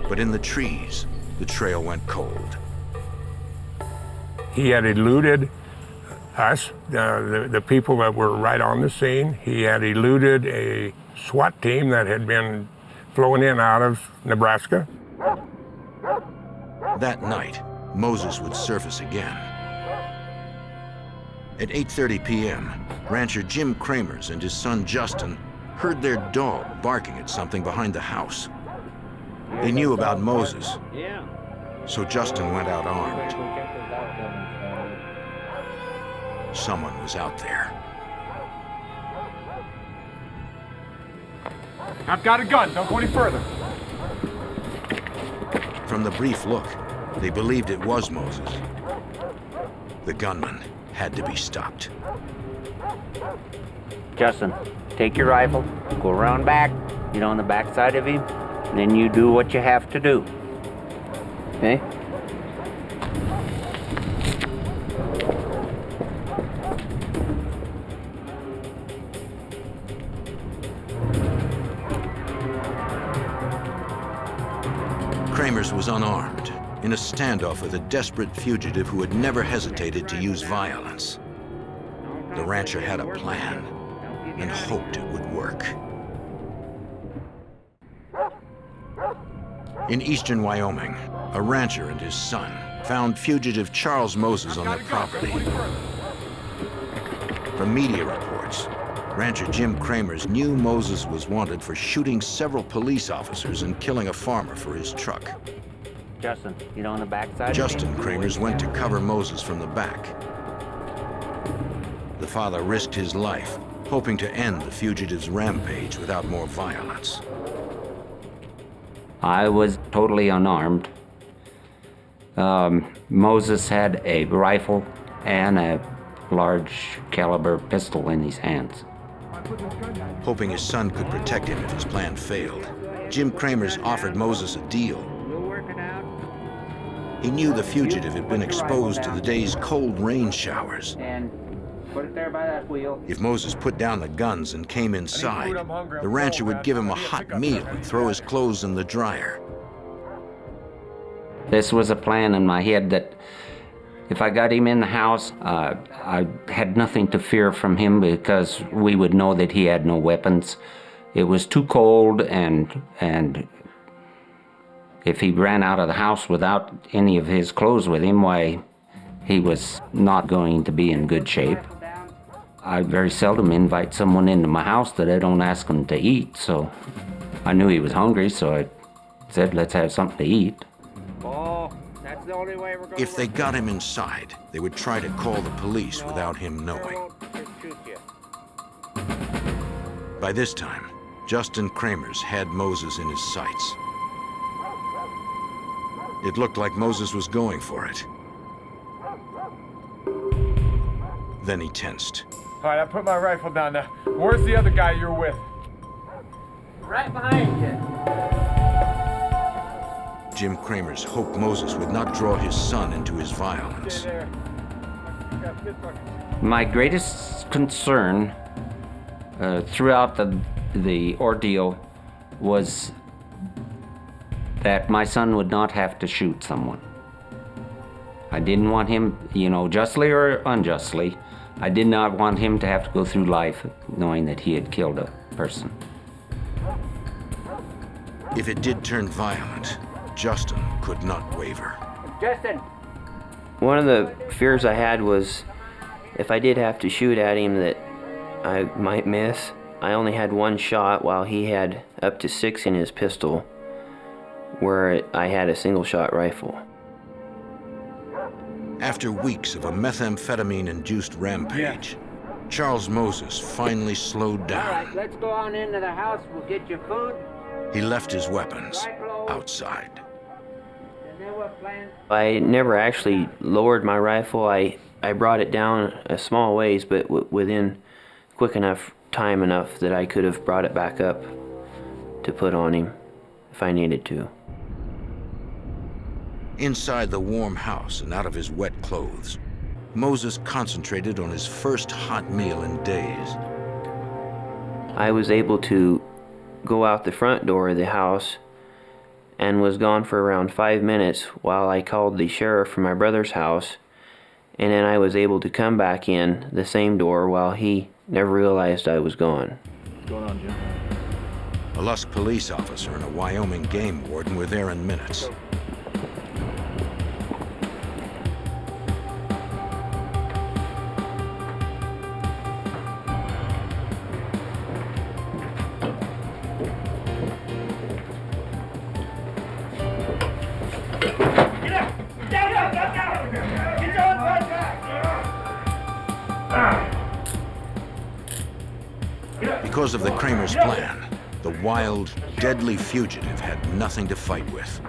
But in the trees, the trail went cold. He had eluded us, the people that were right on the scene. He had eluded a SWAT team that had been flown in out of Nebraska. That night, Moses would surface again. At 8:30 p.m., rancher Jim Kramers and his son Justin heard their dog barking at something behind the house. They knew about Moses, so Justin went out armed. Someone was out there. I've got a gun. Don't go any further. From the brief look, they believed it was Moses. The gunman had to be stopped. Justin, take your rifle, go around back, get on the back side of him, and then you do what you have to do. Okay? Kramers was unarmed, in a standoff with a desperate fugitive who had never hesitated to use violence. The rancher had a plan and hoped it would work. In eastern Wyoming, a rancher and his son found fugitive Charles Moses on their property. From media reports, rancher Jim Kramers knew Moses was wanted for shooting several police officers and killing a farmer for his truck. Justin, get on the back side. Justin Kramers went to cover Moses from the back. The father risked his life, hoping to end the fugitive's rampage without more violence. I was totally unarmed. Moses had a rifle and a large caliber pistol in his hands. Hoping his son could protect him if his plan failed, Jim Kramers offered Moses a deal. He knew the fugitive had been exposed to the day's cold rain showers. And put it there by that wheel. If Moses put down the guns and came inside, the rancher would give him a hot meal and throw his clothes in the dryer. This was a plan in my head that if I got him in the house, I had nothing to fear from him because we would know that he had no weapons. It was too cold, and if he ran out of the house without any of his clothes with him, why, he was not going to be in good shape. I very seldom invite someone into my house that I don't ask them to eat, so I knew he was hungry, so I said, let's have something to eat. That's the only way we're going. If they got him inside, they would try to call the police without him knowing. By this time, Justin Kramers had Moses in his sights. It looked like Moses was going for it. Then he tensed. All right, I put my rifle down now. Where's the other guy you're with? Right behind you. Jim Kramers hoped Moses would not draw his son into his violence. My greatest concern throughout the ordeal was that my son would not have to shoot someone. I didn't want him, justly or unjustly, I did not want him to have to go through life knowing that he had killed a person. If it did turn violent, Justin could not waver. Justin! One of the fears I had was if I did have to shoot at him that I might miss. I only had one shot while he had up to 6 in his pistol, where I had a single-shot rifle. After weeks of a methamphetamine-induced rampage, Charles Moses finally slowed down. All right, let's go on into the house. We'll get you food. He left his weapons outside. I never actually lowered my rifle. I brought it down a small ways, but within quick enough time enough that I could have brought it back up to put on him if I needed to. Inside the warm house and out of his wet clothes, Moses concentrated on his first hot meal in days. I was able to go out the front door of the house and was gone for around 5 minutes while I called the sheriff from my brother's house, and then I was able to come back in the same door while he never realized I was gone. What's going on, Jim? A Lusk police officer and a Wyoming game warden were there in minutes. Because of the Kramer's plan, the wild, deadly fugitive had nothing to fight with.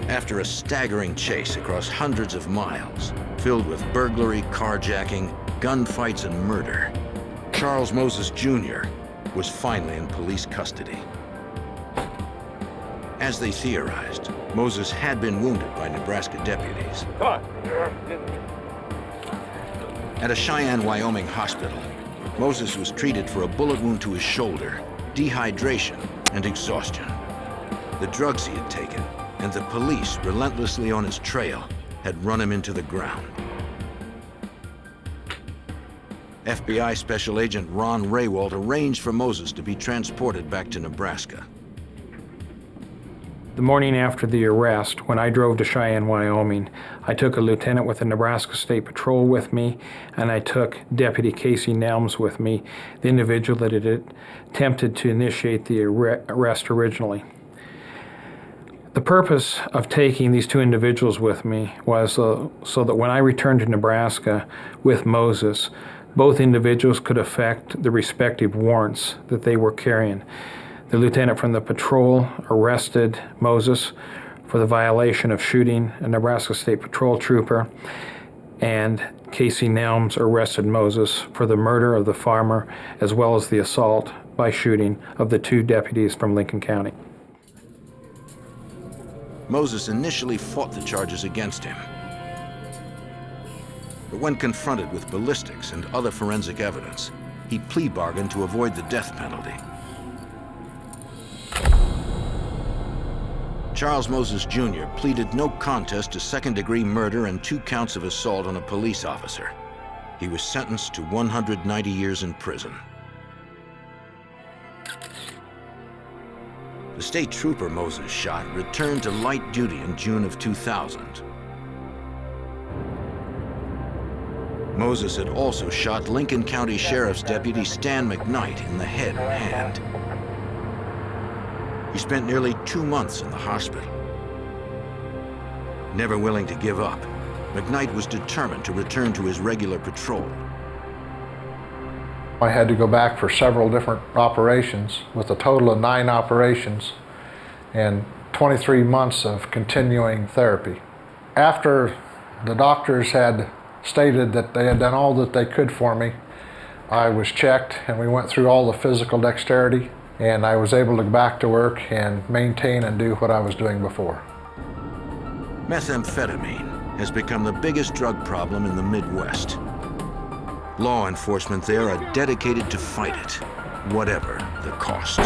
After a staggering chase across hundreds of miles, filled with burglary, carjacking, gunfights, and murder, Charles Moses Jr. was finally in police custody. As they theorized, Moses had been wounded by Nebraska deputies. At a Cheyenne, Wyoming hospital, Moses was treated for a bullet wound to his shoulder, dehydration, and exhaustion. The drugs he had taken, and the police relentlessly on his trail, had run him into the ground. FBI Special Agent Ron Raywalt arranged for Moses to be transported back to Nebraska. The morning after the arrest, when I drove to Cheyenne, Wyoming, I took a lieutenant with the Nebraska State Patrol with me, and I took Deputy Casey Nelms with me, the individual that had attempted to initiate the arrest originally. The purpose of taking these two individuals with me was so that when I returned to Nebraska with Moses, both individuals could effect the respective warrants that they were carrying. The lieutenant from the patrol arrested Moses for the violation of shooting a Nebraska State Patrol trooper, and Casey Nelms arrested Moses for the murder of the farmer as well as the assault by shooting of the two deputies from Lincoln County. Moses initially fought the charges against him. But when confronted with ballistics and other forensic evidence, he plea bargained to avoid the death penalty. Charles Moses Jr. pleaded no contest to second-degree murder and 2 counts of assault on a police officer. He was sentenced to 190 years in prison. The state trooper Moses shot returned to light duty in June of 2000. Moses had also shot Lincoln County Sheriff's Deputy Stan McKnight in the head and hand. He spent nearly 2 months in the hospital. Never willing to give up, McKnight was determined to return to his regular patrol. I had to go back for several different operations, with a total of 9 operations and 23 months of continuing therapy. After the doctors had stated that they had done all that they could for me, I was checked and we went through all the physical dexterity, and I was able to go back to work and maintain and do what I was doing before. Methamphetamine has become the biggest drug problem in the Midwest. Law enforcement there are dedicated to fight it, whatever the cost.